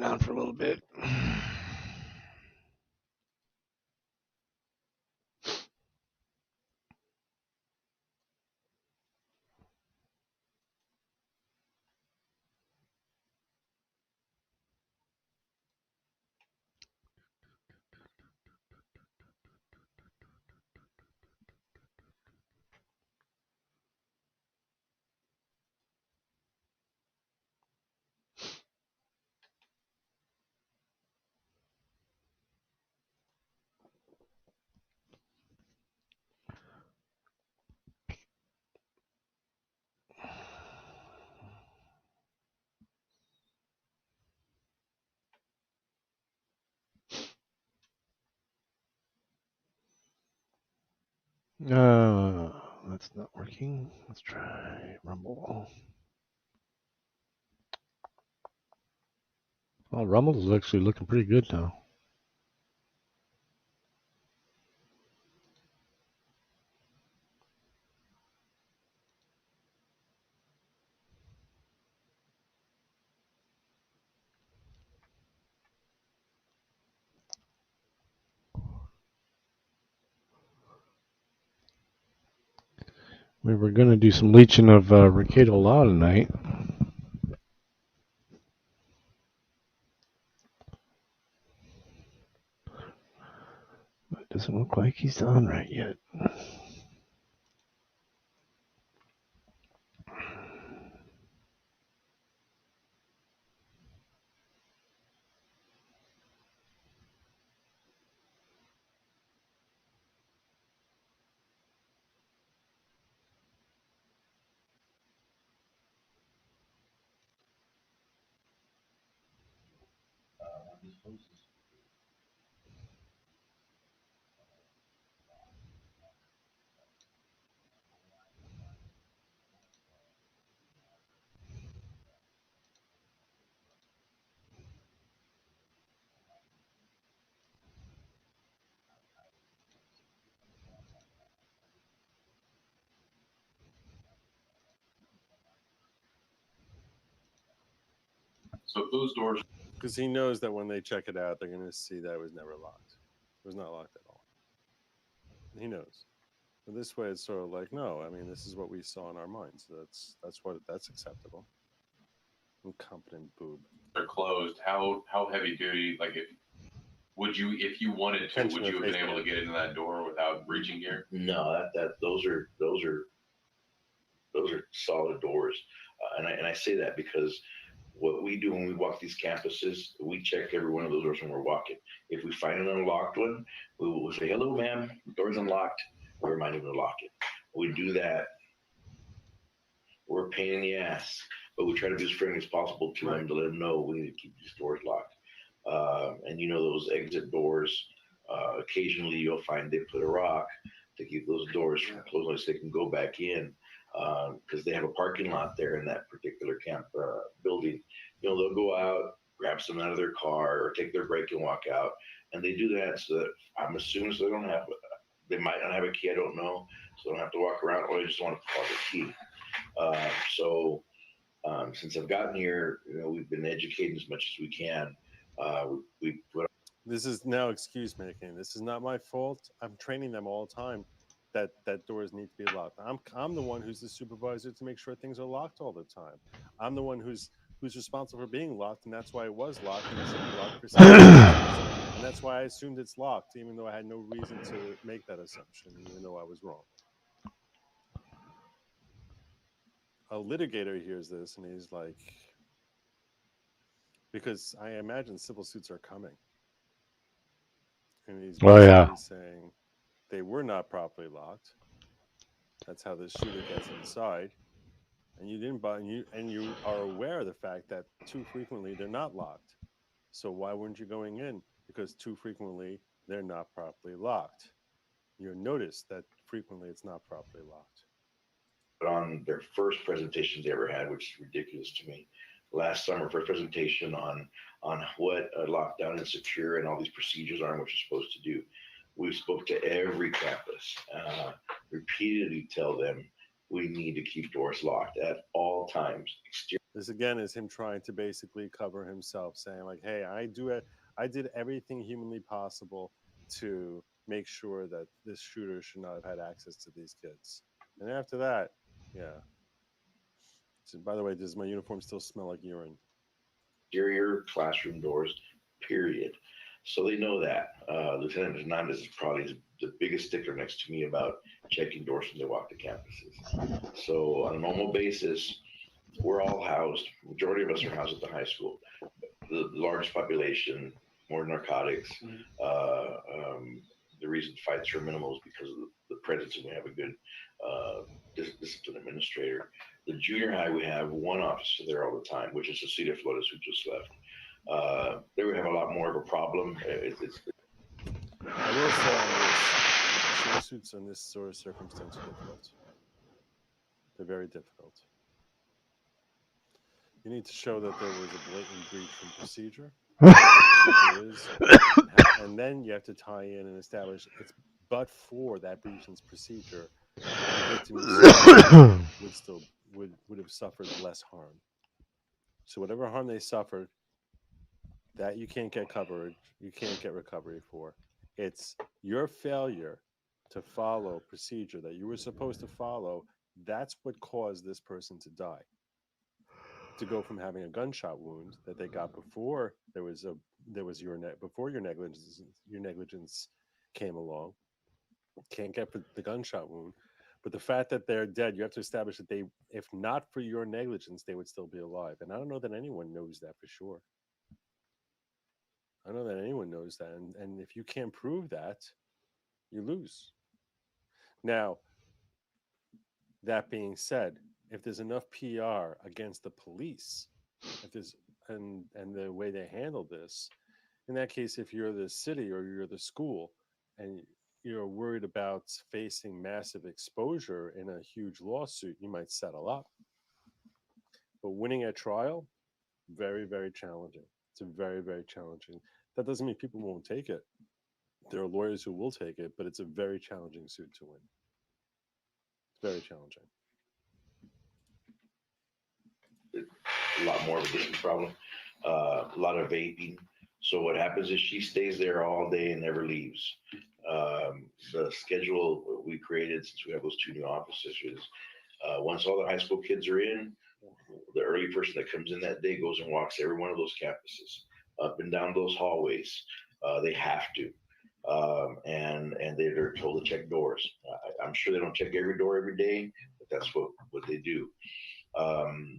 been on for a little bit. That's not working. Let's try Rumble. Well, Rumble is actually looking pretty good now. We were going to do some leeching of Ricado Law tonight. But it doesn't look like he's on right yet. So those doors, because he knows that when they check it out, they're going to see that it was never locked. It was not locked at all. He knows. But this way, it's sort of like, no. I mean, this is what we saw in our minds. That's acceptable. Incompetent boob. They're closed. How heavy duty? Like if you wanted to, would you have been able to get into that door without breaching gear? No, those are solid doors, and I say that because what we do when we walk these campuses, we check every one of those doors when we're walking. If we find an unlocked one, we will say, "Hello, ma'am, the door's unlocked." We remind them to lock it. We do that. We're a pain in the ass, but we try to be as friendly as possible to them to let them know we need to keep these doors locked. And those exit doors, occasionally you'll find they put a rock to keep those doors from closing so they can go back in, because they have a parking lot there in that particular camp building. They'll go out, grab some out of their car, or take their break and walk out. And they do that so that I'm assuming so they might not have a key, I don't know, so they don't have to walk around, or they just want to call the key. Since I've gotten here, we've been educating as much as we can. This is now excuse making. This is not my fault. I'm training them all the time that doors need to be locked. I'm the one who's the supervisor to make sure things are locked all the time. I'm the one who's responsible for being locked, and that's why it was locked and it should be locked for 6 hours. And that's why I assumed it's locked, even though I had no reason to make that assumption, even though I was wrong. A litigator hears this and he's like, because I imagine civil suits are coming. And he's basically saying they were not properly locked. That's how the shooter gets inside. And you didn't buy, and you are aware of the fact that too frequently they're not locked. So why weren't you going in? Because too frequently they're not properly locked. You notice that frequently it's not properly locked. On their first presentations they ever had, which is ridiculous to me, last summer, first presentation on what a lockdown and secure and all these procedures are and what you're supposed to do. We spoke to every campus, repeatedly tell them we need to keep doors locked at all times. This again is him trying to basically cover himself, saying like, "Hey, I did everything humanly possible to make sure that this shooter should not have had access to these kids." And after that, yeah. So, by the way, does my uniform still smell like urine? Exterior classroom doors, period. So they know that. Lieutenant Hernandez is probably the biggest stickler next to me about checking doors when they walk to campuses. So on a normal basis, we're all housed. Majority of us are housed at the high school. The largest population, more narcotics. The reason fights are minimal is because of the presence, and we have a good discipline administrator. The junior high, we have one officer there all the time, which is Cecilia Flores, who just left. There we have a lot more of a problem. I will say on this, shooting suits in this sort of circumstance are difficult. They're very difficult. You need to show that there was a blatant breach from procedure. Is, and then you have to tie in and establish it's but for that breach in procedure, the victim would have suffered less harm. So whatever harm they suffered, that you can't get coverage, you can't get recovery for. It's your failure to follow procedure that you were supposed to follow. That's what caused this person to die. To go from having a gunshot wound that they got before before your negligence came along, can't get the gunshot wound, but the fact that they're dead, you have to establish that they, if not for your negligence, they would still be alive. And I don't know that anyone knows that for sure. I don't know that anyone knows that, and if you can't prove that, you lose. Now, that being said, if there's enough PR against the police, if there's and the way they handle this, in that case, if you're the city or you're the school and you're worried about facing massive exposure in a huge lawsuit, you might settle up. But winning at trial, very, very challenging. It's very, very challenging. That doesn't mean people won't take it. There are lawyers who will take it, but it's a very challenging suit to win. It's very challenging. A lot more of a distance problem, a lot of vaping. So what happens is she stays there all day and never leaves. The schedule we created, since we have those two new officers, is once all the high school kids are in, the early person that comes in that day goes and walks every one of those campuses, up and down those hallways. They have to. And they're told to check doors. I'm sure they don't check every door every day, but that's what they do.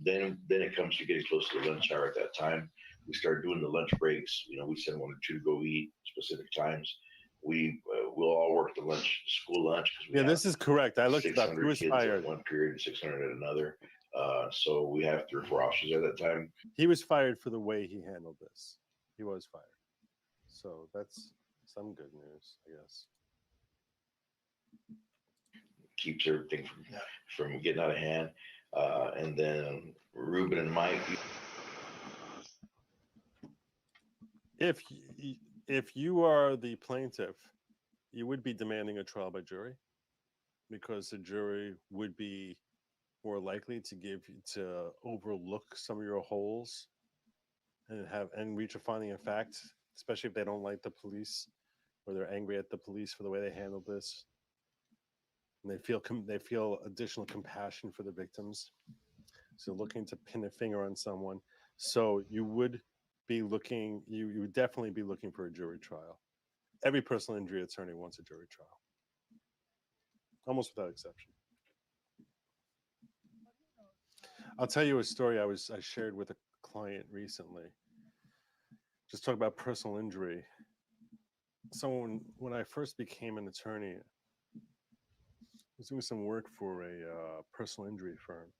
Then it comes to getting close to the lunch hour. At that time, we start doing the lunch breaks. We send one or two to go eat specific times. We'll all work the school lunch. Yeah, this is correct. I looked up. He was kids fired at one period, 600 at another. So we have 3 or 4 officers at that time. He was fired for the way he handled this. He was fired. So that's some good news, I guess. Keeps everything from getting out of hand. And then Ruben and Mike. If you are the plaintiff, you would be demanding a trial by jury, because the jury would be more likely to overlook some of your holes and reach a finding of fact, especially if they don't like the police or they're angry at the police for the way they handled this, and they feel additional compassion for the victims. So looking to pin a finger on someone. So you would be looking. You would definitely be looking for a jury trial. Every personal injury attorney wants a jury trial, almost without exception. I'll tell you a story I shared with a client recently. Just talk about personal injury. So when I first became an attorney, I was doing some work for a personal injury firm,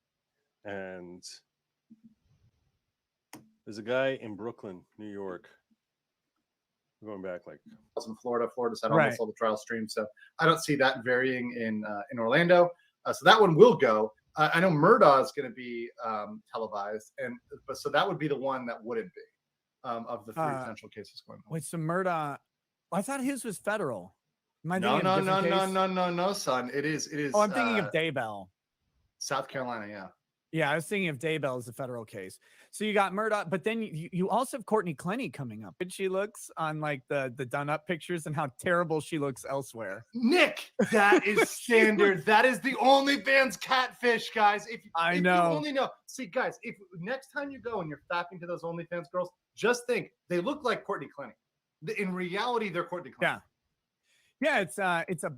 and there's a guy in Brooklyn, New York. We're going back like in Florida. Florida's had almost all the trial streams, so I don't see that varying in Orlando. So that one will go. I know Murdaugh is going to be televised, but so that would be the one that wouldn't be of the 3 potential cases going on. Wait, so Murdaugh? I thought his was federal. No, son. It is. Oh, I'm thinking of Daybell. South Carolina, yeah. Yeah, I was thinking of Daybell as a federal case. So you got Murdoch, but then you also have Courtney Clenny coming up. And she looks on like the done up pictures and how terrible she looks elsewhere. Nick, that is standard. That is the OnlyFans catfish, guys. If you only know. See, guys, if next time you go and you're fapping to those OnlyFans girls, just think they look like Courtney Clenny. In reality, they're Courtney Clenny. Yeah,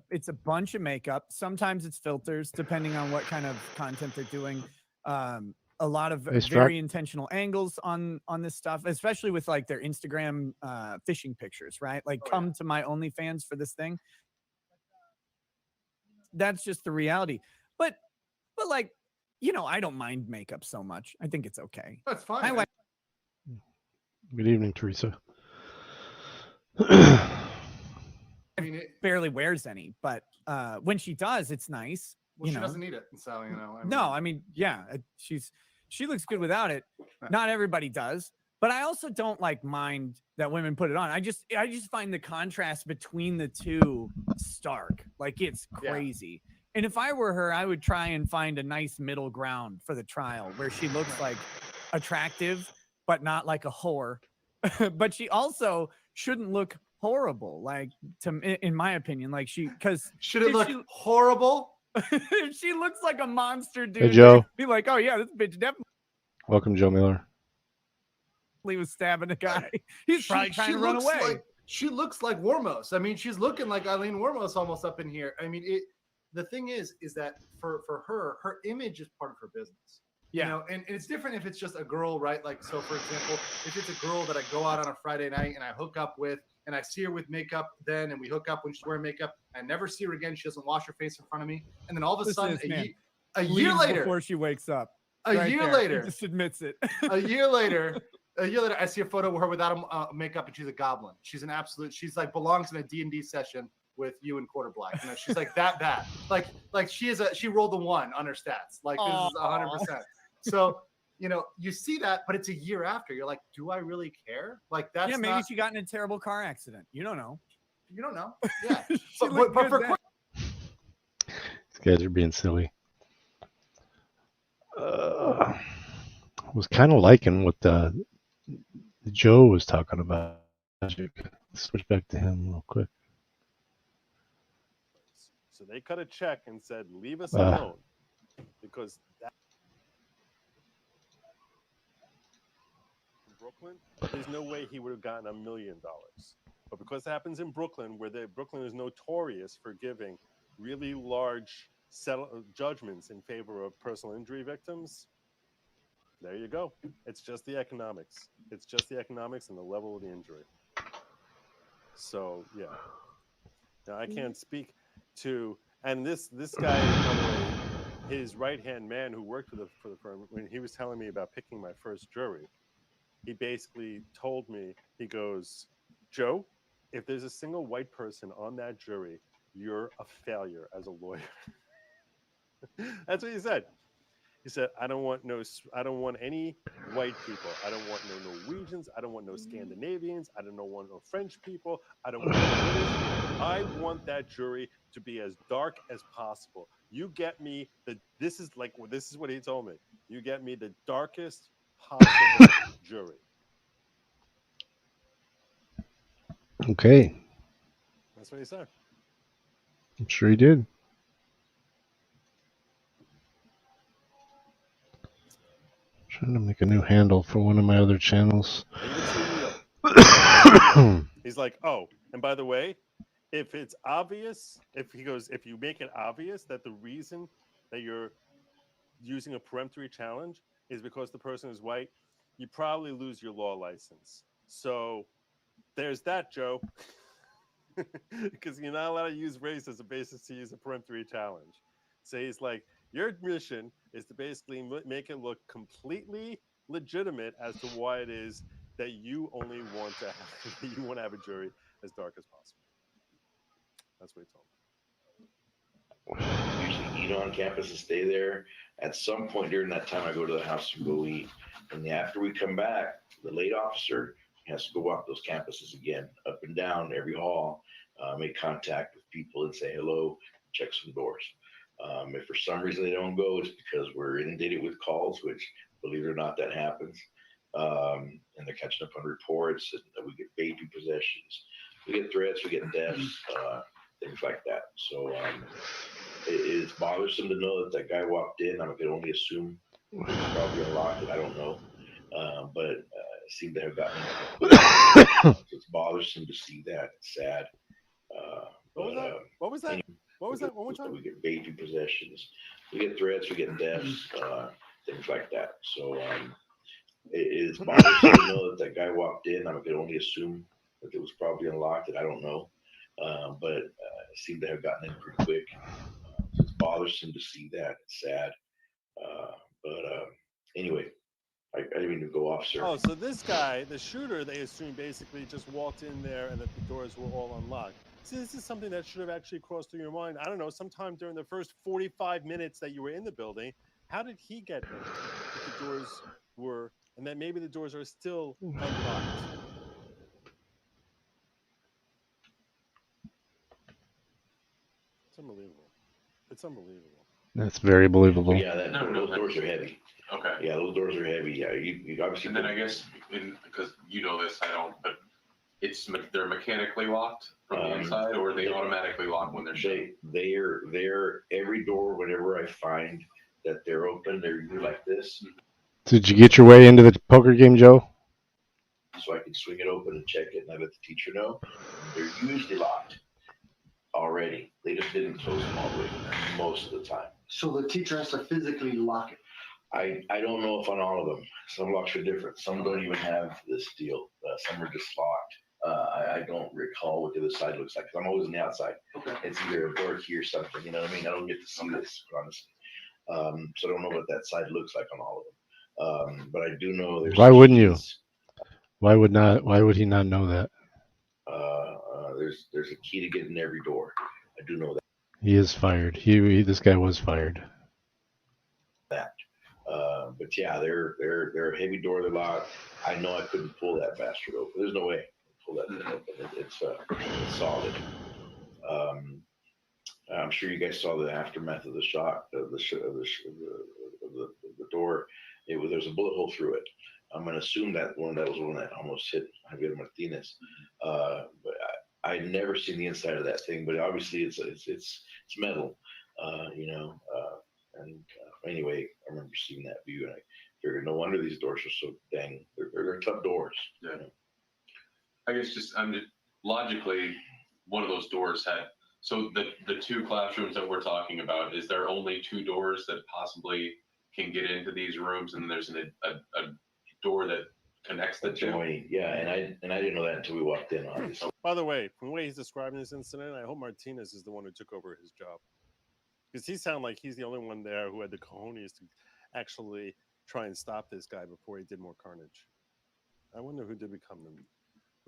it's a bunch of makeup. Sometimes it's filters, depending on what kind of content they're doing. A lot of very intentional angles on this stuff, especially with like their Instagram fishing pictures, right? Like, come to my OnlyFans for this thing. That's just the reality. But like, you know, I don't mind makeup so much. I think it's okay. That's fine. Good evening, Teresa. I mean, it barely wears any, but when she does, it's nice. Well, she doesn't need it, so you know. I mean, yeah, she looks good without it. Not everybody does, but I also don't like mind that women put it on. I just find the contrast between the two stark. Like, it's crazy. Yeah. And if I were her, I would try and find a nice middle ground for the trial where she looks like attractive, but not like a whore. But she also shouldn't look horrible, like, in my opinion. Like, should it look horrible? If she looks like a monster, dude, hey, Joe. be like, oh yeah, this bitch definitely. Welcome, Joe Miller. He was stabbing a guy. He's probably trying to run away. She looks like Warmos. I mean, she's looking like Eileen Warmos almost up in here. I mean, the thing is that for her image is part of her business. Yeah. You know, and it's different if it's just a girl, right? Like, so for example, if it's a girl that I go out on a Friday night and I hook up with, and I see her with makeup then, and we hook up when she's wearing makeup, I never see her again. She doesn't wash her face in front of me. And then all of a sudden, a year later, before she wakes up, a year later, she just admits it. a year later, I see a photo of her without makeup, and she's a goblin. She's an absolute. She's like belongs in a D&D session with you and Quarter Black. You know, she's like that bad. Like she rolled a 1 on her stats. Like, this is 100%. So, you know, you see that, but it's a year after. You're like, do I really care? Like, that's maybe she got in a terrible car accident. You don't know. You don't know. Yeah. but for these guys are being silly. I was kind of liking what Joe was talking about. Switch back to him real quick. So they cut a check and said, leave us alone. Because that in Brooklyn, there's no way he would have gotten $1 million. But because it happens in Brooklyn, where Brooklyn is notorious for giving really large judgments in favor of personal injury victims, there you go. It's just the economics. It's just the economics and the level of the injury. So, yeah. Now, I can't speak to, and this guy, by the way, his right-hand man who worked for the firm, when he was telling me about picking my first jury, he basically told me, he goes, Joe, if there's a single white person on that jury, you're a failure as a lawyer. That's what he said. He said, I don't want any white people. I don't want no Norwegians. I don't want no Scandinavians. I don't want no French people. I don't want no British. I want that jury to be as dark as possible. You get me this is what he told me. You get me the darkest possible jury. Okay. That's what he said. I'm sure he did. Trying to make a new handle for one of my other channels. He's like, oh, and by the way, if it's obvious, if you make it obvious that the reason that you're using a peremptory challenge is because the person is white, you probably lose your law license. So there's that, Joe. Because you're not allowed to use race as a basis to use a peremptory challenge. So he's like, your mission is to basically make it look completely legitimate as to why it is that you only want to have a jury as dark as possible. That's what he told me. Usually eat on campus and stay there. At some point during that time, I go to the house and go eat. And after we come back, the late officer has to go walk those campuses again, up and down every hall, make contact with people and say hello, check some doors. If for some reason they don't go, it's because we're inundated with calls, which, believe it or not, that happens. And they're catching up on reports, and we get baby possessions, we get threats, we get deaths, things like that. So it's bothersome to know that that guy walked in. I can only assume it was probably unlocked, and I don't know. But it seemed to have gotten so it's bothersome to see that. It's sad. What was that? What was that? One more time. We get baby possessions, we get threats, we get deaths, things like that. So it's bothersome to know that that guy walked in. I can only assume that it was probably unlocked, and I don't know. But it seemed to have gotten in pretty quick. So it's bothersome to see that. It's sad. But anyway, I didn't mean to go off, sir. Oh, so this guy, the shooter, they assume basically just walked in there and that the doors were all unlocked. See, this is something that should have actually crossed through your mind. I don't know, sometime during the first 45 minutes that you were in the building. How did he get in? If the doors were, and then maybe the doors are still unlocked. It's unbelievable. It's unbelievable. That's very believable. But yeah, those doors are heavy. Okay. Yeah, those doors are heavy. Yeah, you obviously. And then I guess, because you know this, I don't, but they're mechanically locked from the inside, or they automatically lock when they're shut? They're every door. Whenever I find that they're open, they're usually like this. Did you get your way into the poker game, Joe? So I can swing it open and check it, and I let the teacher know. They're usually locked already. They just didn't close them all the way most of the time. So the teacher has to physically lock it. I don't know if on all of them. Some locks are different. Some don't even have this deal. Some are just locked. I don't recall what the other side looks like, because I'm always on the outside. Okay. It's either a door key or something. You know what I mean? I don't get to see this, honestly. So I don't know what that side looks like on all of them. But I do know there's. Why wouldn't you? Why would he not know that? There's a key to get in every door. I do know that. He is fired. This guy was fired. But yeah, they're a heavy door. They're locked. I know I couldn't pull that bastard open. There's no way I could pull that thing open. It's solid. I'm sure you guys saw the aftermath of the shot of the door. There's a bullet hole through it. I'm going to assume that was one that almost hit Javier Martinez. But I'd never seen the inside of that thing. But obviously it's metal. Anyway, I remember seeing that view, and I figured no wonder these doors are so dang. They're tough doors. Yeah. You know? I guess logically, one of those doors had. So the two classrooms that we're talking about, is there only two doors that possibly can get into these rooms, and there's a door that connects the two? Yeah, and I didn't know that until we walked in. Obviously. By the way, from the way he's describing this incident, I hope Martinez is the one who took over his job. Because he sounded like he's the only one there who had the cojones to actually try and stop this guy before he did more carnage. I wonder who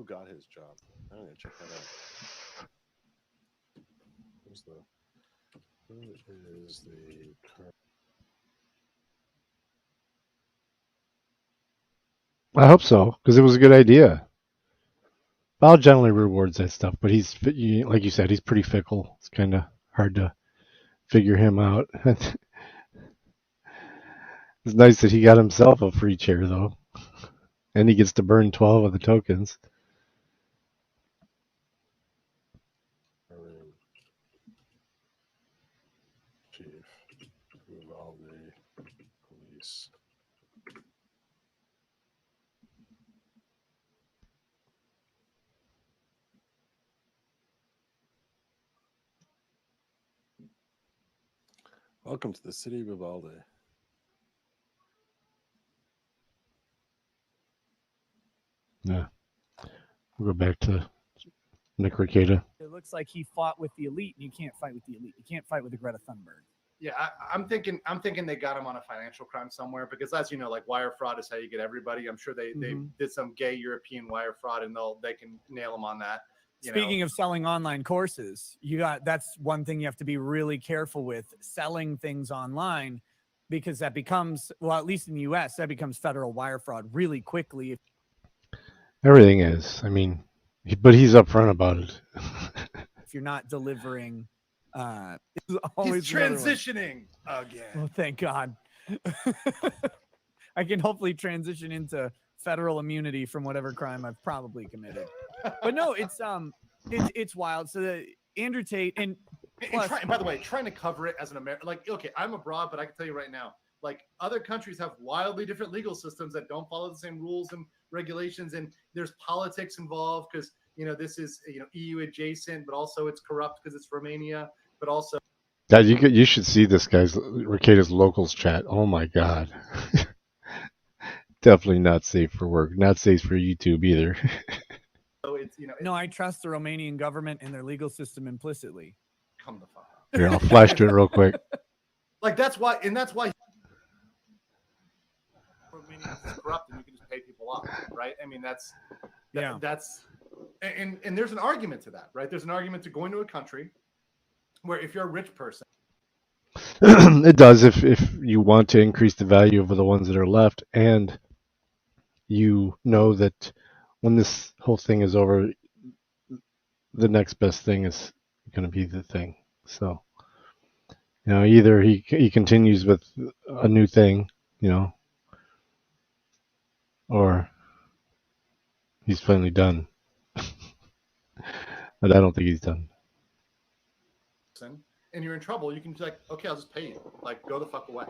got his job. I'm gonna check that out. Who is the current? I hope so, because it was a good idea. Bao generally rewards that stuff, but he's, like you said, he's pretty fickle. It's kind of hard to figure him out. It's nice that he got himself a free chair, though. And he gets to burn 12 of the tokens. Chief Uvalde Police. Welcome to the city of Uvalde. Yeah. We'll go back to Nick Ricada. It looks like he fought with the elite, and you can't fight with the elite. You can't fight with the Greta Thunberg. Yeah, I'm thinking they got him on a financial crime somewhere, because as you know, like wire fraud is how you get everybody. I'm sure they did some gay European wire fraud, and they can nail him on that. Speaking of selling online courses, that's one thing you have to be really careful with, selling things online, because that becomes, well, at least in the US, that becomes federal wire fraud really quickly. Everything is. I mean, but he's upfront about it. If you're not delivering It was He's always the other one. transitioning again. Well, thank God. I can hopefully transition into federal immunity from whatever crime I've probably committed. But no, it's wild. So the Andrew Tate and plus, By the way, trying to cover it as an American, like, okay, I'm abroad, but I can tell you right now, like, other countries have wildly different legal systems that don't follow the same rules and regulations, and there's politics involved because this is EU adjacent, but also it's corrupt because it's Romania, but also. Yeah, you should see this guy's Rekida's locals chat. Oh my God. Definitely not safe for work. Not safe for YouTube either. So it's no, I trust the Romanian government and their legal system implicitly. Come the fuck out. Here, I'll flash to it real quick. Like that's why Romania is corrupt and you can just pay people off, right? I mean that's and there's an argument to that, right? There's an argument to going to a country where if you're a rich person. It does if you want to increase the value of the ones that are left, and you know that when this whole thing is over, the next best thing is going to be the thing. So, either he continues with a new thing, or he's finally done. But I don't think he's done. And you're in trouble, you can be like, okay, I'll just pay you. Like, go the fuck away.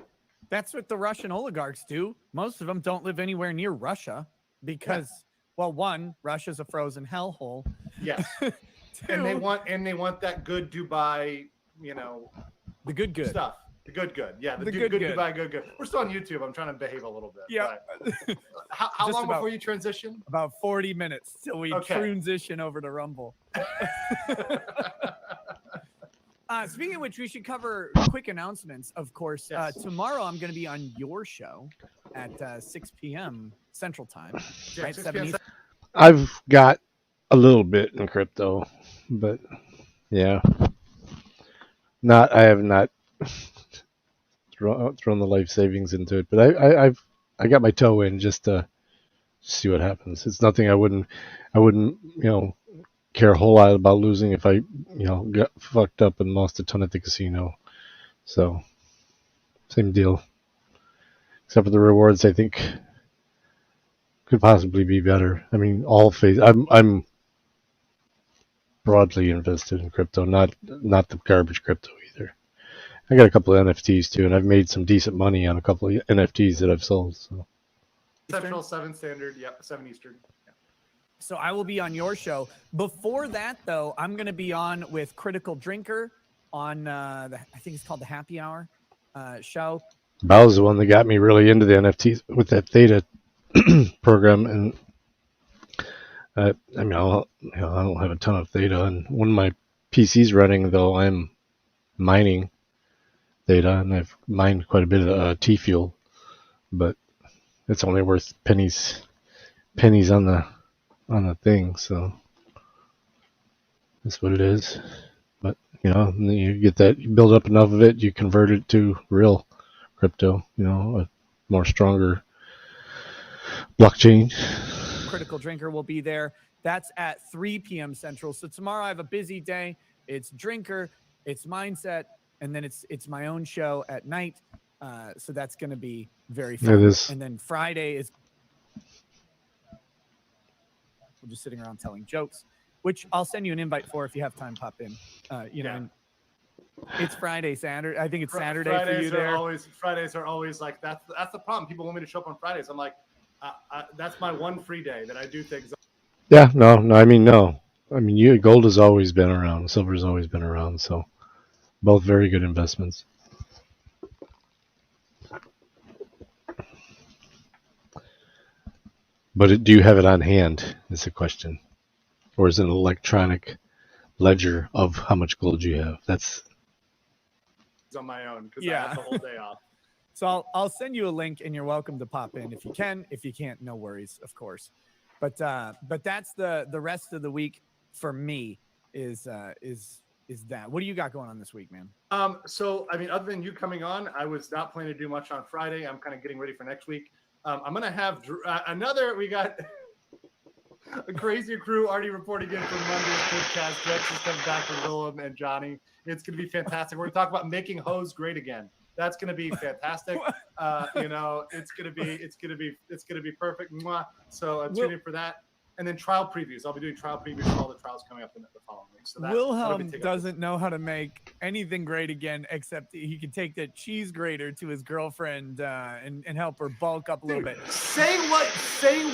That's what the Russian oligarchs do. Most of them don't live anywhere near Russia because, well, one, Russia's a frozen hellhole. Yes. and they want that good Dubai, the good stuff. The good. Yeah, the good Dubai good. We're still on YouTube. I'm trying to behave a little bit. Yeah. How long before you transition? About 40 minutes till we transition over to Rumble. Speaking of which, we should cover quick announcements, of course. Yes. Tomorrow, I'm going to be on your show at 6 p.m. Central Time. Yeah, right? 6 p.m. I've got a little bit in crypto, but yeah. I have not thrown the life savings into it, but I got my toe in just to see what happens. It's nothing I wouldn't care a whole lot about losing if I got fucked up and lost a ton at the casino. So same deal, except for the rewards. I think could possibly be better. I mean, I'm broadly invested in crypto, not the garbage crypto either. I got a couple of NFTs too, and I've made some decent money on a couple of NFTs that I've sold. So Central, 7 Standard, 7 Eastern. Yeah. So I will be on your show. Before that, though, I'm going to be on with Critical Drinker on I think it's called the Happy Hour show. Bow's the one that got me really into the NFTs with that Theta program, and I mean, I don't have a ton of Theta, and when my PC's running, though, I'm mining Theta, and I've mined quite a bit of T-Fuel, but it's only worth pennies on the thing, so that's what it is. But you get that, you build up enough of it, you convert it to real crypto, a more stronger blockchain. Critical Drinker will be there. That's at 3 p.m. Central. So tomorrow I have a busy day. It's Drinker, it's Mindset, and then it's my own show at night. So that's going to be very fun. It is. And then Friday is we're just sitting around telling jokes, which I'll send you an invite for if you have time. Pop in. And it's Friday, Saturday. I think it's Saturday for you there. Fridays are always like that's the problem. People want me to show up on Fridays. I'm like, that's my one free day that I do things. Yeah, no. I mean, no. I mean, gold has always been around. Silver's always been around. So both very good investments. But do you have it on hand is the question. Or is it an electronic ledger of how much gold you have? That's on my own because I have the whole day off. So I'll send you a link and you're welcome to pop in if you can. If you can't, no worries, of course. But that's the rest of the week for me is that. What do you got going on this week, man? So I mean, other than you coming on, I was not planning to do much on Friday. I'm kind of getting ready for next week. I'm gonna have we got A crazier crew already reporting in from Monday's podcast. Drex is coming back with Willem and Johnny. It's going to be fantastic. We're going to talk about making hoes great again. That's going to be fantastic. It's going to be perfect. Mwah. So tune in for that. And then trial previews. I'll be doing trial previews for all the trials coming up in the following week. So Wilhelm doesn't know how to make anything great again, except he can take the cheese grater to his girlfriend and help her bulk up a little bit. Say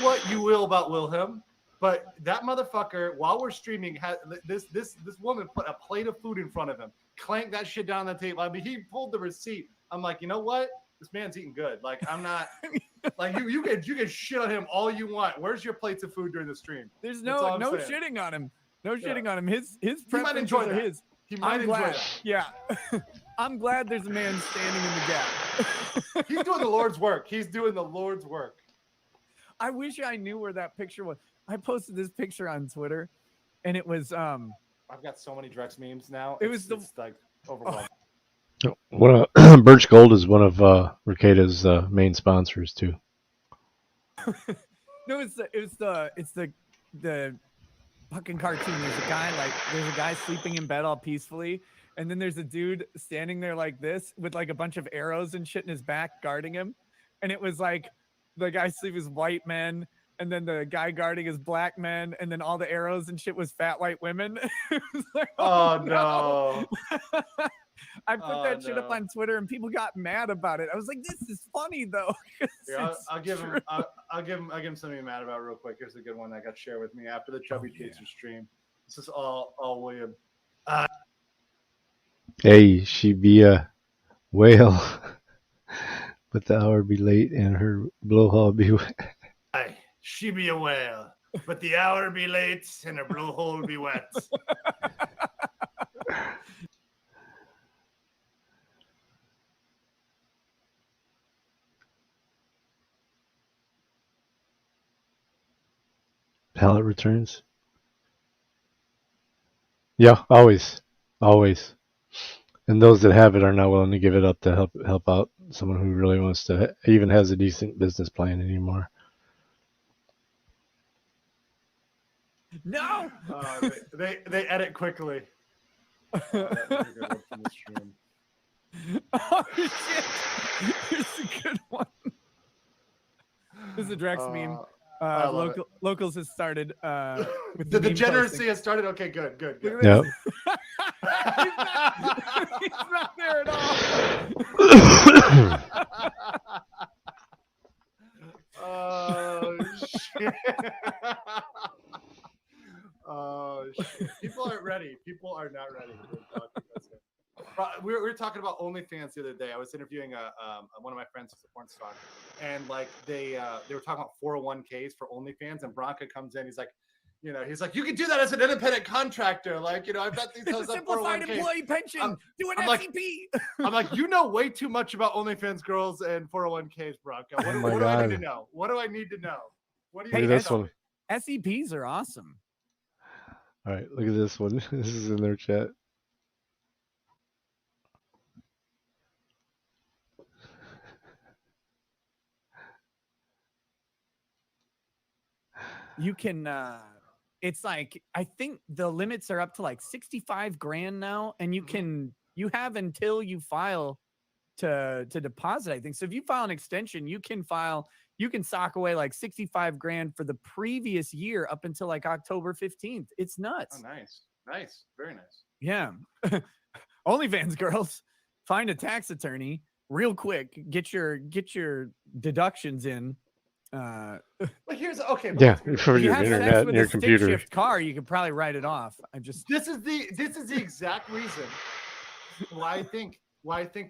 what you will about Wilhelm, but that motherfucker, while we're streaming, had this woman put a plate of food in front of him, clanked that shit down on the table. I mean, he pulled the receipt. I'm like, you know what? This man's eating good. Like, I'm not. Like you can shit on him all you want. Where's your plates of food during the stream? There's no shitting on him. No shitting on him. His he might enjoy that. His. He might enjoy that. Yeah. I'm glad there's a man standing in the gap. He's doing the Lord's work. He's doing the Lord's work. I wish I knew where that picture was. I posted this picture on Twitter, and it was I've got so many Drex memes now. It's like overwhelming. Birch Gold is one of Recaita's main sponsors too. No, it's the fucking cartoon. There's a guy sleeping in bed all peacefully, and then there's a dude standing there like this with like a bunch of arrows and shit in his back guarding him, and it was like the guy sleeping with white men, and then the guy guarding is black men, and then all the arrows and shit was fat white women. Like, oh no. I put that shit up on Twitter and people got mad about it. I was like, this is funny though. Yeah, I'll give him something to be mad about real quick. Here's a good one that got shared with me after the Chubby Chaser stream. This is all William. Hey, she be a whale, but the hour be late and her blowhole be wet. Aye, she be a whale, but the hour be late and her blowhole be wet. Pallet returns. Yeah, always. And those that have it are not willing to give it up to help out someone who really wants to even has a decent business plan anymore. No. They edit quickly. Oh shit! Here's a good one. This is a Drex meme. Locals has started. With the degeneracy has started. Okay, good. Yep. He's not there at all. Oh shit! Oh shit! People aren't ready. People are not ready. We were talking about OnlyFans the other day. I was interviewing one of my friends who's a porn star, and like they were talking about 401ks for OnlyFans, and Bronca comes in. He's like, you can do that as an independent contractor. Like, I've got these. It's a simplified employee pension. Do an SEP. I'm like, you know way too much about OnlyFans girls and 401ks, Bronca. What do I need to know? What do I need to know? What do you Look at this one. SEPs are awesome. All right, look at this one. This is in their chat. You can it's like I think the limits are up to like 65 grand now, and you have until you file to deposit, I think. So if you file an extension, you can sock away like 65 grand for the previous year up until like October 15th. It's nuts. Oh, nice, very nice. Yeah. OnlyFans girls, find a tax attorney real quick, get your deductions in. But here's okay. Yeah, for your internet and your computer. Shift car, you could probably write it off. This is the exact reason why I think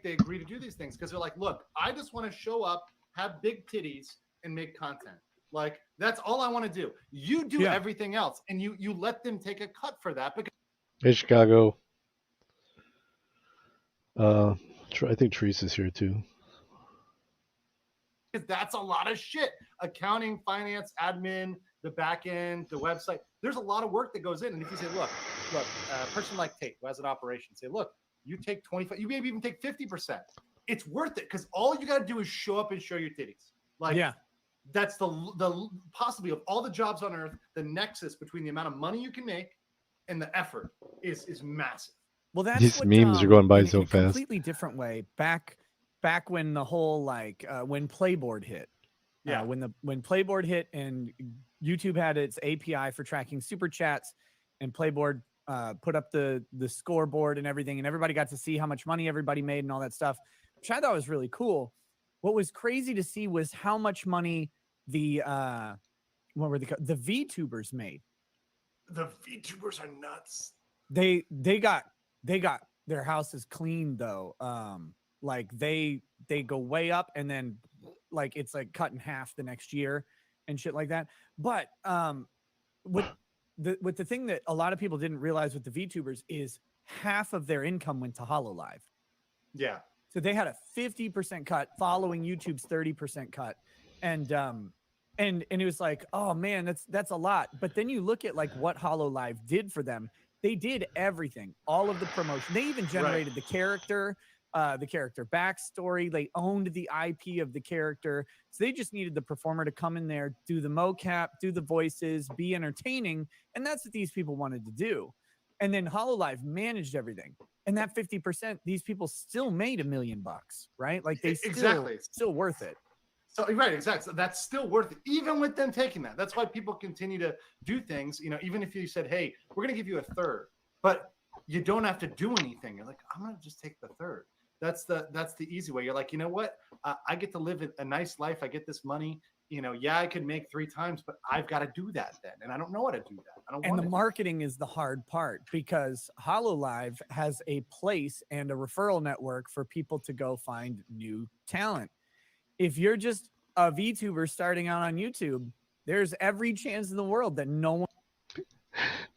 they agree to do these things, because they're like, look, I just want to show up, have big titties, and make content. Like, that's all I want to do. You do everything else, and you let them take a cut for that. Because Hey, Chicago. I think Teresa's here too. That's a lot of shit. Accounting, finance, admin, the back end, the website. There's a lot of work that goes in. And if you say, look, a person like Tate, who has an operation, say, look, you take 25, you maybe even take 50%. It's worth it, because all you got to do is show up and show your titties. Like, That's the possibly of all the jobs on earth, the nexus between the amount of money you can make and the effort is massive. Well, that's These what, memes are going by in so a fast. completely different way. Back when the whole when Playboard hit. Yeah. When Playboard hit and YouTube had its API for tracking super chats, and Playboard put up the scoreboard and everything, and everybody got to see how much money everybody made and all that stuff, which I thought was really cool. What was crazy to see was how much money the what were the VTubers made. The VTubers are nuts. They got their houses cleaned though. Like they go way up, and then like it's like cut in half the next year and shit like that. But with the thing that a lot of people didn't realize with the VTubers is half of their income went to HoloLive. Yeah. So they had a 50% cut following YouTube's 30% cut. And it was like, oh man, that's a lot. But then you look at like what HoloLive did for them. They did everything, all of the promotion. They even generated the character backstory. They owned the IP of the character. So they just needed the performer to come in there, do the mocap, do the voices, be entertaining. And that's what these people wanted to do. And then HoloLive managed everything. And that 50%, these people still made $1 million, right? Like they still worth it. So right, exactly. So that's still worth it, even with them taking that. That's why people continue to do things. You know, even if you said, "Hey, we're going to give you a third," but you don't have to do anything. You're like, "I'm going to just take the third." That's the easy way. You're like, you know what? I get to live a nice life. I get this money. You know, yeah, I could make 3 times, but I've got to do that then, and I don't know how to do that. I don't. And want the marketing is the hard part, because HoloLive has a place and a referral network for people to go find new talent. If you're just a VTuber starting out on YouTube, there's every chance in the world that no one.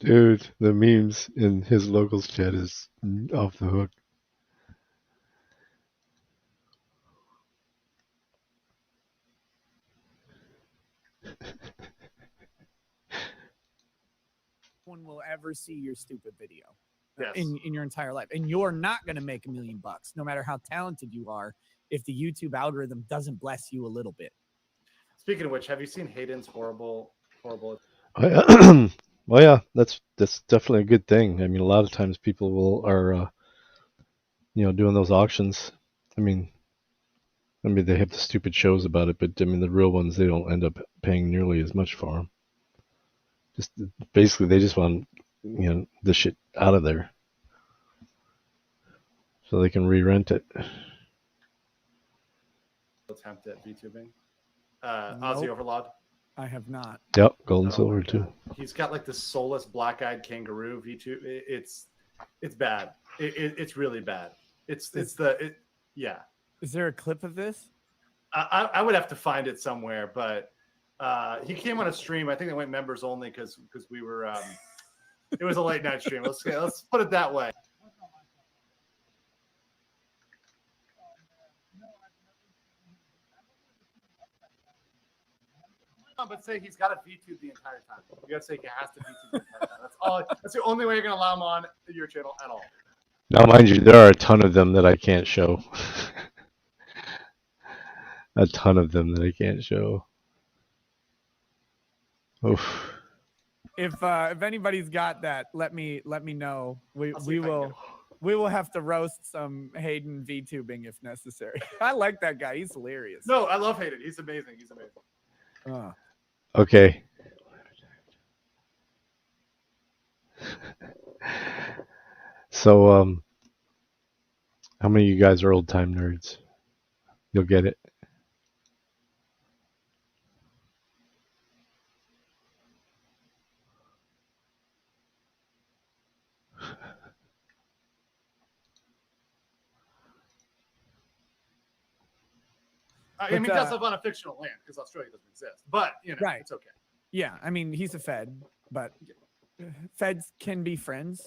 Dude, the memes in his locals chat is off the hook. One will ever see your stupid video Yes. in your entire life, and you're not going to make $1 million, no matter how talented you are, if the YouTube algorithm doesn't bless you a little bit. Speaking of which, have you seen Hayden's horrible? Well, yeah, that's definitely a good thing. I mean, a lot of times people are doing those auctions. I mean, they have the stupid shows about it, but I mean, the real ones, they don't end up paying nearly as much for them. Just basically, they just want the shit out of there, so they can re-rent it. Attempt at VTubing. Aussie Overlord. I have not. Yep, gold and silver too. He's got like the soulless black-eyed kangaroo VTube. It's bad. It's really bad. Yeah. Is there a clip of this? I would have to find it somewhere, but he came on a stream. I think they went members only because we were. It was a late night stream. Let's put it that way. But say he's got to VTube the entire time. You got to say he has to VTube the entire time. That's all. That's the only way you're gonna allow him on your channel at all. Now, mind you, there are a ton of them that I can't show. A ton of them that I can't show. Oof. If anybody's got that, let me know. We will have to roast some Hayden VTubing if necessary. I like that guy. He's hilarious. No, I love Hayden. He's amazing. Okay. So, how many of you guys are old time nerds? You'll get it. I mean, he does live on a fictional land because Australia doesn't exist. But right. It's okay. Yeah, I mean, he's a Fed, but Feds can be friends.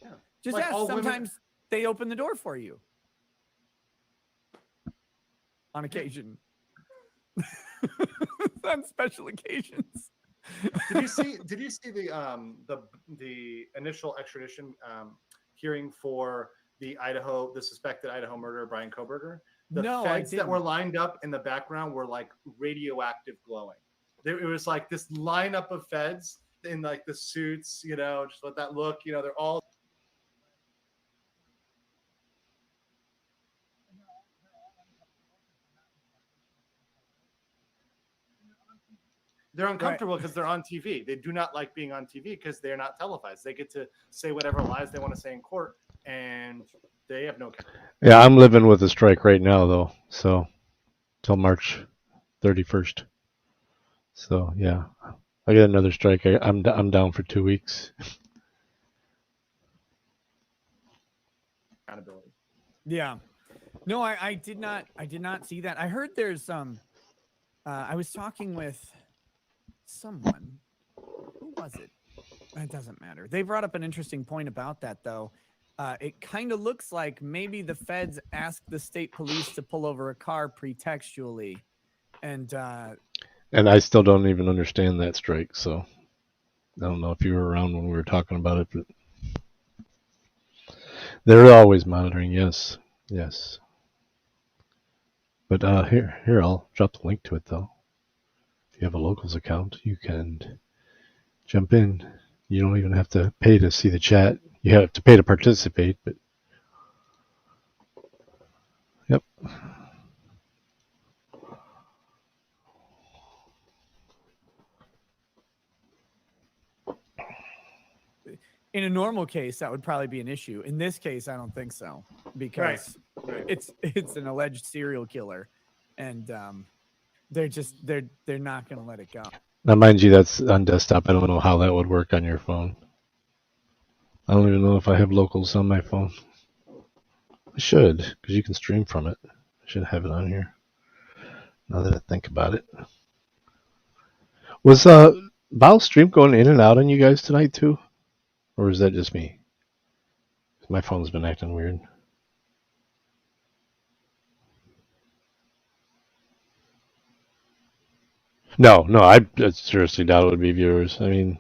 Yeah. Just like ask. Sometimes they open the door for you. On occasion. On special occasions. Did you see the initial extradition hearing for the suspected Idaho murderer Brian Kohberger? The No, I feds that were didn't. lined up in the background were like radioactive glowing. It was like this lineup of feds in like the suits, just with that look, they're all. They're uncomfortable because they're on TV. They do not like being on TV because they're not televised. They get to say whatever lies they want to say in court, and they have no. Yeah, I'm living with a strike right now though, so till March 31st. So yeah, I get another strike. I'm down for 2 weeks. Accountability. Yeah. No, I did not see that. I heard there's I was talking with someone. Who was it? It doesn't matter. They brought up an interesting point about that though. It kind of looks like maybe the feds asked the state police to pull over a car pretextually, and I still don't even understand that strike. So I don't know if you were around when we were talking about it, but they're always monitoring. Yes, yes. But here I'll drop the link to it though. If you have a locals account, you can jump in. You don't even have to pay to see the chat. You have to pay to participate, but yep. in a normal case that would probably be an issue. In this case, I don't think so, because Right. it's an alleged serial killer, and they're not going to let it go. Now, mind you, that's on desktop. I don't know how that would work on your phone. I don't even know if I have locals on my phone. I should, because you can stream from it. I should have it on here. Now that I think about it. Was Val's stream going in and out on you guys tonight too? Or is that just me? My phone's been acting weird. No, I seriously doubt it would be viewers. I mean,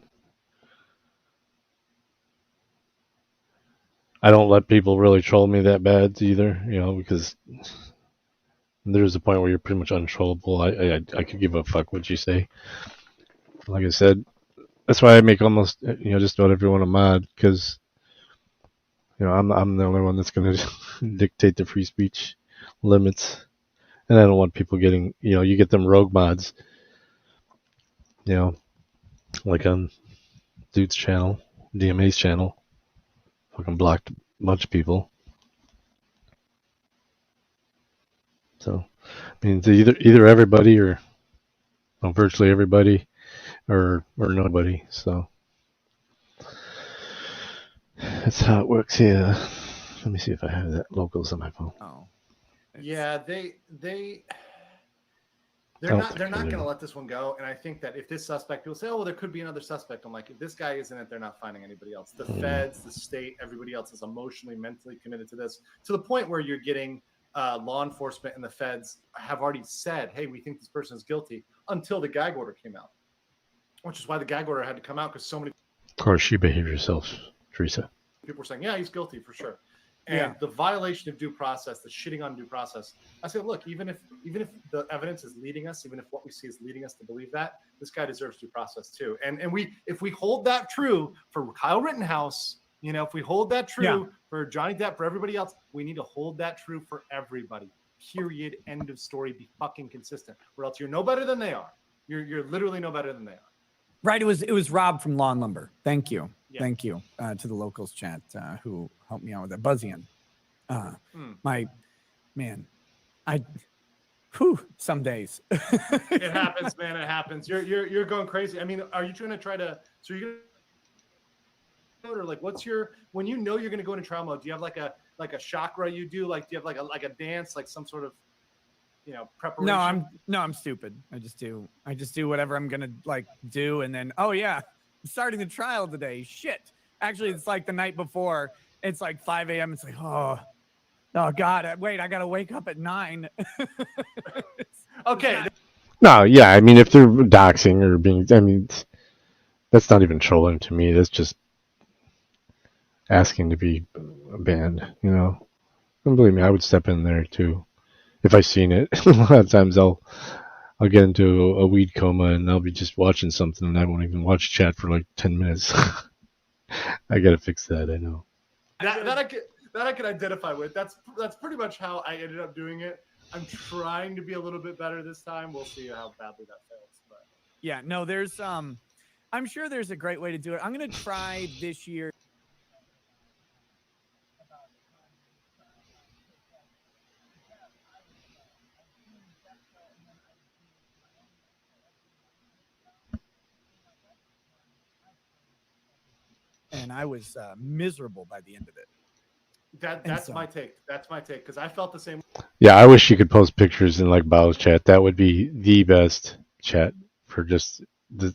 I don't let people really troll me that bad either, because there's a point where you're pretty much untrollable. I could give a fuck what you say. Like I said, that's why I make almost, just about everyone a mod, because, I'm the only one that's going to dictate the free speech limits. And I don't want people getting, you get them rogue mods, like on Dude's channel, DMA's channel, fucking blocked a bunch of people. So, I mean, it's either everybody or virtually everybody or nobody. So that's how it works here. Let me see if I have that locals on my phone. Oh, yeah, they're not going to let this one go. And I think that if this suspect, people say, oh, well, there could be another suspect. I'm like, if this guy isn't it, they're not finding anybody else. The feds, the state, everybody else is emotionally, mentally committed to this, to the point where you're getting law enforcement and the feds have already said, hey, we think this person is guilty, until the gag order came out, which is why the gag order had to come out, because so many. Of course, you behave yourself, Teresa. People were saying, yeah, he's guilty for sure. And the violation of due process, the shitting on due process. I said, look, even if the evidence is leading us, even if what we see is leading us to believe that, this guy deserves due process too. And if we hold that true for Kyle Rittenhouse, if we hold that true for Johnny Depp, for everybody else, we need to hold that true for everybody. Period. End of story. Be fucking consistent, or else you're no better than they are. You're literally no better than they are. Right. It was Rob from Law and Lumber. Thank you. Yeah. Thank you to the locals chat who helped me out with that. Buzzian. My man, some days. It happens, man. It happens. You're going crazy. I mean, are you trying to so you're gonna, or like, what's your, when you're going to go into trial mode, do you have like a chakra you do? Like, do you have like a dance, like some sort of, preparation? No, I'm stupid. I just do whatever I'm gonna do, and then I'm starting the trial today. Shit. Actually, it's like the night before. It's like 5 a.m. It's like, oh God, wait, I gotta wake up at 9. Okay. No, yeah, I mean, if they're doxing or that's not even trolling to me. That's just asking to be banned, And believe me, I would step in there too. if I've seen it. A lot of times I'll get into a weed coma and I'll be just watching something and I won't even watch chat for like 10 minutes. I gotta fix that. I know. That I can identify with. That's pretty much how I ended up doing it. I'm trying to be a little bit better this time. We'll see how badly that fails. But Yeah, no, there's I'm sure there's a great way to do it. I'm gonna try this year. And I was miserable by the end of it. that's my take. That's my take because I felt the same. Yeah, I wish you could post pictures in like Bow's chat. That would be the best chat for just the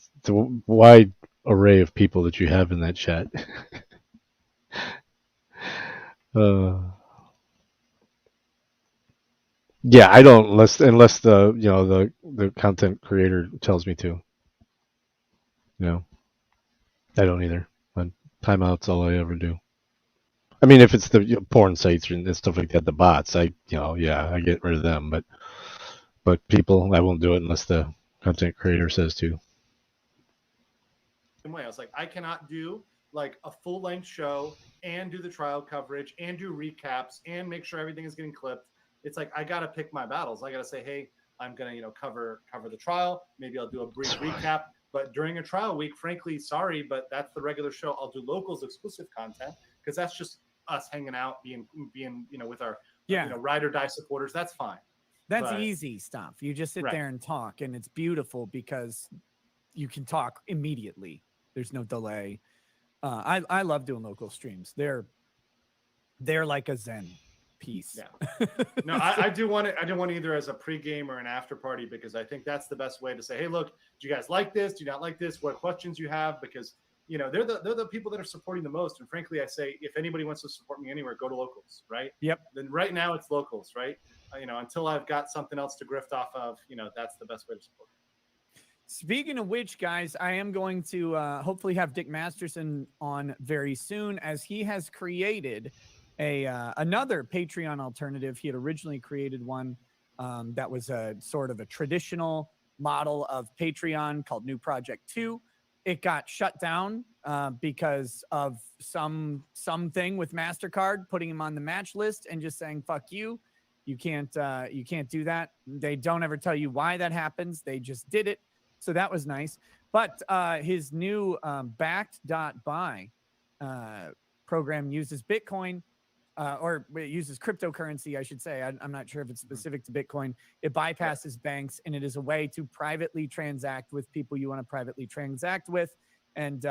wide array of people that you have in that chat. Yeah, I don't unless the the content creator tells me to. I don't either. But timeouts all I ever do. I mean, if it's the porn sites and stuff like that, the bots, I get rid of them. But people, I won't do it unless the content creator says to. Way. I was like, I cannot do like a full length show and do the trial coverage and do recaps and make sure everything is getting clipped. It's like I gotta pick my battles. I gotta say, hey, I'm gonna cover the trial. Maybe I'll do a brief recap. But during a trial week, frankly, sorry, but that's the regular show. I'll do locals exclusive content because that's just us hanging out, being with our ride or die supporters. That's fine. That's easy stuff. You just sit there and talk, and it's beautiful because you can talk immediately. There's no delay. I love doing local streams. They're like a Zen piece. Yeah. No, I do want it. I do want either as a pregame or an after party because I think that's the best way to say, hey, look, do you guys like this? Do you not like this? What questions you have? Because they're the people that are supporting the most. And frankly, I say if anybody wants to support me anywhere, go to locals, right? Yep. Then right now it's locals, right? Until I've got something else to grift off of, that's the best way to support. Speaking of which, guys, I am going to hopefully have Dick Masterson on very soon as he has created another Patreon alternative. He had originally created one that was a sort of a traditional model of Patreon called New Project 2. It got shut down because of something with MasterCard putting him on the match list and just saying, fuck you. You can't do that. They don't ever tell you why that happens. They just did it. So that was nice. But his new backed.buy program uses Bitcoin or it uses cryptocurrency, I should say. I'm not sure if it's specific to Bitcoin. It bypasses banks, and it is a way to privately transact with people you want to privately transact with. And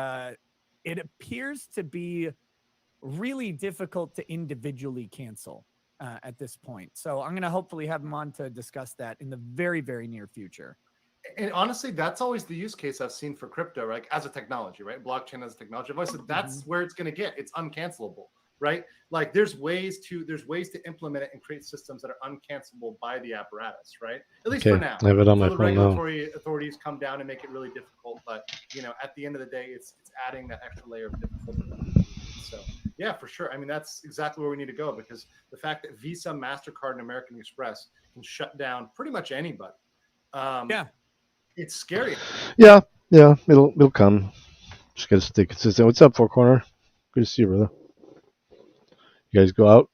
it appears to be really difficult to individually cancel at this point. So I'm going to hopefully have him on to discuss that in the very, very near future. And honestly, that's always the use case I've seen for crypto, right? As a technology, right? Blockchain as a technology. I've always said that's where it's going to get. It's uncancelable, right? Like there's ways to implement it and create systems that are uncancelable by the apparatus, right? At least for now. I have it on my the phone regulatory authorities come down and make it really difficult, but at the end of the day, it's adding that extra layer of difficulty. So yeah, for sure. I mean, that's exactly where we need to go because the fact that Visa, MasterCard, and American Express can shut down pretty much anybody. It's scary. Yeah, it'll come. Just gotta stay consistent. What's up, Four Corner? Good to see you, brother. You guys go out?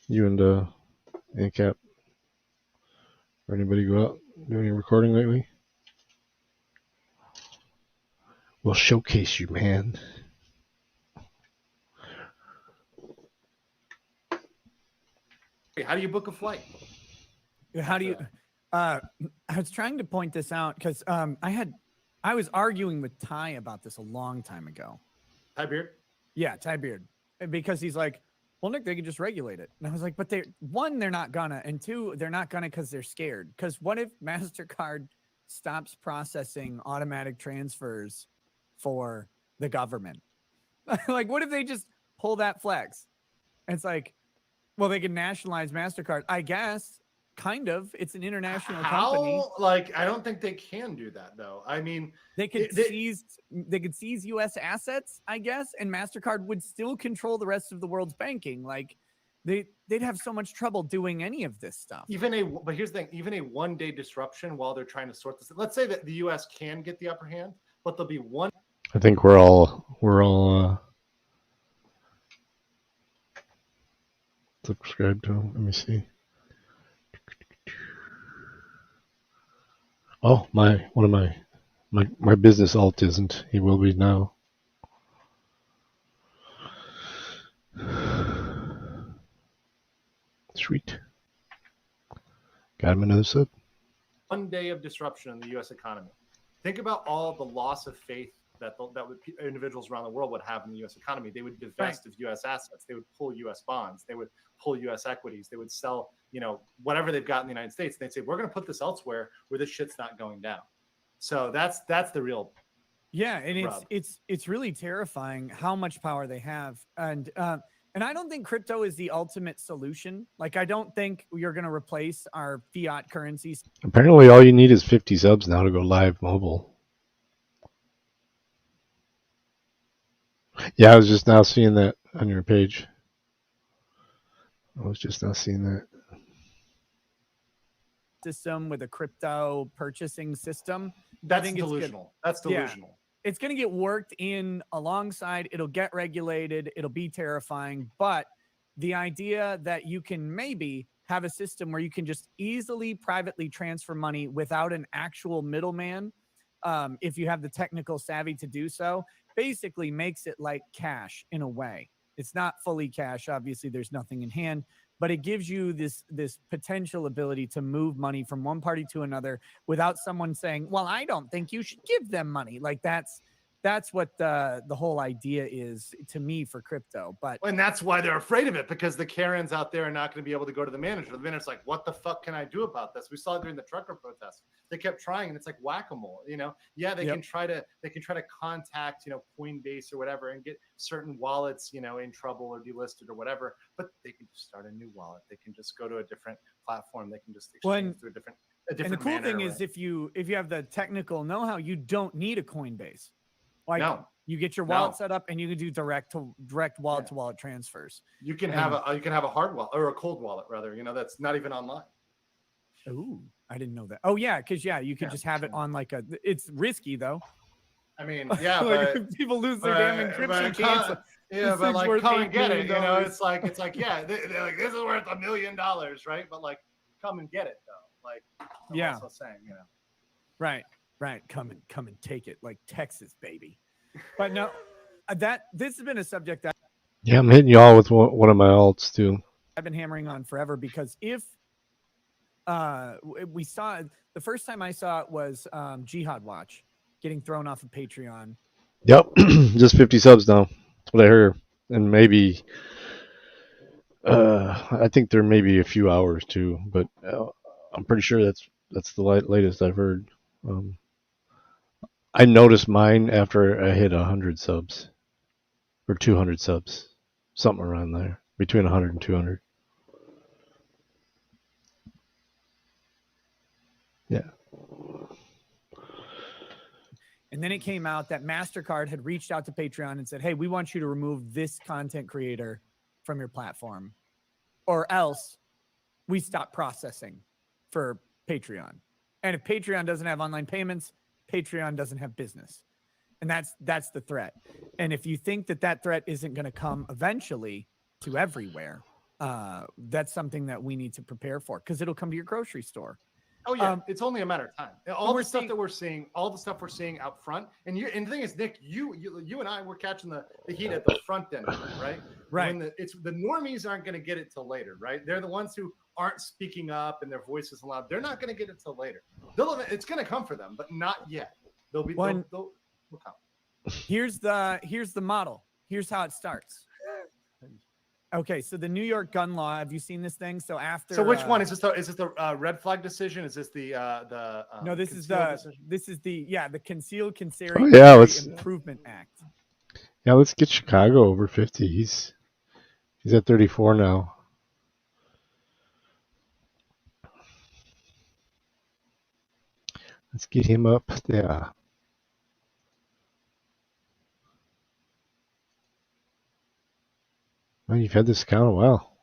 You and ANCAP? Or anybody go out? Do any recording lately? We'll showcase you, man. How do you book a flight? How do you? I was trying to point this out because I was arguing with Ty about this a long time ago. Ty Beard? Yeah, Ty Beard, because he's like, well, Nick, they can just regulate it, and I was like, but they're not gonna, and two, they're not gonna because they're scared. Because what if MasterCard stops processing automatic transfers for the government? Like, what if they just pull that flex? And it's like, well, they can nationalize MasterCard, I guess. Kind of. It's an international company. Like, I don't think they can do that, though. I mean, they could seize U.S. assets, I guess, and MasterCard would still control the rest of the world's banking. Like, they'd have so much trouble doing any of this stuff. But here's the thing: even a 1-day disruption while they're trying to sort this. Let's say that the U.S. can get the upper hand, but there'll be one. I think we're all subscribed to him. Let me see. Oh, one of my business alt isn't. He will be now. Sweet. Got him another sub. 1 day of disruption in the U.S. economy. Think about all the loss of faith that individuals around the world would have in the U.S. economy. They would divest of U.S. assets. They would pull U.S. bonds. They would pull U.S. equities. They would sell, whatever they've got in the United States. They'd say, we're going to put this elsewhere where this shit's not going down. So that's the real. Yeah, and it's really terrifying how much power they have, and I don't think crypto is the ultimate solution. Like, I don't think you're going to replace our fiat currencies. Apparently, all you need is 50 subs now to go live mobile. Yeah, I was just now seeing that on your page. I was just now seeing that. System with a crypto purchasing system. That's delusional. That's delusional. Yeah. It's going to get worked in alongside. It'll get regulated. It'll be terrifying. But the idea that you can maybe have a system where you can just easily privately transfer money without an actual middleman, if you have the technical savvy to do so, basically makes it like cash in a way. It's not fully cash. Obviously, there's nothing in hand, but it gives you this potential ability to move money from one party to another without someone saying, well, I don't think you should give them money. Like that's what the whole idea is to me for crypto. And that's why they're afraid of it, because the Karens out there are not going to be able to go to the manager. The manager's like, what the fuck can I do about this? We saw it during the trucker protest. They kept trying, and it's like whack-a-mole. Yeah, they can try to contact Coinbase or whatever and get certain wallets in trouble or delisted or whatever. But they can just start a new wallet. They can just go to a different platform. They can just exchange to a different. And the cool thing is, if you have the technical know-how, you don't need a Coinbase. Like, no. You get your wallet set up, and you can do direct wallet to wallet transfers. You can have a hard wallet or a cold wallet rather. That's not even online. Ooh, I didn't know that. Oh yeah, because you can just have it on like a. It's risky though. I mean, yeah, like, but people lose their damn encryption keys. Yeah, but like, come and get it. It's like yeah, they're like, this is worth $1 million, right? But like, come and get it though. Like, I'm also saying, Right. Come and take it, like Texas, baby. But no, this has been a subject that. Yeah, I'm hitting y'all with one of my alts too. I've been hammering on forever, because if we saw the first time I saw it was Jihad Watch getting thrown off of Patreon. Yep, just 50 subs now. That's what I heard, and maybe I think there may be a few hours too, but I'm pretty sure that's the latest I've heard. I noticed mine after I hit 100 subs or 200 subs, something around there, between 100 and 200. Yeah. And then it came out that MasterCard had reached out to Patreon and said, hey, we want you to remove this content creator from your platform, or else we stop processing for Patreon. And if Patreon doesn't have online payments, Patreon doesn't have business. And that's the threat. And if you think that threat isn't going to come eventually to everywhere, that's something that we need to prepare for, because it'll come to your grocery store. Oh yeah, it's only a matter of time. All the stuff we're seeing out front, and the thing is, Nick, you and I were catching the heat at the front end of it, right? Right. When the normies aren't going to get it till later, right? They're the ones who aren't speaking up and their voice isn't loud. They're not going to get it till later. It's going to come for them, but not yet. They'll come. Here's the model. Here's how it starts. Okay, so the New York gun law. Have you seen this thing? So after. So which one is this? Is this the red flag decision? Is this the no? This is the Concealed Carry Improvement Act. Yeah, let's get Chicago over 50. He's at 34 now. Let's get him up there. Well, you've had this account a while.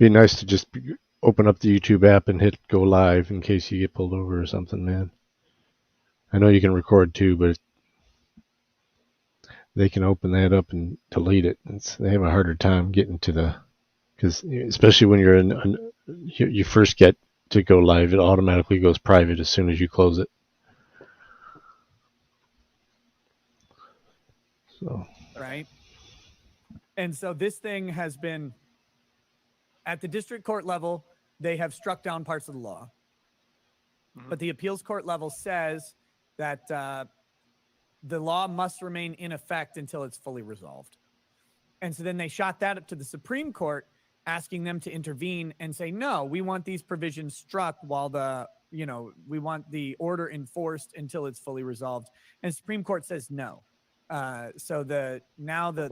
Be nice to just open up the YouTube app and hit go live in case you get pulled over or something, man. I know you can record too, but they can open that up and delete it. They have a harder time getting to the, because especially when you're you first get to go live, it automatically goes private as soon as you close it. So. Right. And so this thing has been at the district court level, they have struck down parts of the law. But the appeals court level says that the law must remain in effect until it's fully resolved. And so then they shot that up to the Supreme Court, asking them to intervene and say, no, we want these provisions struck while we want the order enforced until it's fully resolved. And the Supreme Court says no. So the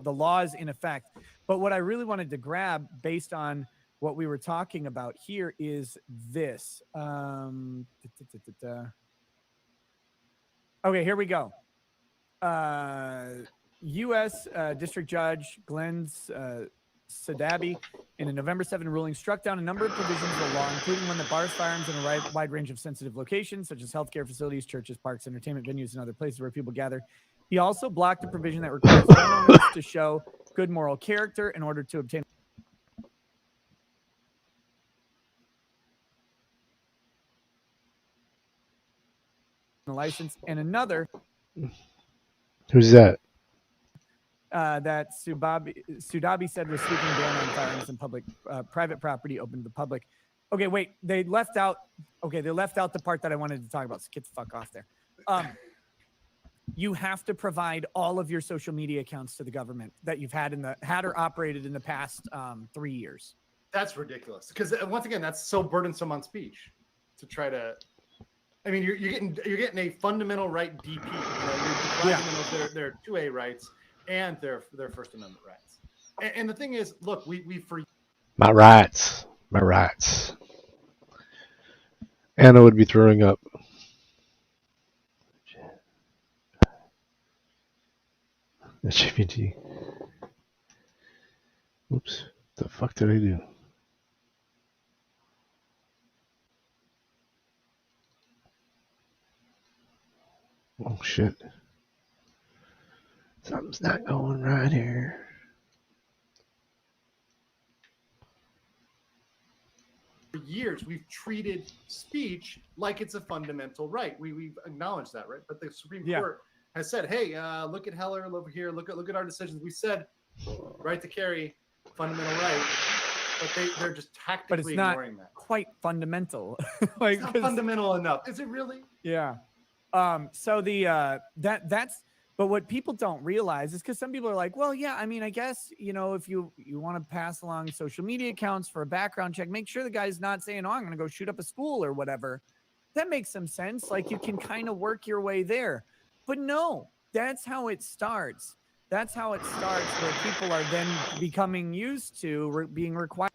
law is in effect. But what I really wanted to grab based on what we were talking about here is this. Okay, here we go. U.S. District Judge Glenn Sadabi, in a November 7 ruling, struck down a number of provisions of the law, including one that bars firearms in a wide range of sensitive locations, such as healthcare facilities, churches, parks, entertainment venues, and other places where people gather. He also blocked a provision that requires homeowners to show good moral character in order to obtain a license, and another. Who's that? That Sudabi said was sweeping ban on firearms in public, private property open to the public. Okay, wait, they left out the part that I wanted to talk about. So get the fuck off there. You have to provide all of your social media accounts to the government that you've had or operated in the past 3 years. That's ridiculous. Because once again, that's so burdensome on speech to try to. I mean, you're getting a fundamental right DP. You're depriving them of their 2A rights and their First Amendment rights. And the thing is, look, we for my rights. Anna would be throwing up. GPT. Oops. The fuck did I do? Oh shit. Something's not going right here. years we've treated speech like it's a fundamental right. We've acknowledged that, right? But the Supreme Court has said, hey, look at Heller over here. Look at our decisions. We said right to carry, fundamental right. But they're just tactically ignoring that. Quite fundamental. Like, it's not fundamental enough. Is it really? Yeah. So but what people don't realize is because some people are like, well, yeah, I mean, I guess, if you want to pass along social media accounts for a background check, make sure the guy's not saying, oh, I'm going to go shoot up a school or whatever. That makes some sense. Like, you can kind of work your way there. But no, that's how it starts. That's how it starts, where people are then becoming used to being required.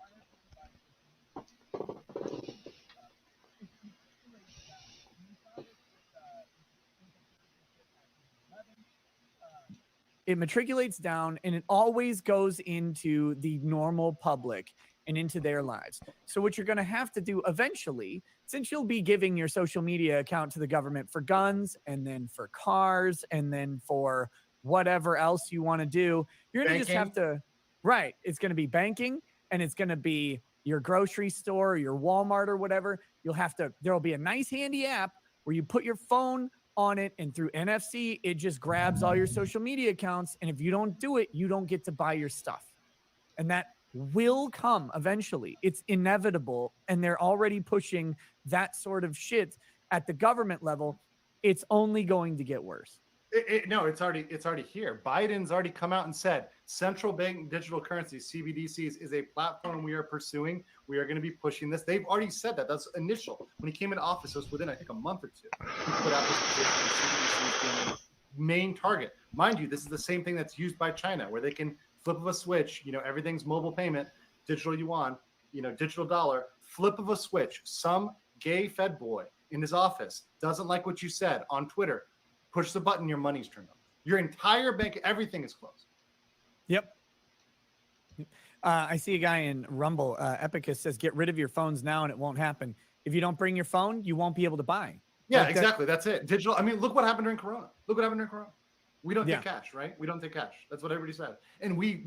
It matriculates down and it always goes into the normal public and into their lives. So what you're going to have to do eventually, since you'll be giving your social media account to the government for guns and then for cars and then for whatever else you want to do, you're going to just have to, right. It's going to be banking and it's going to be your grocery store or your Walmart or whatever. There'll be a nice handy app where you put your phone on it, and through NFC, it just grabs all your social media accounts. And if you don't do it, you don't get to buy your stuff. And that will come eventually. It's inevitable. And they're already pushing that sort of shit at the government level. It's only going to get worse. No, it's already here. Biden's already come out and said central bank digital currencies, CBDCs, is a platform we are pursuing. We are going to be pushing this. They've already said that. That's initial. When he came into office, it was within, I think, a month or two. He put out this position of CBDCs being a main target. Mind you, this is the same thing that's used by China, where they can flip of a switch. Everything's mobile payment, digital yuan, digital dollar. Flip of a switch. Some gay Fed boy in his office doesn't like what you said on Twitter. Push the button, your money's turned on. Your entire bank, everything is closed. Yep. I see a guy in Rumble. Epicus says, "Get rid of your phones now, and it won't happen. If you don't bring your phone, you won't be able to buy." Yeah, Like that- exactly. That's it. Digital. I mean, look what happened during Corona. Look what happened during Corona. We don't Yeah. take cash, right? We don't take cash. That's what everybody said. And we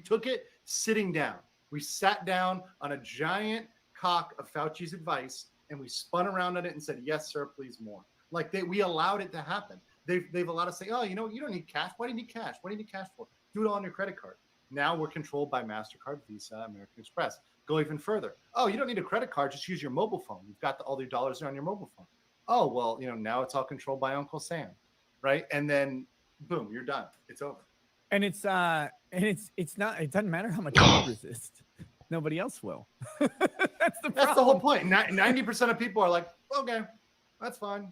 took it sitting down. We sat down on a giant cock of Fauci's advice, and we spun around on it and said, "Yes, sir, please more." Like we allowed it to happen. They've allowed us to say, "Oh, you know, you don't need cash. Why do you need cash? What do you need cash for? Do it all on your credit card." Now we're controlled by MasterCard, Visa, American Express. Go even further. Oh, you don't need a credit card. Just use your mobile phone. You've got all your dollars there on your mobile phone. Oh, well, you know, now it's all controlled by Uncle Sam, right? And then boom, you're done. It's over. and it's not. It doesn't matter how much you resist. Nobody else will. That's the problem. That's the whole point. 90% of people are like, okay, that's fine.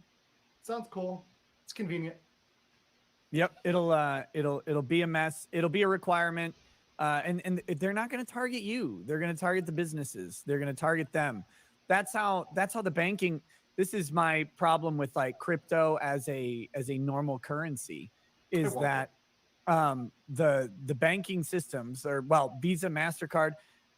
Sounds cool. It's convenient. Yep, it'll be a mess. It'll be a requirement, and they're not going to target you. They're going to target the businesses. They're going to target them. That's how the banking. This is my problem with like crypto as a normal currency, is that the banking systems, or well, Visa, MasterCard.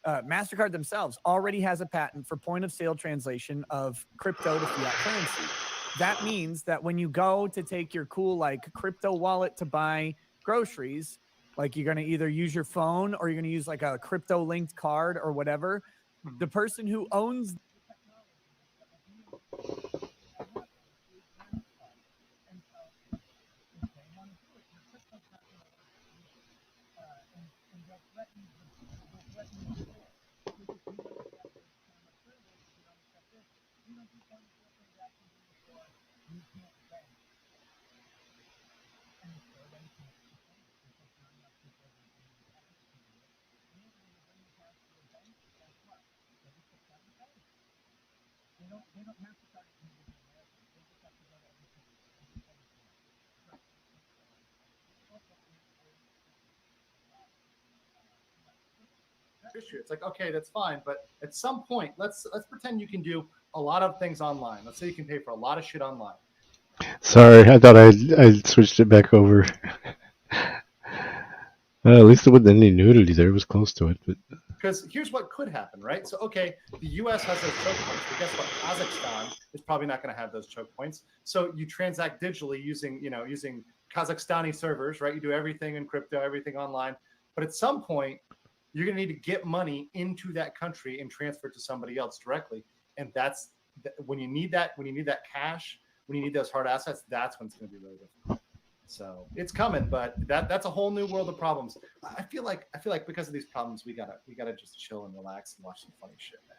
MasterCard themselves already has a patent for point of sale translation of crypto to fiat currency. That means that when you go to take your cool like crypto wallet to buy groceries, like you're going to either use your phone or you're going to use like a crypto linked card or whatever, the person who owns issue. It's like, okay, that's fine, but at some point, let's pretend you can do a lot of things online. Let's say you can pay for a lot of shit online. Sorry, I thought I switched it back over. At least it wasn't any nudity there. It was close to it. But Because here's what could happen, right? So, okay, the U.S. has those choke points, but guess what? Kazakhstan is probably not going to have those choke points. So you transact digitally using Kazakhstani servers, right? You do everything in crypto, everything online. But at some point, you're going to need to get money into that country and transfer it to somebody else directly. And that's when you need that cash, when you need those hard assets, that's when it's going to be really difficult. So it's coming, but that's a whole new world of problems. I feel like because of these problems, we gotta just chill and relax and watch some funny shit, man.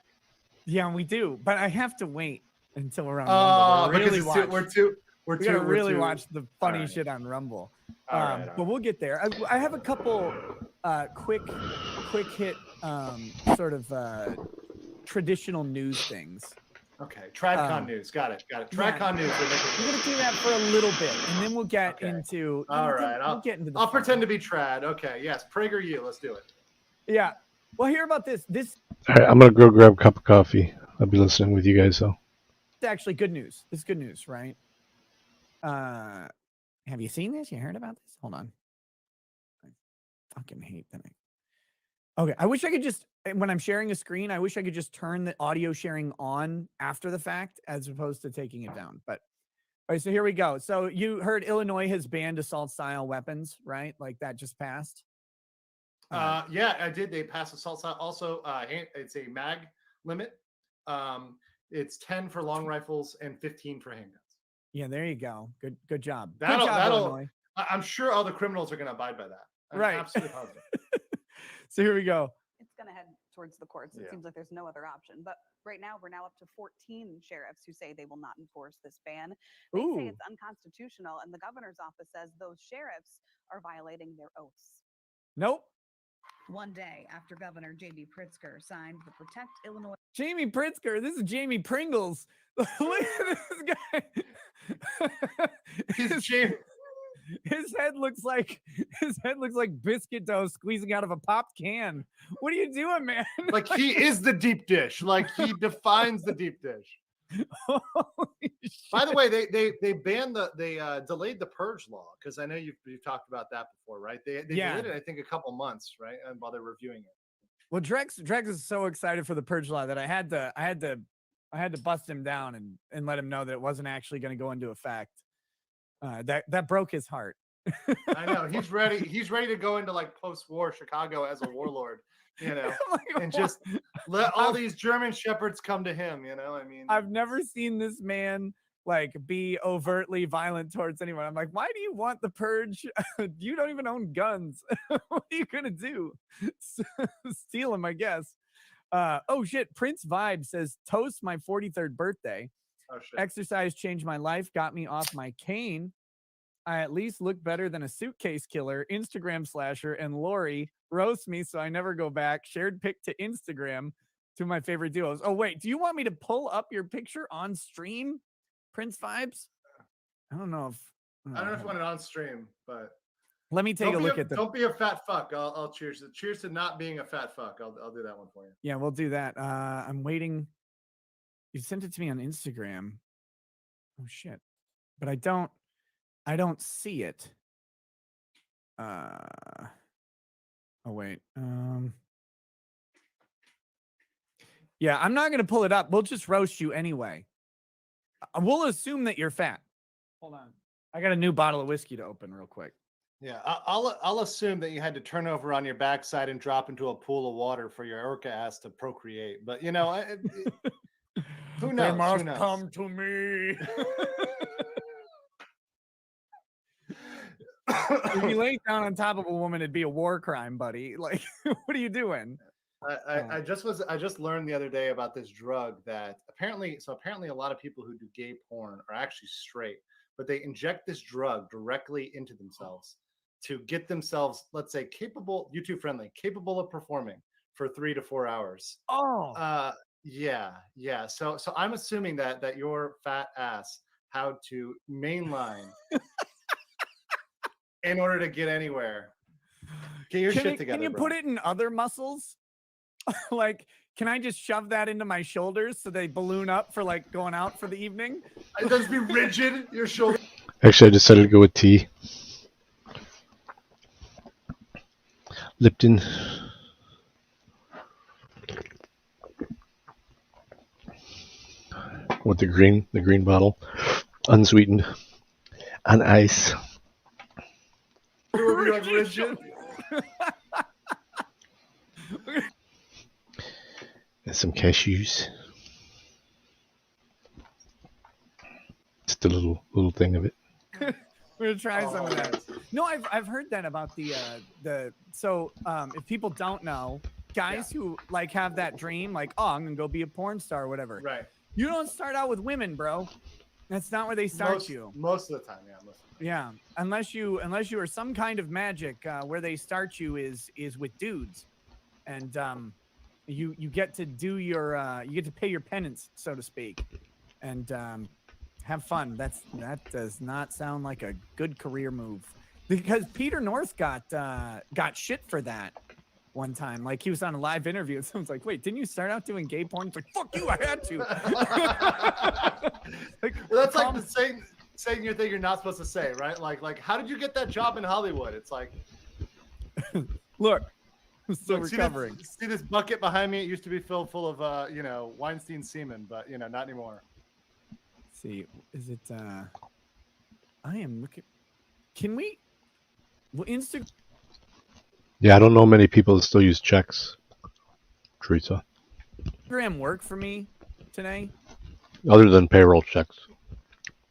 Yeah, we do, but I have to wait until we're on Rumble. Rumble. We're gonna really watch the funny right. shit on Rumble. All right. But we'll get there. I have a couple quick hit sort of traditional news things. Okay, TradCon news. Got it. TradCon news. We're gonna do that for a little bit, and then we'll get into. All right, we'll get into the. I'll pretend to be Trad. Okay, yes, PragerU. Let's do it. Yeah. Well, hear about this. This all right, I'm gonna go grab a cup of coffee. I'll be listening with you guys though. is actually good news. It's good news, right? Have you seen this? You heard about this? Hold on. I fucking hate that. Okay, I wish I could just, when I'm sharing a screen, I wish I could just turn the audio sharing on after the fact as opposed to taking it down. But all right, so here we go. So you heard Illinois has banned assault style weapons, right? Like that just passed. Yeah, I did. They passed assault style. Also, it's a mag limit. It's 10 for long rifles and 15 for handguns. Yeah, there you go. Good job. That'll. I'm sure all the criminals are going to abide by that. I'm right. absolutely positive. So here we go. It's going to head towards the courts. It seems like there's no other option. But right now, we're now up to 14 sheriffs who say they will not enforce this ban. They say it's unconstitutional, and the governor's office says those sheriffs are violating their oaths. Nope. One day after Governor J.B. Pritzker signed the Protect Illinois. Jamie Pritzker. This is Jamie Pringles. Look at this guy. His head looks like biscuit dough squeezing out of a popped can. What are you doing, man? Like he is the deep dish. Like he defines the deep dish. By the way, they banned they delayed the purge law because I know you've talked about that before, right? They delayed it, I think, a couple months, right? And while they're reviewing it. Well, Drex is so excited for the purge law that I had to bust him down and let him know that it wasn't actually going to go into effect. That broke his heart. I know he's ready. He's ready to go into like post-war Chicago as a warlord, Like, and just let all these German shepherds come to him. I mean, I've never seen this man like be overtly violent towards anyone. I'm like, why do you want the purge? You don't even own guns. What are you gonna do? Steal them, I guess. Oh shit. Prince Vibe says, toast my 43rd birthday. oh shit. Exercise changed my life, got me off my cane. I at least look better than a suitcase killer, Instagram slasher, and Lori roast me so I never go back. Shared pic to Instagram to my favorite duos. Oh, wait. Do you want me to pull up your picture on stream, Prince Vibes? I don't know if... I don't know if you want it on stream, but... Let me take a look at the... Don't be a fat fuck. I'll cheers. Cheers to not being a fat fuck. I'll do that one for you. Yeah, we'll do that. I'm waiting. You sent it to me on Instagram. Oh, shit. But I don't see it. Oh wait. Yeah, I'm not gonna pull it up. We'll just roast you anyway. We'll assume that you're fat. Hold on. I got a new bottle of whiskey to open real quick. Yeah, I'll assume that you had to turn over on your backside and drop into a pool of water for your orca ass to procreate. But who knows? They Who must knows? come to me. If you lay down on top of a woman, it'd be a war crime, buddy. Like, what are you doing? I just learned the other day about this drug that apparently a lot of people who do gay porn are actually straight, but they inject this drug directly into themselves to get themselves, let's say, YouTube friendly, capable of performing for 3 to 4 hours. Oh, yeah. So I'm assuming that your fat ass how to mainline in order to get anywhere. Get your shit together. Can you put it in other muscles? Like, can I just shove that into my shoulders so they balloon up for like going out for the evening? It does be rigid, your shoulder. Actually, I decided to go with tea. Lipton. With the green bottle, unsweetened, on ice. It would be like rigid. And some cashews. Just a little thing of it. We're gonna try some of that. No, I've heard that about so if people don't know, guys who like have that dream, like, oh, I'm gonna go be a porn star or whatever. Right. You don't start out with women, bro. That's not where they start you. Most of the time, yeah. Yeah, unless you are some kind of magic, where they start you is with dudes, and you get to do your you get to pay your penance, so to speak, and have fun. That does not sound like a good career move, because Peter North got shit for that one time. Like, he was on a live interview and someone's like, wait, didn't you start out doing gay porn? It's like, fuck you, I had to. Like, well, that's like the saying your thing you're not supposed to say, right? Like how did you get that job in Hollywood? It's like, look, I'm still recovering. See this bucket behind me? It used to be filled full of Weinstein semen, but not anymore. Let's see, is it I am looking. Can we Instagram? Yeah, I don't know many people that still use checks. Teresa. Work for me today? Other than payroll checks.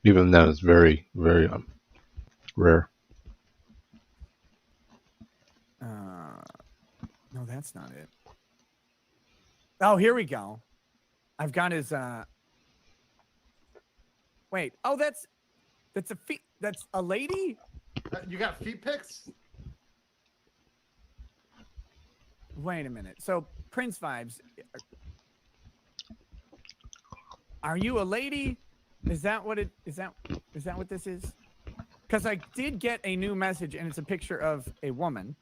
Even then, it's very, very rare. No, that's not it. Oh, here we go. I've got his wait. Oh, that's a feet. That's a lady? You got feet pics? Wait a minute. So, Prince Vibes, are you a lady? Is that what it is? Is that what this is? Because I did get a new message and it's a picture of a woman.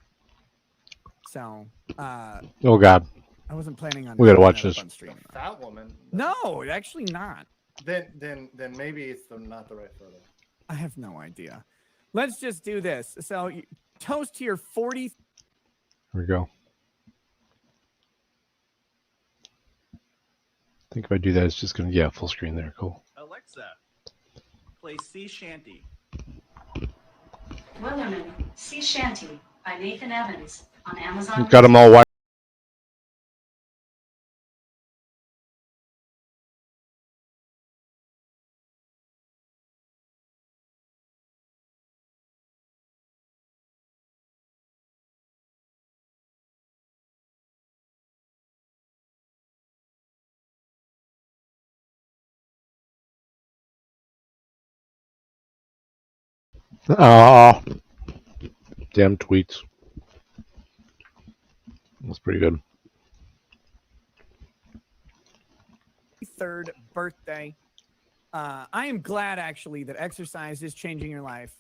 So, oh God, I wasn't planning on. We gotta watch this. A fat woman? No, actually not. Then maybe it's not the right photo. I have no idea. Let's just do this. So, toast to your 40. Here we go. think if I do that, it's just gonna full screen there. Cool. Alexa, play Sea Shanty. Willerman, Sea Shanty by Nathan Evans on Amazon. We've got them all wired. Damn tweets. That's pretty good. 3rd birthday. I am glad actually that exercise is changing your life.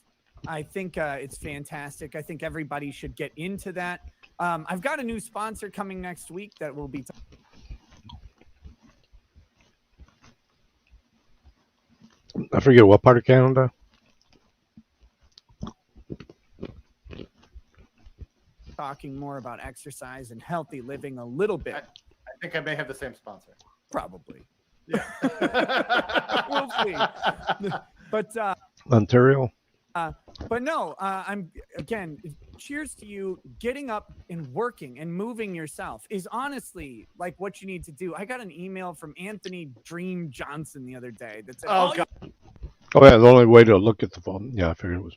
I think it's fantastic. I think everybody should get into that. I've got a new sponsor coming next week that will be I forget what part of Canada. talking more about exercise and healthy living a little bit. I think I may have the same sponsor. Probably. Yeah. We'll see. But Ontario. but no, I'm again. Cheers to you. Getting up and working and moving yourself is honestly like what you need to do. I got an email from Anthony Dream Johnson the other day that said, Oh God. Oh yeah, the only way to look at the fall. Yeah, I figured it was.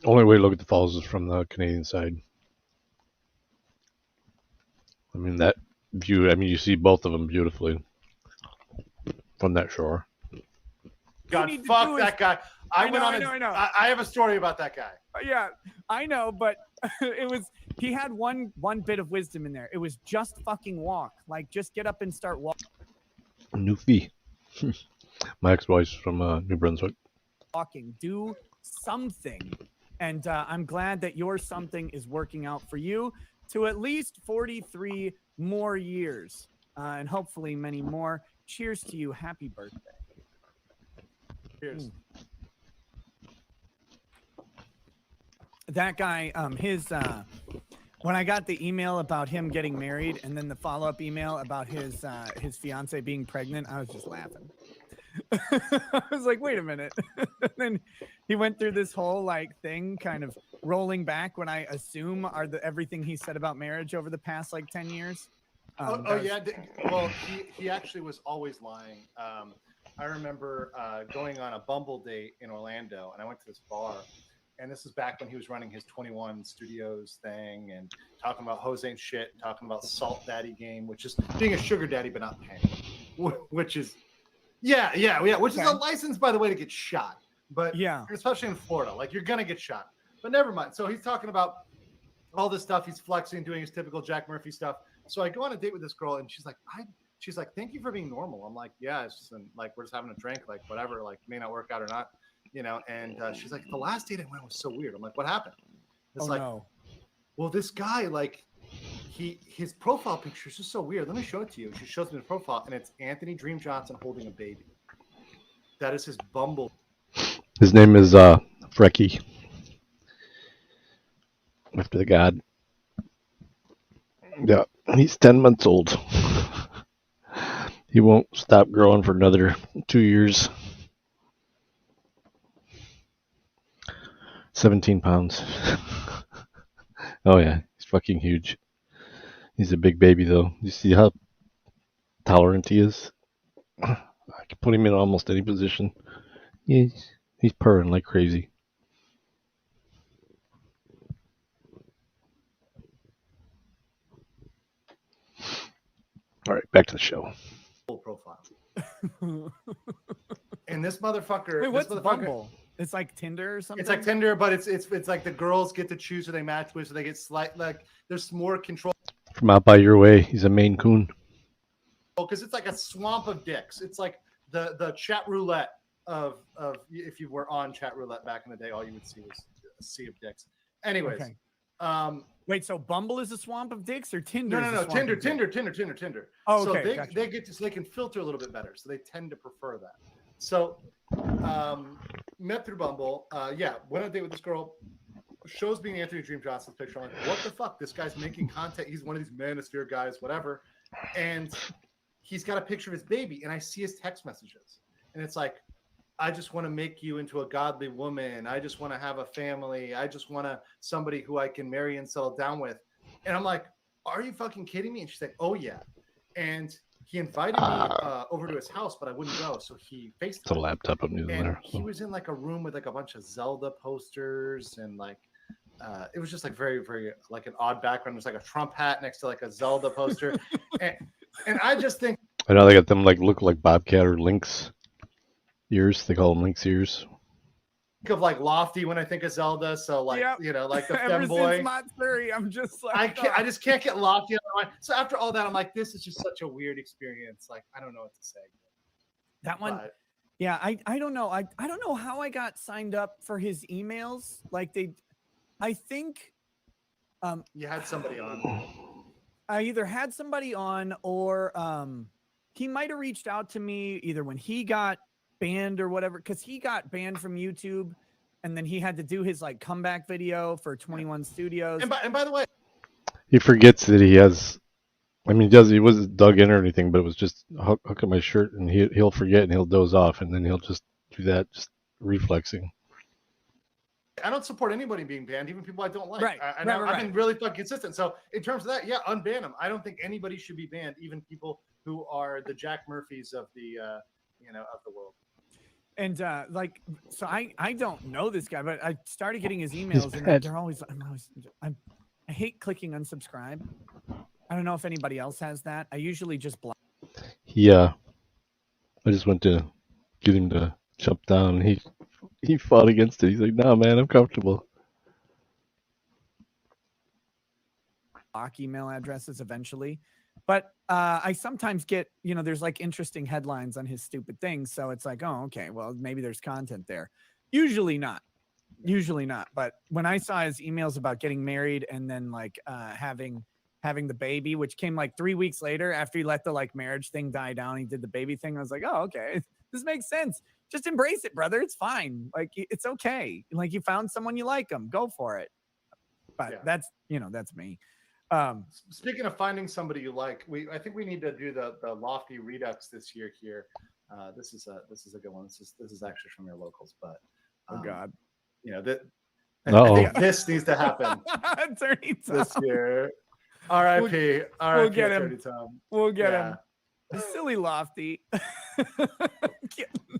Only way to look at the falls is from the Canadian side. I mean that view. I mean you see both of them beautifully from that shore. God, fuck that guy. I have a story about that guy. Yeah, I know, but he had one bit of wisdom in there. It was just fucking walk. Like just get up and start walking. Newfie. My ex-wife's from New Brunswick. Walking. Do something. And I'm glad that your something is working out for you to at least 43 more years and hopefully many more. Cheers to you. Happy birthday. Cheers. That guy, when I got the email about him getting married and then the follow-up email about his fiance being pregnant, I was just laughing. I was like, wait a minute. And then he went through this whole like thing kind of rolling back when I assume are everything he said about marriage over the past like 10 years. Yeah. Well, he actually was always lying. I remember going on a Bumble date in Orlando, and I went to this bar, and this is back when he was running his 21 Studios thing and talking about Jose and shit, talking about Salt Daddy game, which is being a sugar daddy but not paying, which is which is a license, by the way, to get shot. But yeah, especially in Florida, like you're gonna get shot. But never mind. So he's talking about all this stuff. He's flexing, doing his typical Jack Murphy stuff. So I go on a date with this girl, and she's like, thank you for being normal. I'm like, yeah, it's just like we're just having a drink, like whatever, like may not work out or not, you know. And she's like, the last date I went was so weird. I'm like, what happened? It's well, this guy, like, his profile picture is just so weird. Let me show it to you. She shows me the profile, and it's Anthony Dream Johnson holding a baby. That is his Bumble. His name is Frecky. After the god. Yeah, he's 10 months old. He won't stop growing for another 2 years. 17 pounds. Oh yeah, he's fucking huge. He's a big baby though. You see how tolerant he is? I can put him in almost any position. He's purring like crazy. All right, back to the show. Profile. And this motherfucker. Wait, what's Bumble? It's like Tinder or something. It's like Tinder, but it's like the girls get to choose who they match with, so they get like there's more control. From out by your way, he's a Maine Coon. Because it's like a swamp of dicks. It's like the chat roulette of if you were on chat roulette back in the day, all you would see was a sea of dicks. Anyways, okay. Wait, so Bumble is a swamp of dicks or Tinder? No, Tinder. Oh, okay. So gotcha. they get to, so they can filter a little bit better. So they tend to prefer that. So met through Bumble. Went on a date with this girl. Shows being Anthony Dream Johnson's picture. I'm like, what the fuck? This guy's making content. He's one of these manosphere guys, whatever. and he's got a picture of his baby, and I see his text messages, and it's like, I just want to make you into a godly woman. I just want to have a family. I just want somebody who I can marry and settle down with. And I'm like, are you fucking kidding me? And she's like, oh yeah. And he invited me over to his house, but I wouldn't go. So he FaceTimed. It's a laptop I'm using and there. he was in like a room with like a bunch of Zelda posters and like it was just like very, very like an odd background. There's like a Trump hat next to like a Zelda poster. and I just think I know they got them like look like Bobcat or Lynx ears. They call them Lynx ears. of like Lofty when I think of Zelda. So like, you know, like the femboy. Since Matsuri, I'm just like, I just can't get Lofty out of my mind. So after all that, I'm like, this is just such a weird experience. Like, I don't know what to say. That one. But, yeah, I don't know. I don't know how I got signed up for his emails. Like I think you had somebody on. I either had somebody on or he might have reached out to me either when he got banned or whatever, because he got banned from YouTube and then he had to do his like comeback video for 21 Studios. And by the way, he forgets that he has. I mean, he wasn't dug in or anything, but it was just hook at my shirt, and he'll forget and he'll doze off, and then he'll just do that, just reflexing. I don't support anybody being banned, even people I don't like. Right. I've been really fucking consistent. So in terms of that, yeah, unban them. I don't think anybody should be banned, even people who are the Jack Murphys of the of the world. And so I don't know this guy, but I started getting his emails, and they're always I hate clicking unsubscribe. I don't know if anybody else has that. I usually just block. Yeah, I just went to get him to jump down. He fought against it. He's like, "No, man, I'm comfortable." Block email addresses eventually, but I sometimes get, there's like interesting headlines on his stupid things, so it's like, oh, okay, well, maybe there's content there. Usually not. But when I saw his emails about getting married and then like having the baby, which came like 3 weeks later after he let the like marriage thing die down, he did the baby thing. I was like, oh, okay, this makes sense. Just embrace it, brother. It's fine. Like, it's okay. Like, you found someone you like them, go for it. But that's me. Speaking of finding somebody you like, I think we need to do the Lofty Redux this year here. This is a good one. This is actually from your locals, but oh god, I think this needs to happen this year. R.I.P. We'll get him. Tom. We'll get him. Silly Lofty.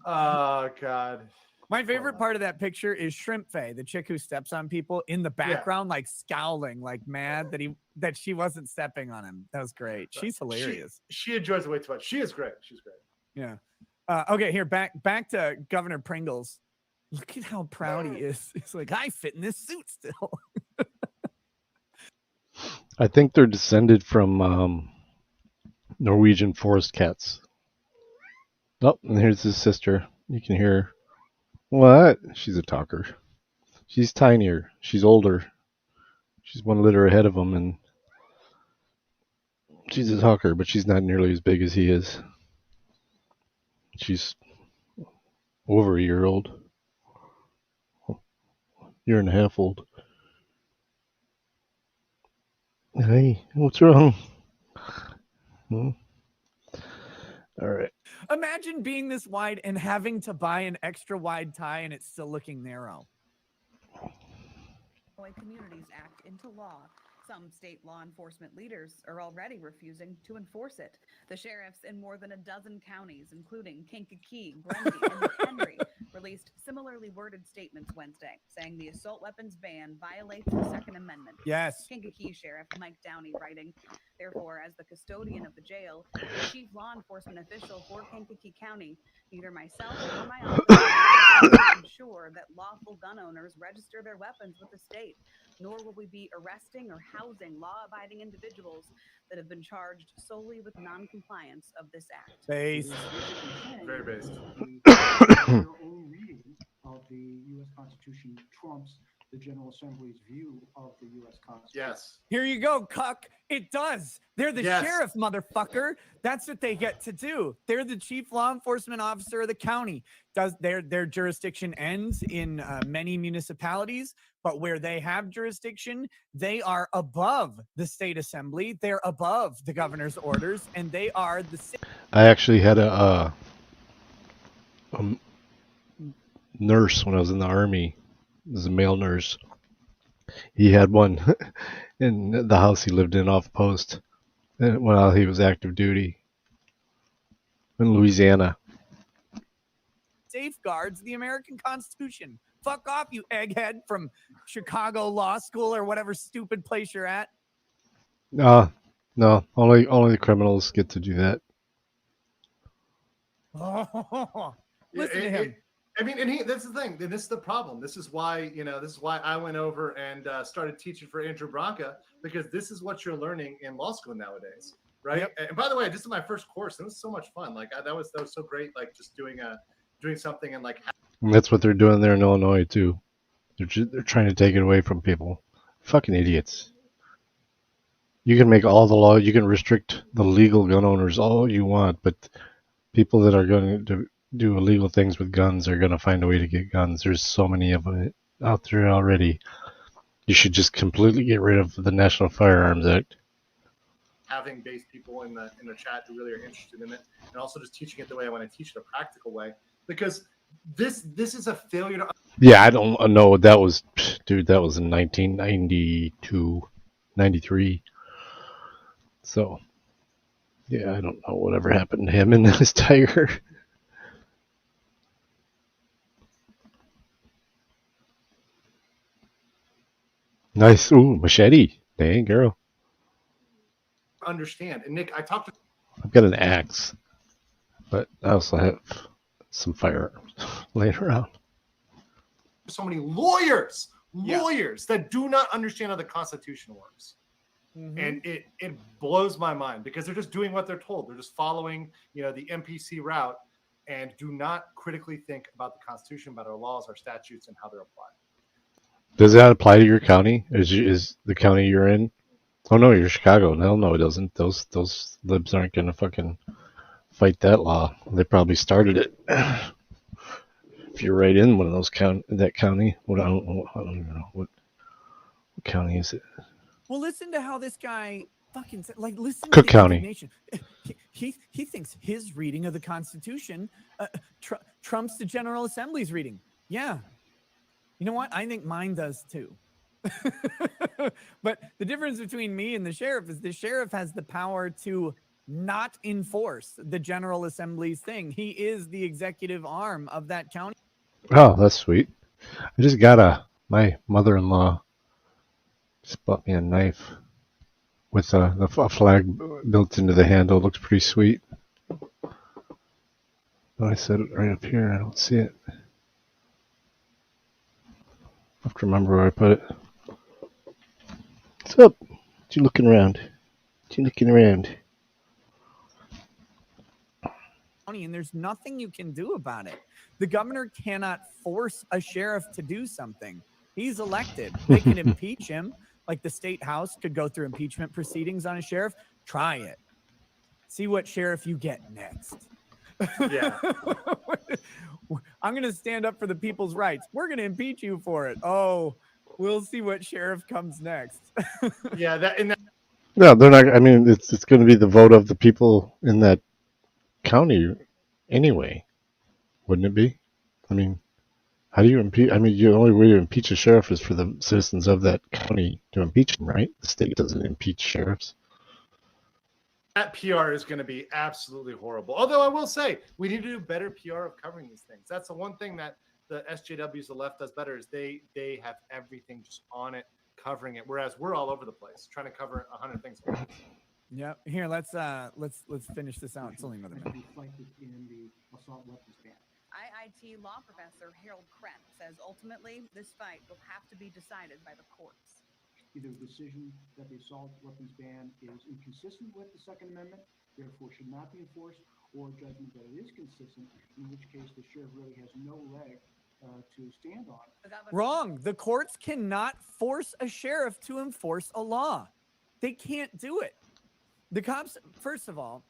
Oh god. My favorite part of that picture is Shrimp Faye, the chick who steps on people, in the background, like scowling, like mad that she wasn't stepping on him. That was great. She's hilarious. She enjoys it way too much. She is great. She's great. Yeah. Okay, here back to Governor Pringles. Look at how proud he is. He's like, I fit in this suit still. I think they're descended from Norwegian forest cats. Oh, and here's his sister. You can hear her. What? She's a talker. She's tinier. She's older. She's one litter ahead of him, and she's a talker, but she's not nearly as big as he is. She's over a year old. Year and a half old. Hey, what's wrong? All right. Imagine being this wide and having to buy an extra wide tie and it's still looking narrow. Communities Act into law. Some state law enforcement leaders are already refusing to enforce it. The sheriffs in more than a dozen counties, including Kankakee, Grundy, and McHenry, released similarly worded statements Wednesday, saying the assault weapons ban violates the Second Amendment. Yes. Kankakee Sheriff Mike Downey writing, therefore, as the custodian of the jail, the chief law enforcement official for Kankakee County, neither myself nor my office will ensure that lawful gun owners register their weapons with the state, nor will we be arresting or housing law-abiding individuals that have been charged solely with non-compliance of this act. Based. Very based. Your own reading of the U.S. Constitution trumps the General Assembly's view of the U.S. Constitution. Yes. Here you go, cuck. It does. They're the Yes. sheriff, motherfucker. That's what they get to do. They're the chief law enforcement officer of the county. Does their jurisdiction ends in many municipalities, but where they have jurisdiction, they are above the state assembly. They're above the governor's orders, and they are the. I actually had a nurse when I was in the army. It was a male nurse. He had one in the house he lived in off post while he was active duty in Louisiana. Safeguards the American Constitution. Fuck off, you egghead from Chicago Law School or whatever stupid place you're at. No, only the criminals get to do that. Oh, listen to him. I mean, and that's the thing. This is the problem. This is why, I went over and started teaching for Andrew Branca, because this is what you're learning in law school nowadays, right? Yep. And by the way, this is my first course. It was so much fun. Like that was so great. Like just doing something and like. And that's what they're doing there in Illinois too. They're trying to take it away from people. Fucking idiots. You can make all the law. You can restrict the legal gun owners all you want, but people that are going to do illegal things with guns are going to find a way to get guns. There's so many of them out there already. You should just completely get rid of the National Firearms Act. Having base people in the chat who really are interested in it, and also just teaching it the way I want to teach it, a practical way, because this is a failure to. Yeah, I don't know. That was in 1992, 93. So, yeah, I don't know whatever happened to him and his tiger. Nice. Ooh, machete. Dang, girl. Understand. And Nick, I talked to. I've got an axe, but I also have some firearms laying around. So many lawyers that do not understand how the Constitution works. Mm-hmm. And it blows my mind, because they're just doing what they're told. They're just following, the MPC route, and do not critically think about the Constitution, about our laws, our statutes, and how they're applied. Does that apply to your county? Is the county you're in? Oh no, you're Chicago. No, it doesn't. Those libs aren't gonna fucking fight that law. They probably started it. If you're right in one of those county, I don't even know what county is it. Well, listen to how this guy fucking listen Cook to the County. Indignation. He thinks his reading of the Constitution trumps the General Assembly's reading. Yeah. You know what? I think mine does too. But the difference between me and the sheriff is the sheriff has the power to not enforce the General Assembly's thing. He is the executive arm of that county. Oh, that's sweet. I just got my mother-in-law just bought me a knife with a flag built into the handle. It looks pretty sweet. But I set it right up here. I don't see it. I have to remember where I put it. What's up? What you looking around? And there's nothing you can do about it. The governor cannot force a sheriff to do something. He's elected. They can impeach him. Like the state house could go through impeachment proceedings on a sheriff. Try it. See what sheriff you get next. Yeah. I'm going to stand up for the people's rights. We're going to impeach you for it. Oh, we'll see what sheriff comes next. Yeah, No, they're not. I mean, it's going to be the vote of the people in that county anyway, wouldn't it be? I mean, how do you impeach? I mean, the only way to impeach a sheriff is for the citizens of that county to impeach him, right? The state doesn't impeach sheriffs. That PR is going to be absolutely horrible. Although I will say, we need to do better PR of covering these things. That's the one thing that the SJWs, the left, does better, is they have everything just on it, covering it. Whereas we're all over the place trying to cover 100 things. Yeah. Here, let's finish this out. It's only another minute. Reflected in the assault weapons ban. IIT law professor Harold Krent says ultimately this fight will have to be decided by the courts. Either decision that the assault weapons ban is inconsistent with the Second Amendment, therefore should not be enforced, or judgment that it is consistent, in which case the sheriff really has no leg to to stand on. Wrong. The courts cannot force a sheriff to enforce a law. They can't do it. The cops, first of all,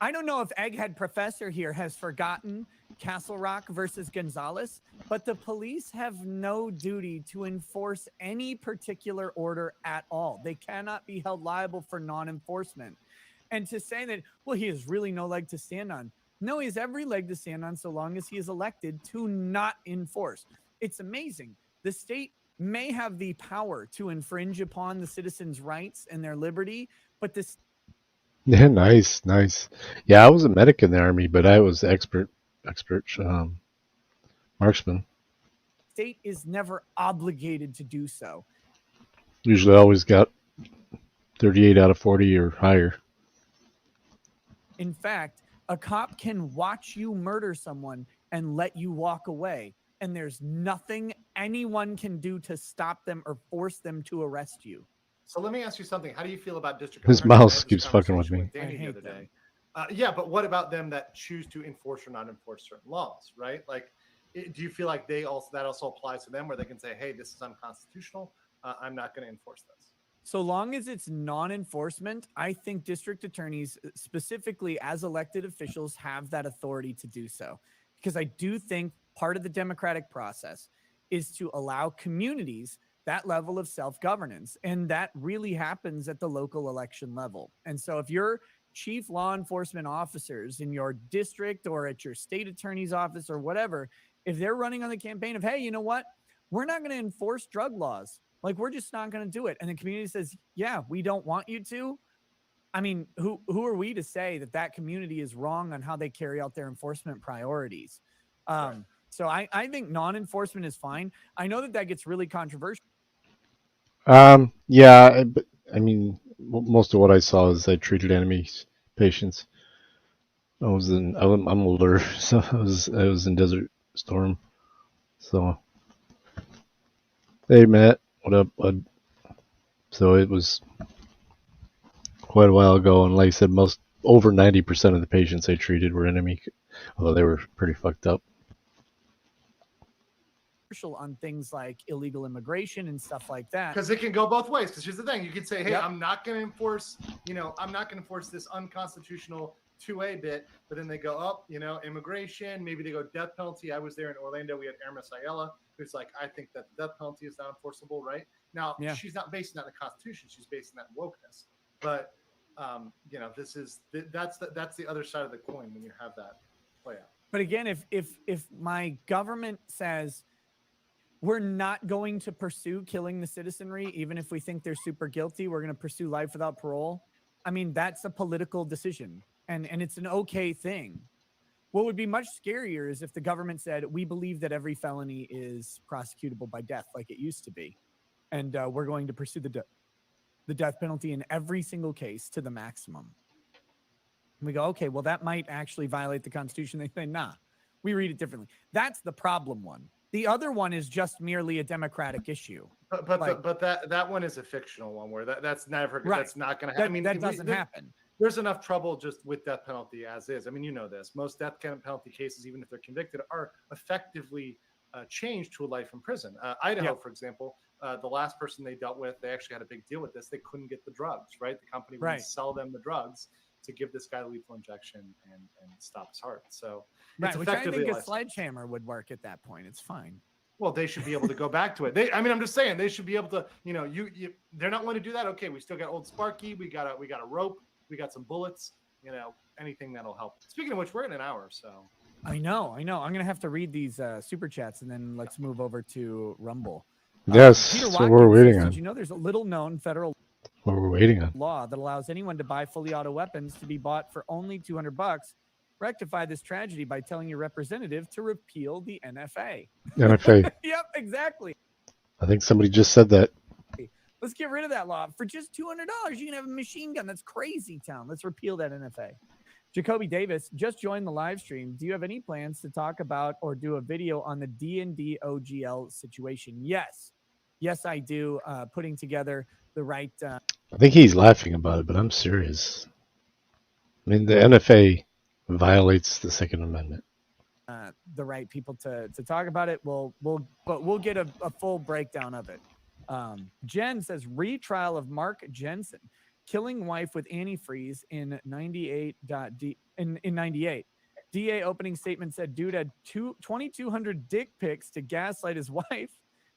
I don't know if Egghead Professor here has forgotten Castle Rock versus Gonzalez, but the police have no duty to enforce any particular order at all. They cannot be held liable for non-enforcement. And to say that, well, he has really no leg to stand on. No, he has every leg to stand on so long as he is elected to not enforce. It's amazing. The state may have the power to infringe upon the citizens' rights and their liberty, but the Yeah, nice. Yeah, I was a medic in the Army, but I was expert marksman. state is never obligated to do so. Usually always got 38 out of 40 or higher. In fact, a cop can watch you murder someone and let you walk away, and there's nothing anyone can do to stop them or force them to arrest you. So let me ask you something. How do you feel about district His attorneys? mouse I had this keeps fucking with conversation me. Danny I the hate other them. day. Yeah, but what about them that choose to enforce or not enforce certain laws, right? Like, do you feel like that also applies to them, where they can say, "Hey, this is unconstitutional. I'm not going to enforce this." So long as it's non-enforcement, I think district attorneys, specifically as elected officials, have that authority to do so. Because I do think part of the democratic process is to allow communities that level of self-governance. And that really happens at the local election level. And so if your chief law enforcement officers in your district or at your state attorney's office or whatever, if they're running on the campaign of, hey, you know what? We're not going to enforce drug laws. Like, we're just not going to do it. And the community says, yeah, we don't want you to. I mean, who are we to say that community is wrong on how they carry out their enforcement priorities? Right. So I think non-enforcement is fine. I know that gets really controversial. Yeah, but I mean, most of what I saw is I treated enemy patients. I'm older, so I was in Desert Storm. So, hey Matt, what up, bud? So it was quite a while ago, and like I said, over 90% of the patients I treated were enemy, although they were pretty fucked up. On things like illegal immigration and stuff like that. Because it can go both ways. Because here's the thing: you could say, "Hey, Yep. I'm not going to enforce this unconstitutional 2A bit," but then they go up, immigration. Maybe they go death penalty. I was there in Orlando. We had Erma Sayela, who's like, "I think that the death penalty is not enforceable." Right now, Yeah. she's not basing that in the Constitution. She's basing that in wokeness. But that's the other side of the coin when you have that play out. But again, if my government says we're not going to pursue killing the citizenry, even if we think they're super guilty, we're going to pursue life without parole. I mean, that's a political decision, and it's an okay thing. What would be much scarier is if the government said, we believe that every felony is prosecutable by death like it used to be, and we're going to pursue the death penalty in every single case to the maximum. And we go, okay, well, that might actually violate the Constitution. They say, nah, we read it differently. That's the problem one. The other one is just merely a democratic issue. But that one is a fictional one where that's never Right. That's not going to happen. That doesn't happen. There's enough trouble just with death penalty as is. I mean, you know this. Most death penalty cases, even if they're convicted, are effectively changed to a life in prison. Idaho, for example, the last person they dealt with, they actually had a big deal with this. They couldn't get the drugs, right? The company would sell them the drugs to give this guy lethal injection and stop his heart. So right, which I think a sledgehammer would work at that point. It's fine. Well, they should be able to go back to it. I'm just saying they should be able to. They're not willing to do that. Okay, we still got old Sparky. We got a rope. We got some bullets. Anything that'll help. Speaking of which, we're in an hour, so. I know. I'm gonna have to read these super chats and then let's move over to Rumble. Yes, Peter that's Watkins what we're waiting says, on. Did you know there's a little known federal What we're waiting on. law that allows anyone to buy fully auto weapons to be bought for only $200? Rectify this tragedy by telling your representative to repeal the NFA. NFA. Yep, exactly. I think somebody just said that. Let's get rid of that law. For just $200, you can have a machine gun. That's crazy town. Let's repeal that NFA. Jacoby Davis just joined the live stream. Do you have any plans to talk about or do a video on the D&D OGL situation? Yes, I do. Putting together the right. I think he's laughing about it, but I'm serious. I mean, the NFA violates the Second Amendment. the right people to talk about it. We'll get a full breakdown of it. Jen says retrial of Mark Jensen killing wife with antifreeze in 98. In 98. DA opening statement said dude had 2,200 dick pics to gaslight his wife.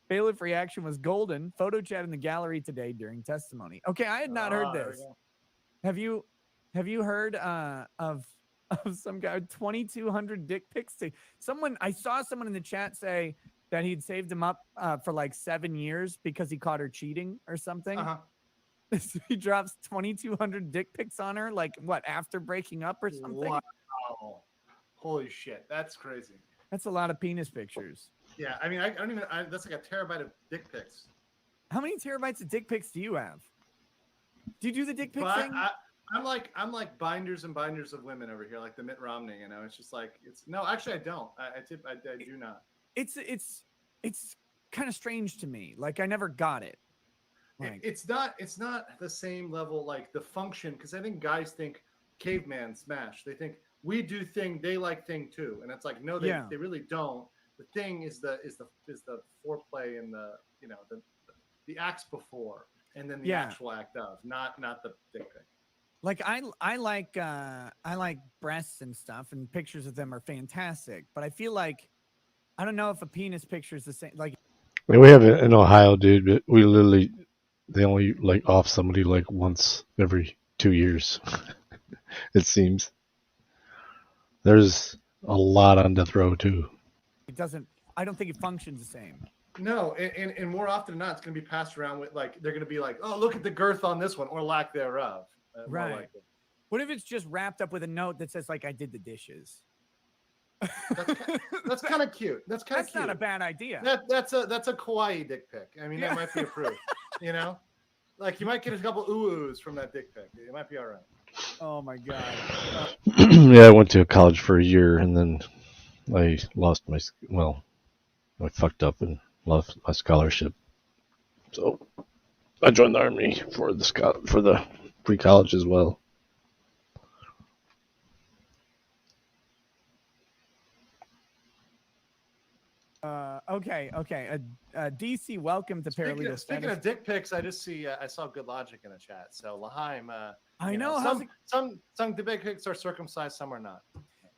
Bailiff reaction was golden. Photo chat in the gallery today during testimony. Okay, I had not heard this. Have you heard of some guy with 2,200 dick pics? I saw someone in the chat say that he'd saved him up for like 7 years because he caught her cheating or something. So he drops 2,200 dick pics on her, like what, after breaking up or something? Wow. Holy shit, that's crazy. That's a lot of penis pictures. Yeah, I mean, I don't even. That's like a terabyte of dick pics. How many terabytes of dick pics do you have? Do you do the dick pic thing? I'm like binders and binders of women over here, like the Mitt Romney. You know, it's just like no. Actually, I don't. I do not. It's kind of strange to me. Like I never got it. Like, it's not the same level, like the function, because I think guys think caveman smash. They think we do thing, they like thing too, and it's like no, they really don't. The thing is the foreplay and the acts before, and then the actual act of, not the dick pic. Like I like breasts and stuff, and pictures of them are fantastic. But I feel like I don't know if a penis picture is the same. Like I mean, we have it in Ohio, dude. But they only like off somebody like once every 2 years. It seems there's a lot on death row too. It doesn't. I don't think it functions the same. No, and more often than not, it's going to be passed around with like they're going to be like, oh, look at the girth on this one, or lack thereof. Right. What if it's just wrapped up with a note that says like I did the dishes? That's kind of cute. That's cute. Not a bad idea. That's a kawaii dick pic. I mean, that might be approved. You know, like you might get a couple oohs from that dick pic. It might be all right. Oh my god. Yeah, I went to college for a year and then I lost I fucked up and lost my scholarship. So I joined the army for the pre-college as well. Okay. DC, welcome to Paralegal. Speaking of dick pics, I just see I saw Good Logic in the chat. So Laheim, I know some dick pics are circumcised, some are not.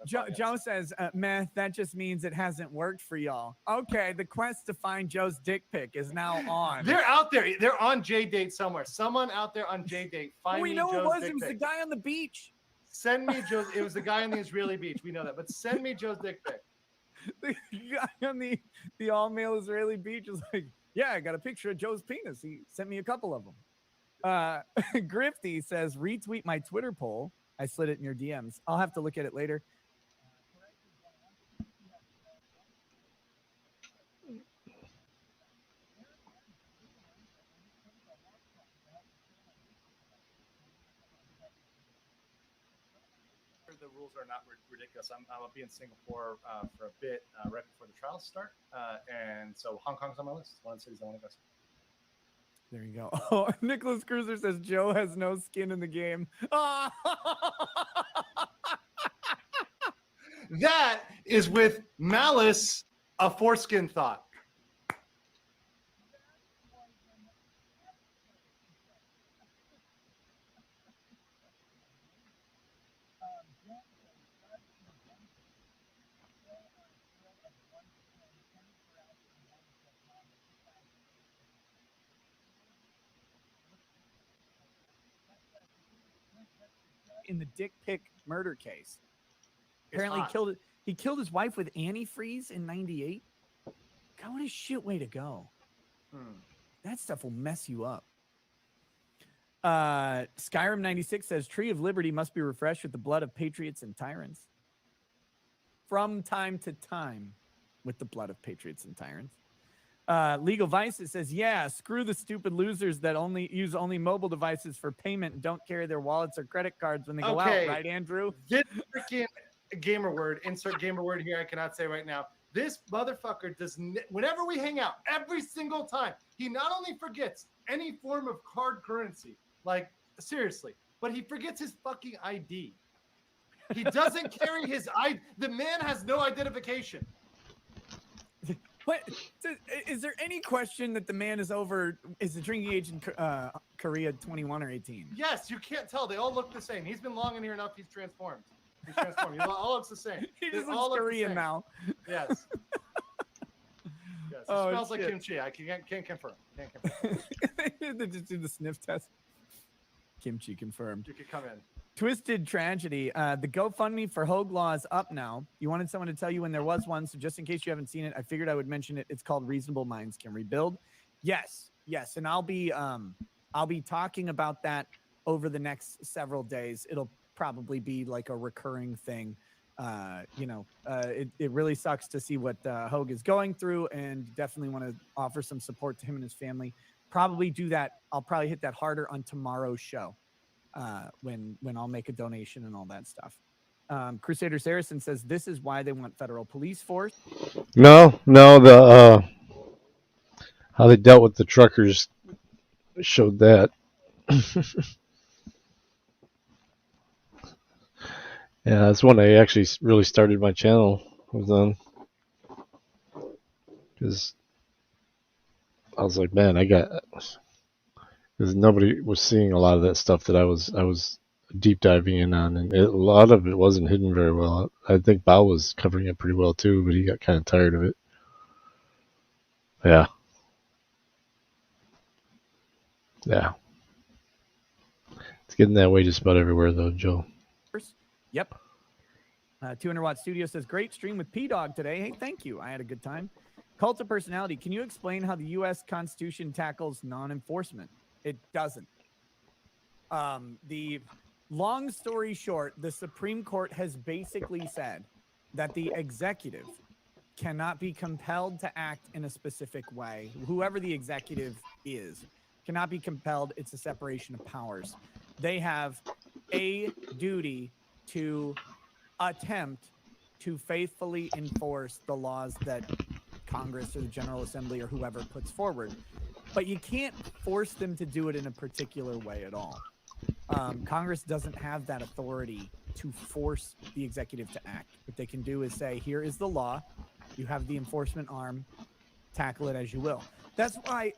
Joe says, "Meh, that just means it hasn't worked for y'all." Okay, the quest to find Joe's dick pic is now on. They're out there. They're on J-Date somewhere. Someone out there on J-Date. We know Joe's it was the guy on the beach. Send me Joe's. It was the guy on the Israeli beach. We know that. But send me Joe's dick pic. The guy on the all-male Israeli beach is like, yeah, I got a picture of Joe's penis. He sent me a couple of them. Grifty says, retweet my Twitter poll. I slid it in your DMs. I'll have to look at it later. The rules are not ridiculous. I'll be in Singapore for a bit right before the trials start, and so Hong Kong's on my list. It's one of the cities I want to go. There you go. Oh, Nicholas Cruiser says Joe has no skin in the game. That is with malice, a foreskin thought. In the dick pic murder case, apparently he killed his wife with antifreeze in 98. God, what a shit way to go. That stuff will mess you up. Skyrim 96 says Tree of Liberty must be refreshed with the blood of patriots and tyrants. From time to time with the blood of patriots and tyrants. Legal Vices says, yeah, screw the stupid losers that use only mobile devices for payment and don't carry their wallets or credit cards when they go out, right, Andrew? This freaking gamer word, insert gamer word here, I cannot say right now. This motherfucker whenever we hang out, every single time, he not only forgets any form of card currency, like seriously, but he forgets his fucking ID. He doesn't carry his the man has no identification. What is there any question that the man is the drinking age in Korea 21 or 18? Yes, you can't tell. They all look the same. He's been long in here enough. He's transformed. He all looks the same. He They just all looks look the Korean same. now. Yes. Yes. It Oh, smells like shit. kimchi. I can't confirm. Can't confirm. They just do the sniff test. Kimchi confirmed. You could come in. Twisted Tragedy. The GoFundMe for Hogue Law is up now. You wanted someone to tell you when there was one, so just in case you haven't seen it, I figured I would mention it. It's called Reasonable Minds Can Rebuild. Yes, and I'll be talking about that over the next several days. It'll probably be like a recurring thing. It really sucks to see what Hogue is going through, and definitely want to offer some support to him and his family. Probably do that. I'll probably hit that harder on tomorrow's show. When I'll make a donation and all that stuff. Crusader Saracen says this is why they want federal police force. No, the how they dealt with the truckers showed that. Yeah, that's when I actually really started my channel. Was on because I was like, man, because nobody was seeing a lot of that stuff that I was deep diving in on, and a lot of it wasn't hidden very well. I think Bao was covering it pretty well too, but he got kind of tired of it. Yeah. It's getting that way just about everywhere, though, Joe. Yep. 200 Watt Studio says, great stream with P-Dog today. Hey, thank you. I had a good time. Cult of Personality. Can you explain how the U.S. Constitution tackles non-enforcement? It doesn't. The long story short, the Supreme Court has basically said that the executive cannot be compelled to act in a specific way. Whoever the executive is cannot be compelled. It's a separation of powers. They have a duty to attempt to faithfully enforce the laws that Congress or the General Assembly or whoever puts forward. But you can't force them to do it in a particular way at all. Congress doesn't have that authority to force the executive to act. What they can do is say, here is the law. You have the enforcement arm. Tackle it as you will. That's why,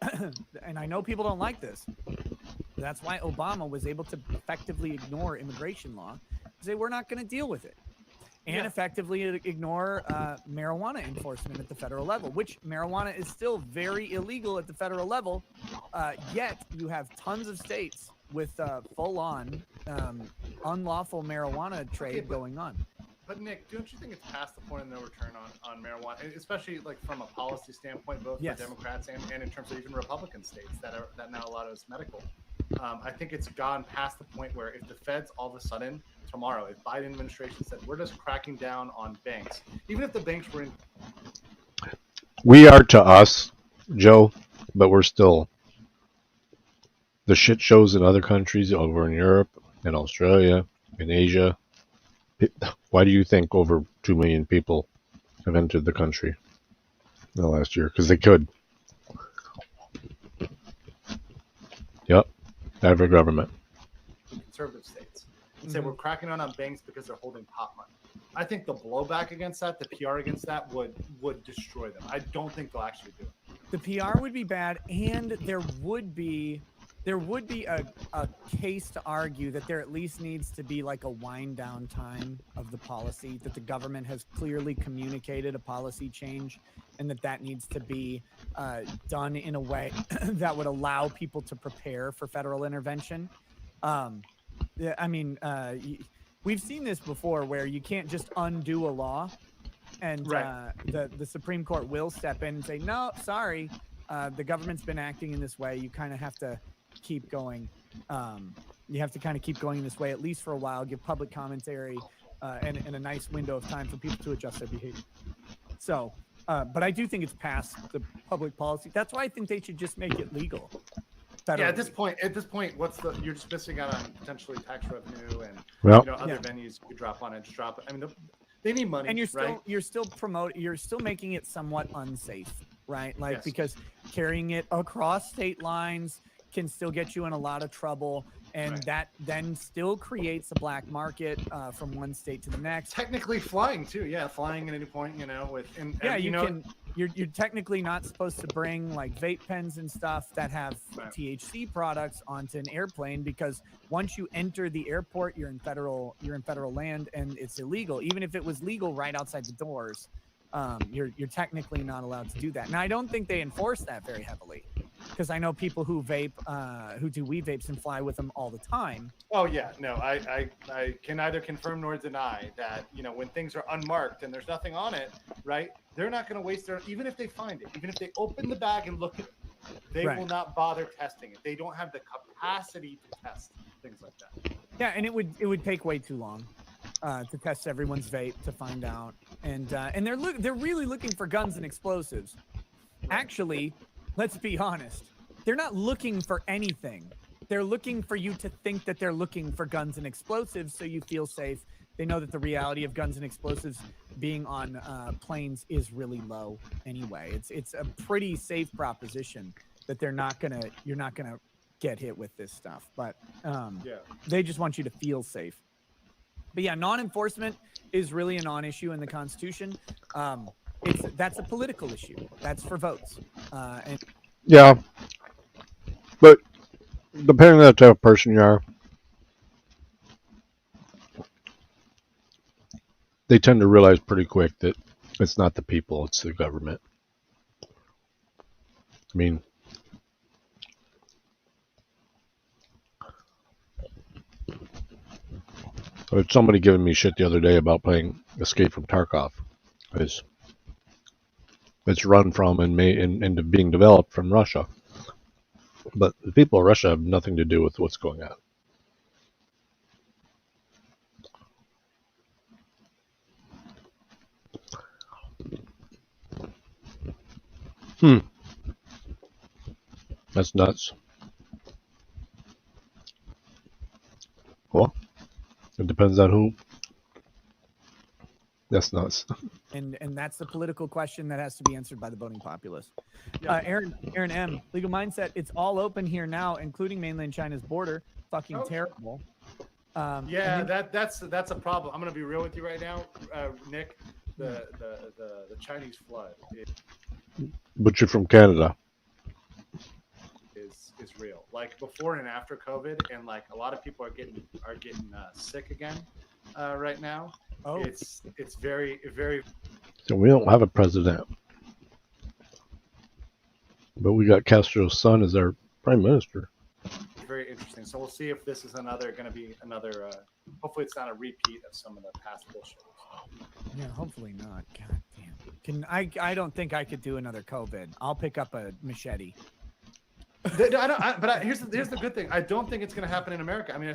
and I know people don't like this, that's why Obama was able to effectively ignore immigration law. Say, we're not going to deal with it. And effectively ignore marijuana enforcement at the federal level, which marijuana is still very illegal at the federal level. Yet you have tons of states with full-on unlawful marijuana trade going on. But Nick, don't you think it's past the point of no return on marijuana, especially like from a policy standpoint, both for Democrats and in terms of even Republican states that now allow it as medical? I think it's gone past the point where if the feds all of a sudden tomorrow, if Biden administration said we're just cracking down on banks, even if the banks were in, we are to us, Joe, but we're still the shit shows in other countries over in Europe, in Australia, in Asia. Why do you think over 2 million people have entered the country in the last year? Because they could. Yep. Every government. conservative states, and say we're cracking down on banks because they're holding pot money. I think the blowback against that, the PR against that, would destroy them. I don't think they'll actually do it. The PR would be bad, and there would be a case to argue that there at least needs to be like a wind down time of the policy, that the government has clearly communicated a policy change, and that needs to be done in a way that would allow people to prepare for federal intervention. We've seen this before where you can't just undo a law, and the Supreme Court will step in and say, no, sorry, the government's been acting in this way. You kind of have to keep going. You have to kind of keep going in this way, at least for a while, give public commentary and a nice window of time for people to adjust their behavior. So, but I do think it's past the public policy. That's why I think they should just make it legal. Yeah, at this point, you're just missing out on potentially tax revenue and other venues you could drop on and just drop it. I mean, they need money, and you're still making it somewhat unsafe, right? Like because carrying it across state lines can still get you in a lot of trouble. And that then still creates a black market from one state to the next. Technically flying too, yeah, flying at any point, You're technically not supposed to bring like vape pens and stuff that have THC products onto an airplane, because once you enter the airport, you're in federal land and it's illegal. Even if it was legal right outside the doors, you're technically not allowed to do that. Now, I don't think they enforce that very heavily, because I know people who vape, who do weed vapes and fly with them all the time. Oh yeah, no, I can neither confirm nor deny that, when things are unmarked and there's nothing on it, right? They're not going to waste even if they find it, even if they open the bag and look at it, they will not bother testing it. They don't have the capacity to test things like that. Yeah, and it would take way too long to test everyone's vape to find out, and they're really looking for guns and explosives. Actually, let's be honest, they're not looking for anything. They're looking for you to think that they're looking for guns and explosives, so you feel safe. They know that the reality of guns and explosives being on planes is really low anyway. It's a pretty safe proposition that you're not gonna get hit with this stuff. But they just want you to feel safe. But yeah, non-enforcement is really a non-issue in the Constitution. That's a political issue. That's for votes. Yeah, but depending on the type of person you are, they tend to realize pretty quick that it's not the people, it's the government. I mean, there's somebody giving me shit the other day about playing Escape from Tarkov. It's run from and into being developed from Russia. But the people of Russia have nothing to do with what's going on. That's nuts. Well, it depends on who. That's nuts. And that's the political question that has to be answered by the voting populace. Aaron M. Legal Mindset. It's all open here now, including mainland China's border. Fucking terrible. That's a problem. I'm gonna be real with you right now, Nick. The Chinese flood But you're from Canada. Is real. Like before and after COVID, and like a lot of people are getting sick again right now. It's very, very. So we don't have a president, but we got Castro's son as our prime minister. Very interesting. So we'll see if this is going to be another. Hopefully, it's not a repeat of some of the past bullshit. Yeah, hopefully not. God damn. I don't think I could do another COVID. I'll pick up a machete. But here's the good thing. I don't think it's going to happen in America. I mean, I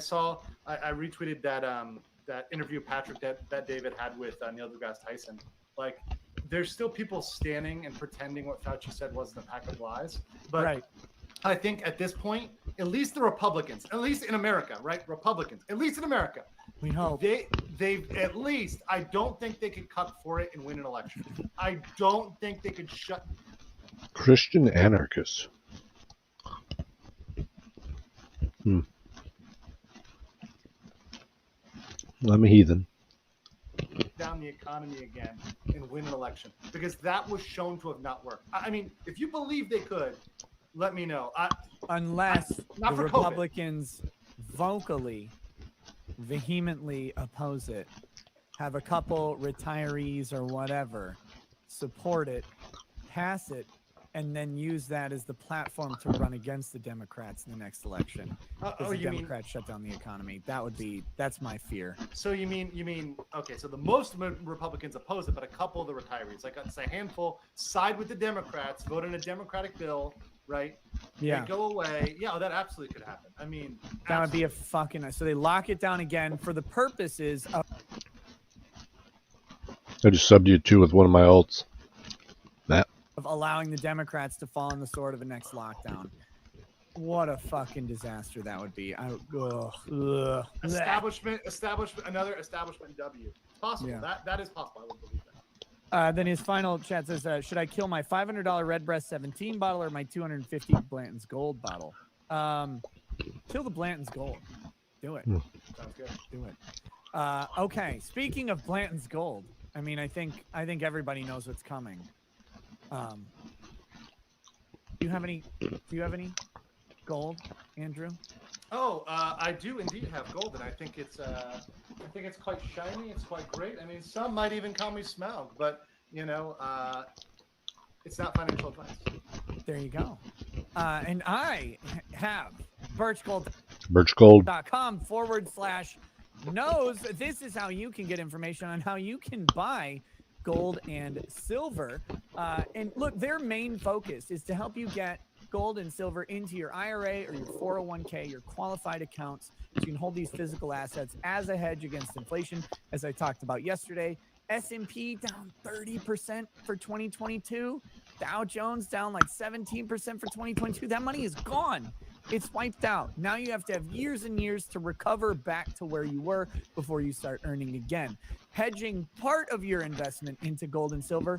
retweeted that interview Patrick that David had with Neil deGrasse Tyson. Like, there's still people standing and pretending what Fauci said wasn't a pack of lies. But I think at this point, at least the Republicans, at least in America, right? Republicans, at least in America, we hope they've at least. I don't think they could cut for it and win an election. I don't think they could shut. Christian anarchists. I'm a heathen. Down the economy again and win an election, because that was shown to have not worked. I mean, if you believe they could, let me know. Unless the Republicans vocally, vehemently oppose it, have a couple retirees or whatever support it, pass it, and then use that as the platform to run against the Democrats in the next election. Because the Democrats shut down the economy. That's my fear. So you mean okay? So the most Republicans oppose it, but a couple of the retirees, like it's a handful, side with the Democrats, vote in a Democratic bill, right? Yeah. They go away. Yeah, that absolutely could happen. I mean, that would be a fucking. So they lock it down again for the purposes of. I just subbed you too with one of my alts. Of allowing the Democrats to fall in the sword of the next lockdown. What a fucking disaster that would be. Establishment, another establishment W. It's possible. Yeah. That is possible. I would believe that. Then his final chat says, should I kill my $500 Redbreast 17 bottle or my $250 Blanton's Gold bottle? Till the Blanton's gold. Do it. Sounds good. Do it. Okay. Speaking of Blanton's gold, I mean, I think everybody knows what's coming. Do you have any gold, Andrew? Oh, I do indeed have gold, and I think it's quite shiny. It's quite great. I mean, some might even call me Smaug, but it's not financial advice. There you go. And I have birchgold.com/knows. This is how you can get information on how you can buy gold and silver. And look, their main focus is to help you get gold and silver into your IRA or your 401k, your qualified accounts, so you can hold these physical assets as a hedge against inflation. As I talked about yesterday, S&P down 30% for 2022. Dow Jones down like 17% for 2022. That money is gone. It's wiped out. Now you have to have years and years to recover back to where you were before you start earning again. Hedging part of your investment into gold and silver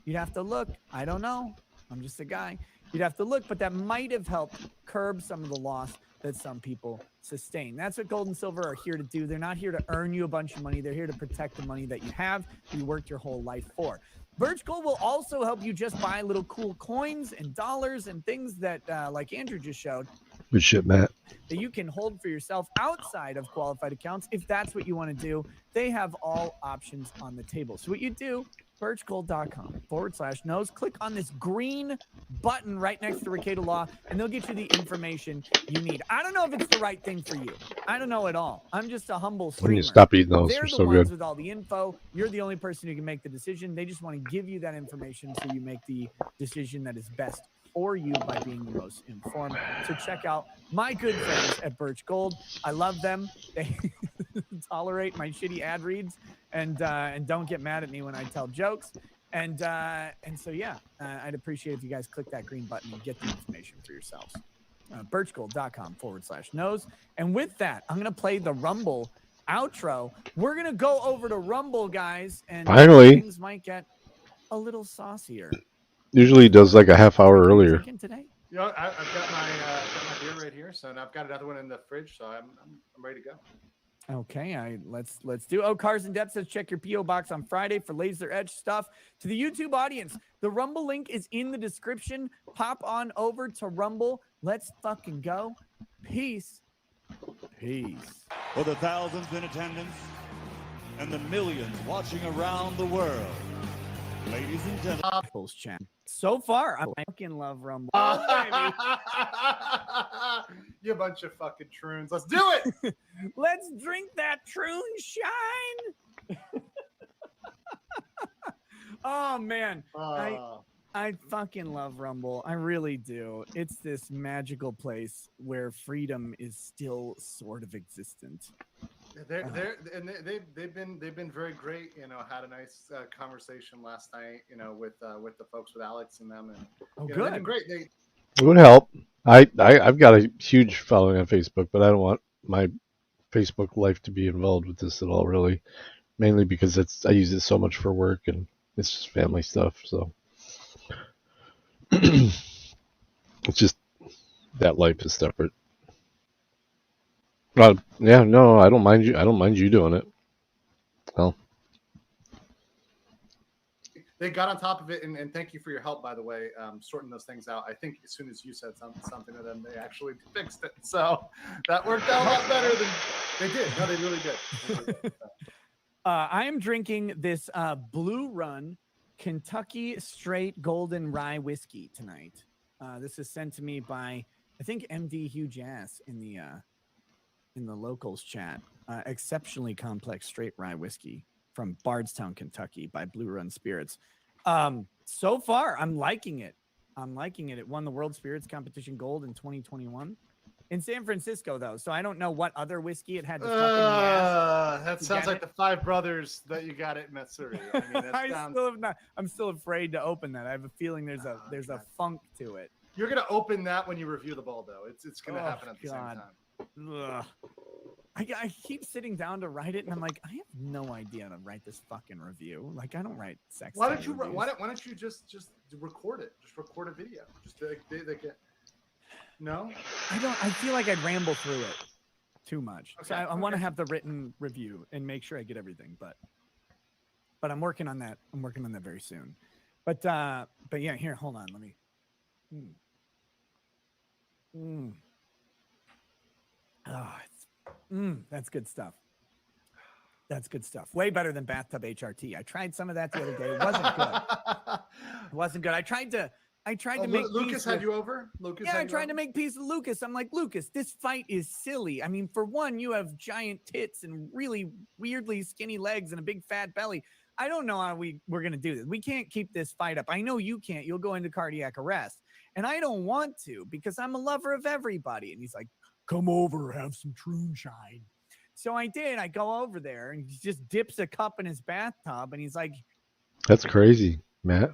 you'd have to look. I don't know. I'm just a guy. You'd have to look, but that might have helped curb some of the loss that some people sustain. That's what gold and silver are here to do. They're not here to earn you a bunch of money. They're here to protect the money that you have, you worked your whole life for. Birch Gold will also help you just buy little cool coins and dollars and things that, like Andrew just showed, Good shit, Matt. that you can hold for yourself outside of qualified accounts. If that's what you want to do, they have all options on the table. So what you do, birchgold.com/knows. Click on this green button right next to Recato Law, and they'll get you the information you need. I don't know if it's the right thing for you. I don't know at all. I'm just a humble streamer. When you stop eating those, They're they're the so ones good. with all the info. You're the only person who can make the decision. They just want to give you that information so you make the decision that is best for you by being the most informed. So check out my good friends at Birch Gold. I love them. They tolerate my shitty ad reads and don't get mad at me when I tell jokes. And so yeah, I'd appreciate if you guys click that green button and get the information for yourselves. Birchgold.com/knows. And with that, I'm gonna play the Rumble outro. We're gonna go over to Rumble, guys, and Finally. things might get a little saucier. Usually he does like a half hour earlier. Drinking today? I've got my beer right here, so and I've got another one in the fridge, so I'm ready to go. Okay, let's do. Oh, Cars in Depth says check your PO box on Friday for laser edge stuff. To the YouTube audience, the Rumble link is in the description. Pop on over to Rumble. Let's fucking go. Peace. For the thousands in attendance and the millions watching around the world, ladies and gentlemen. Chat. So far, I fucking love Rumble. Baby. You bunch of fucking troons. Let's do it. Let's drink that troon shine. Oh man, I fucking love Rumble. I really do. It's this magical place where freedom is still sort of existent. They've been very great. Had a nice conversation last night. With the folks with Alex and them, and good. They've been great. It would help. I've got a huge following on Facebook, but I don't want my Facebook life to be involved with this at all, really. Mainly because I use it so much for work and it's just family stuff. So it's just that life is separate. Yeah, no, I don't mind you. I don't mind you doing it. Well, they got on top of it, and thank you for your help, by the way, sorting those things out. I think as soon as you said something to them, they actually fixed it. So that worked out a lot better than they did. No, they really did. I am drinking this Blue Run Kentucky Straight Golden Rye Whiskey tonight. This is sent to me by, I think, MD Hugh Jass in the locals chat. Exceptionally complex straight rye whiskey from Bardstown, Kentucky by Blue Run Spirits. So far, I'm liking it. It won the World Spirits Competition Gold in 2021 in San Francisco, though. So I don't know what other whiskey it had to fuck in the ass. That sounds like the Five Brothers that you got at Missouri. I mean, I'm still afraid to open that. I have a feeling there's a funk to it. You're gonna open that when you review the ball, though. It's gonna happen at the same time. Ugh. I keep sitting down to write it, and I'm like, I have no idea how to write this fucking review. Like, I don't write sex. Why don't you just record it? Just record a video. Just they get. No? I feel like I'd ramble through it too much. So Okay, I want to have the written review and make sure I get everything, but I'm working on that. I'm working on that very soon. But yeah, here, hold on. Let me. That's good stuff. That's good stuff. Way better than bathtub HRT. I tried some of that the other day. It wasn't good. It wasn't good. I tried to make Lucas had you over? Lucas I tried to make peace with Lucas. I'm like, Lucas, this fight is silly. I mean, for one, you have giant tits and really weirdly skinny legs and a big fat belly. I don't know how we're going to do this. We can't keep this fight up. I know you can't. You'll go into cardiac arrest. And I don't want to because I'm a lover of everybody. And he's like, come over, have some Troonshine. So I did. I go over there and he just dips a cup in his bathtub. And he's like, That's crazy, Matt.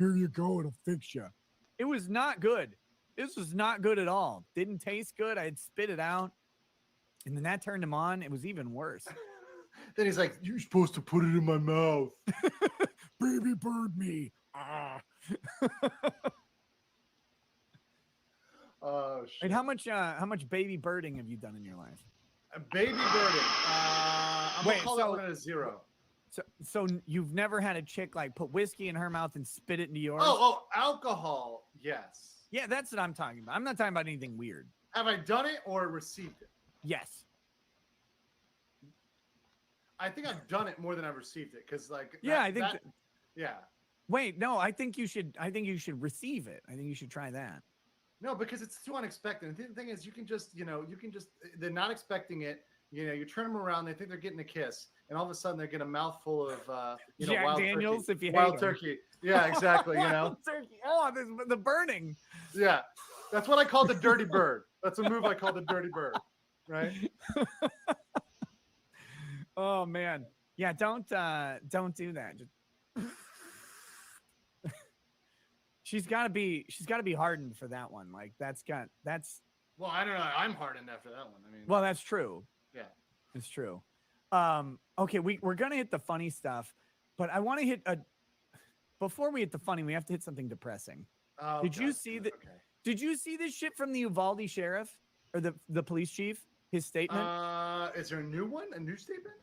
here you go. It'll fix you. It was not good. This was not good at all. Didn't taste good. I had spit it out. And then that turned him on. It was even worse. Then he's like, you're supposed to put it in my mouth. Baby bird me. Ah. Oh, shit. And how much baby birding have you done in your life? Baby birding. I'm going to call that one a 0. So you've never had a chick like put whiskey in her mouth and spit it into yours? Oh, alcohol. Yes. Yeah, that's what I'm talking about. I'm not talking about anything weird. Have I done it or received it? Yes. I think I've done it more than I've received it because, like, yeah. Wait, no, I think you should receive it. I think you should try that. No, because it's too unexpected. And the thing is, you can just, they're not expecting it. You turn them around, they think they're getting a kiss, and all of a sudden they get a mouthful of, Jack wild Daniels, turkey. if you wild hate turkey. Yeah, exactly. Wild turkey. Oh, the burning. Yeah, that's what I call the dirty bird. That's a move I call the dirty bird. Right. Oh man, yeah. Don't do that. She's got to be hardened for that one. Like that's. Well, I don't know. I'm hardened after that one. I mean. Well, that's true. Yeah, it's true. Okay, we're gonna hit the funny stuff, but I want to hit before we hit the funny, we have to hit something depressing. Oh, Did you see that? Okay. Did you see this shit from the Uvalde sheriff or the police chief? His statement. Is there a new one? A new statement?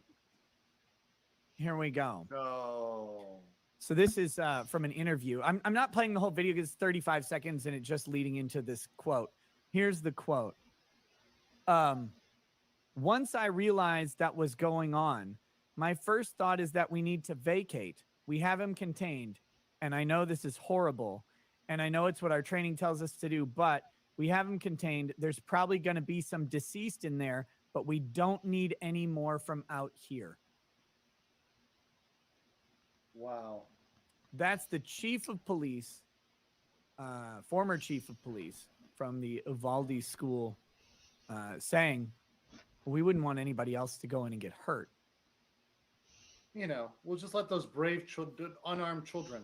Here we go. No. So this is from an interview. I'm not playing the whole video because it's 35 seconds and it's just leading into this quote. Here's the quote. Once I realized that was going on, my first thought is that we need to vacate. We have him contained. And I know this is horrible. And I know it's what our training tells us to do, but we have him contained. There's probably going to be some deceased in there, but we don't need any more from out here. Wow. That's the chief of police, former chief of police from the Uvalde school saying, we wouldn't want anybody else to go in and get hurt. We'll just let those brave unarmed children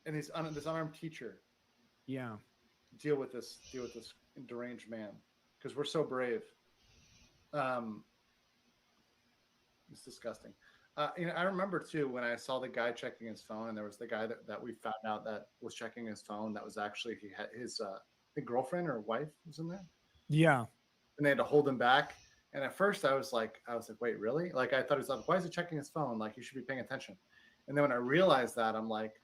and this unarmed teacher deal with this deranged man because we're so brave. It's disgusting. I remember too when I saw the guy checking his phone, and there was the guy that we found out that was checking his phone. That was actually he had his I think girlfriend or wife was in there. Yeah, and they had to hold him back. And at first I was like, wait, really? Like I thought he was like, why is he checking his phone? Like he should be paying attention. And then when I realized that, I'm like,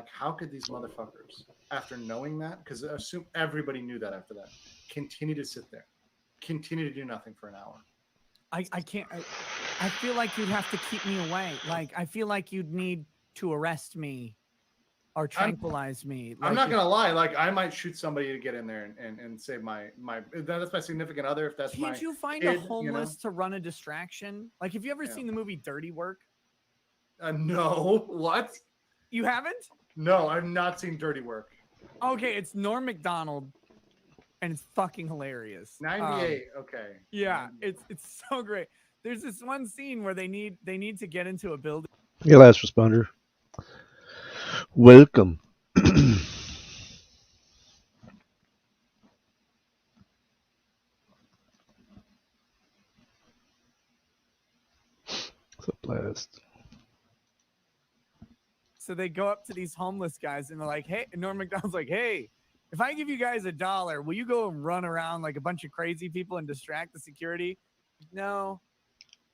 how could these motherfuckers, after knowing that, because I assume everybody knew that after that, continue to sit there, continue to do nothing for an hour? I can't. I feel like you'd have to keep me away. Like I feel like you'd need to arrest me or tranquilize me. Like, I'm not gonna lie. Like I might shoot somebody to get in there and save my. That's my significant other. If that's can't you find a homeless to run a distraction? Like, have you ever seen the movie Dirty Work? No. What? You haven't? No, I've not seen Dirty Work. Okay, it's Norm Macdonald, and it's fucking hilarious. 98. Okay. Yeah, it's so great. There's this one scene where they need to get into a building. Hey, last responder. Welcome. last. So they go up to these homeless guys and they're like, hey, and Norm Macdonald's like, hey, if I give you guys $1, will you go and run around like a bunch of crazy people and distract the security? No,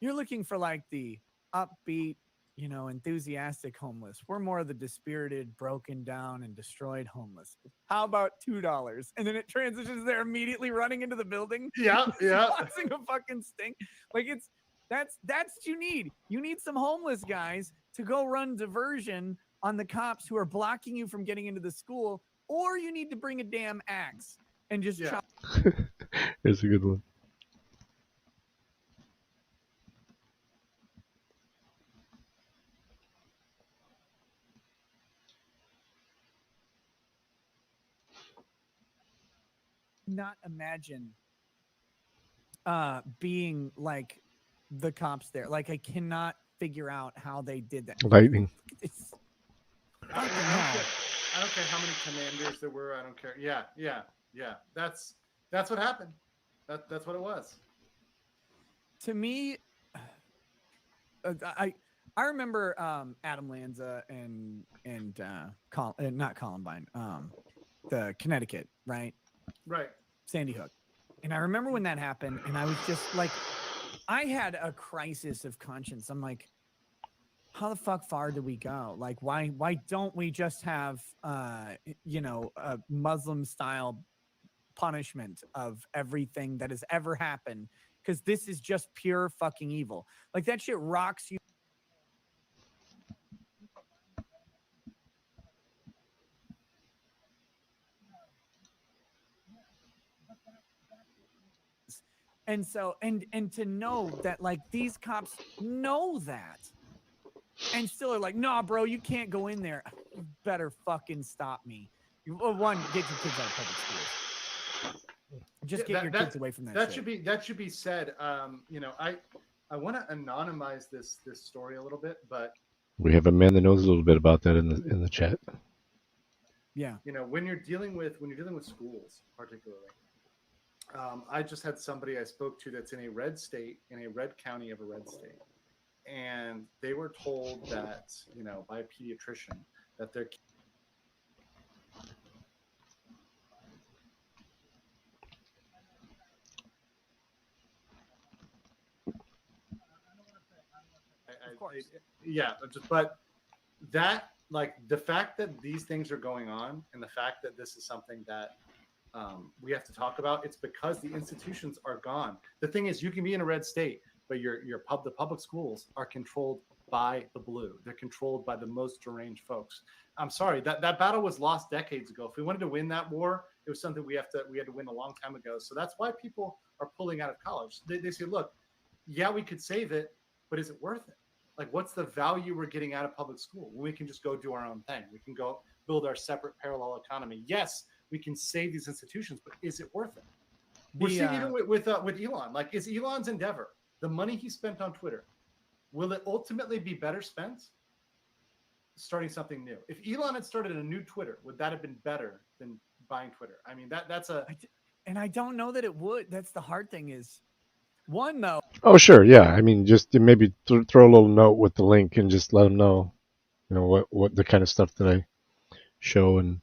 you're looking for like the upbeat, enthusiastic homeless. We're more of the dispirited, broken down, and destroyed homeless. How about $2? And then it transitions. They're immediately running into the building. Yeah. Causing a fucking stink. Like that's what you need. You need some homeless guys to go run diversion on the cops who are blocking you from getting into the school, or you need to bring a damn axe and just chop. It's a good one. Not imagine being like the cops there. Like I cannot figure out how they did that. Lightning. I don't care how many commanders there were. I don't care. Yeah. That's what happened. That's what it was. To me, I remember Adam Lanza and not Columbine, the Connecticut, right? Right. Sandy Hook. And I remember when that happened, and I was just like, I had a crisis of conscience. I'm like, how the fuck far do we go? Like, why don't we just have, a Muslim style punishment of everything that has ever happened? Because this is just pure fucking evil. Like that shit rocks you. And so, and to know that like these cops know that and still are like, nah, bro, you can't go in there. You better fucking stop me. One, get your kids out of public schools. Just get your kids away from that. That should be said. I want to anonymize this story a little bit, but we have a man that knows a little bit about that in the chat. Yeah. When you're dealing with schools, particularly. I just had somebody I spoke to that's in a red state, in a red county of a red state. And they were told that, by a pediatrician that their but that, like, the fact that these things are going on and the fact that this is something that we have to talk about, it's because the institutions are gone. The thing is, you can be in a red state, but the public schools are controlled by the blue. They're controlled by the most deranged folks. I'm sorry, that battle was lost decades ago. If we wanted to win that war, it was something we had to win a long time ago. So that's why people are pulling out of college. They say, look, yeah, we could save it, but is it worth it? Like, what's the value we're getting out of public school when we can just go do our own thing? We can go build our separate parallel economy. Yes, we can save these institutions, but is it worth it? We're seeing even with Elon. Like, is Elon's endeavor, the money he spent on Twitter, will it ultimately be better spent starting something new? If Elon had started a new Twitter, would that have been better than buying Twitter? I mean, that's a... And I don't know that it would. That's the hard thing is, one, though. Oh, sure. Yeah. I mean, just maybe throw a little note with the link and just let them know, what the kind of stuff that I show and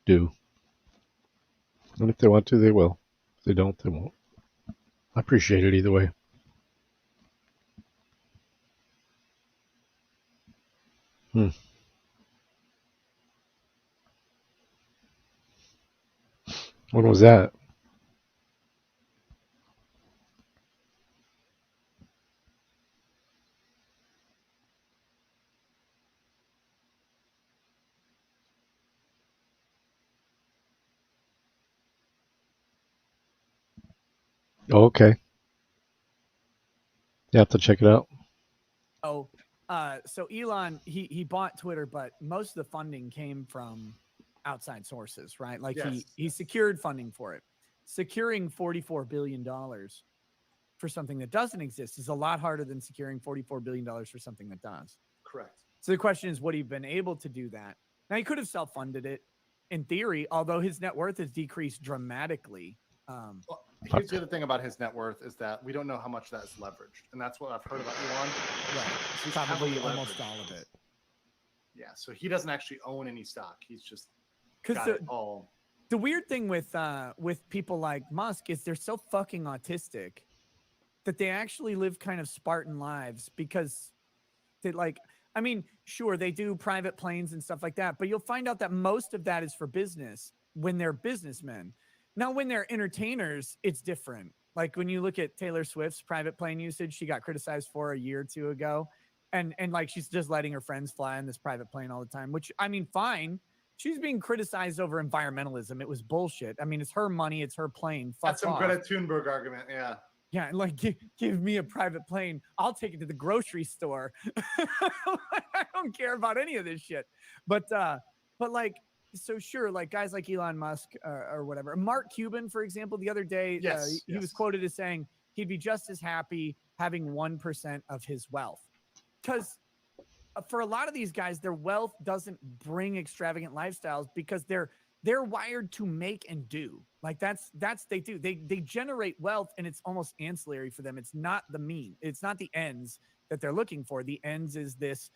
do. And if they want to, they will. If they don't, they won't. I appreciate it either way. When was that? Oh, okay. You have to check it out. Oh, so Elon, he bought Twitter, but most of the funding came from outside sources, right? Like he secured funding for it. Securing $44 billion for something that doesn't exist is a lot harder than securing $44 billion for something that does. Correct. So the question is, would he have been able to do that? Now, he could have self-funded it in theory, although his net worth has decreased dramatically here's the other thing about his net worth is that we don't know how much that is leveraged, and that's what I've heard about Elon. Right. He's Probably heavily almost leveraged. all of it. Yeah, so he doesn't actually own any stock. He's just Because got it all. the weird thing with people like Musk is they're so fucking autistic that they actually live kind of Spartan lives because they like, I mean, sure, they do private planes and stuff like that, but you'll find out that most of that is for business when they're businessmen. Now, when they're entertainers, it's different. Like when you look at Taylor Swift's private plane usage, she got criticized for a year or two ago. And like she's just letting her friends fly on this private plane all the time, which I mean, fine. She's being criticized over environmentalism. It was bullshit. I mean, it's her money, it's her plane. Fuck That's some off. Greta Thunberg argument. Yeah. Yeah, like give me a private plane. I'll take it to the grocery store. I don't care about any of this shit. But like, so sure, like guys like Elon Musk or whatever. Mark Cuban, for example, the other day, he was quoted as saying he'd be just as happy having 1% of his wealth. Because for a lot of these guys, their wealth doesn't bring extravagant lifestyles because they're wired to make and do. Like that's they do. They generate wealth and it's almost ancillary for them. It's not the mean. It's not the ends that they're looking for. The ends is this.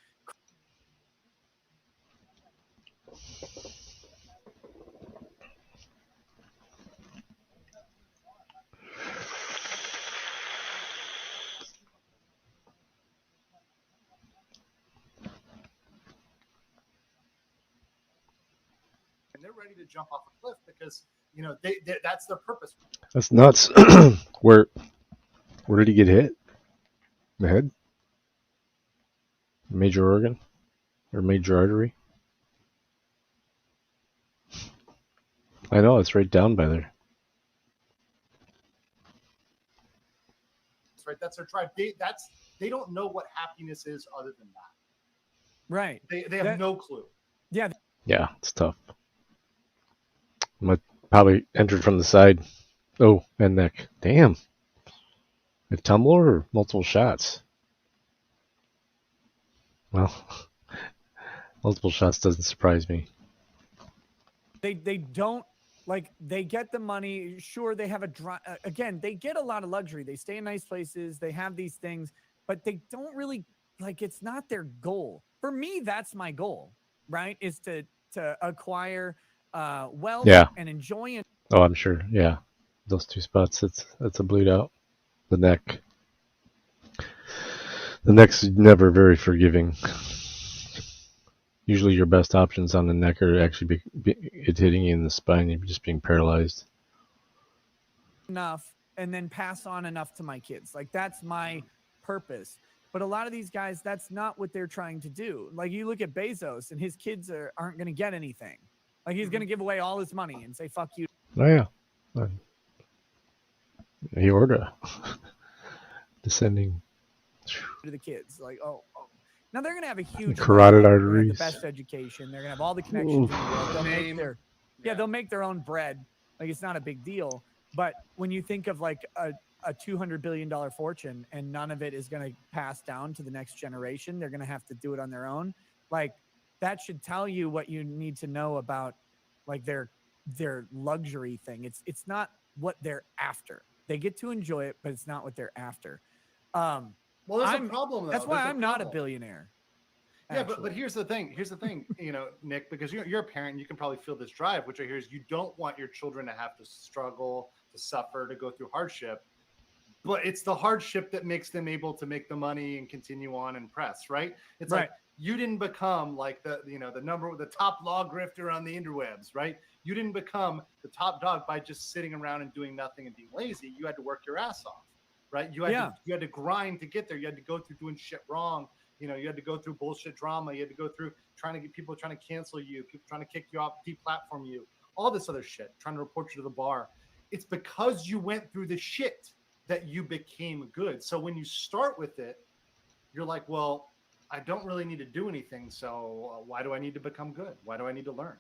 And they're ready to jump off a cliff because they that's their purpose. That's nuts. Where did he get hit? The head? Major organ? Or major artery? I know, it's right down by there. That's right. That's their drive. They don't know what happiness is other than that. Right. They have no clue. Yeah. Yeah, it's tough. Probably entered from the side. Oh, and neck. Damn. A tumbler or multiple shots? Well, multiple shots doesn't surprise me. They don't like they get the money. Sure, they have again, they get a lot of luxury. They stay in nice places. They have these things, but they don't really like it's not their goal. For me, that's my goal, right? Is to acquire wealth and enjoy it. Oh, I'm sure. Yeah. Those two spots, that's a bleed out. The neck. The neck's never very forgiving. Usually your best options on the neck are actually it hitting you in the spine, you're just being paralyzed. Enough and then pass on enough to my kids. Like that's my purpose. But a lot of these guys, that's not what they're trying to do. Like you look at Bezos and his kids aren't going to get anything. Like he's going to give away all his money and say, fuck you. Oh, yeah. Aorta. Descending. To the kids. Like, oh. Now they're going to have a huge carotid wealth, arteries. The best education. They're going to have all the connections in the world. They'll make their own bread. Like it's not a big deal. But when you think of like a $200 billion fortune and none of it is going to pass down to the next generation, they're going to have to do it on their own. Like that should tell you what you need to know about like their luxury thing. It's not what they're after. They get to enjoy it, but it's not what they're after. Well, there's a problem though. That's why I'm not a billionaire. Yeah, but here's the thing. Nick, because you're a parent, and you can probably feel this drive, which I hear is you don't want your children to have to struggle, to suffer, to go through hardship. But it's the hardship that makes them able to make the money and continue on and press, right? It's like you didn't become like the top law grifter on the interwebs, right? You didn't become the top dog by just sitting around and doing nothing and being lazy. You had to work your ass off, right? You had to grind to get there. You had to go through doing shit wrong. You had to go through bullshit drama. You had to go through trying to get people trying to cancel you, people trying to kick you off, deplatform you, all this other shit, trying to report you to the bar. It's because you went through the shit that you became good. So when you start with it, you're like, well, I don't really need to do anything. So why do I need to become good? Why do I need to learn?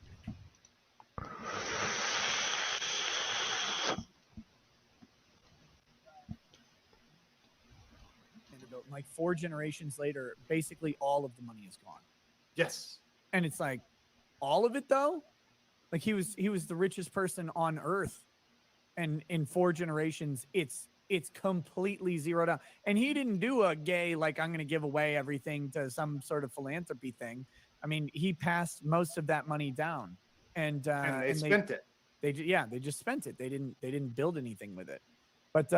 Like 4 generations later, basically all of the money is gone. Yes. And it's like, all of it though? Like he was the richest person on earth. and in 4 generations, it's completely zeroed out. And he didn't do a gay, like, I'm going to give away everything to some sort of philanthropy thing. I mean, he passed most of that money down, and they spent it. They just spent it. They didn't build anything with it. But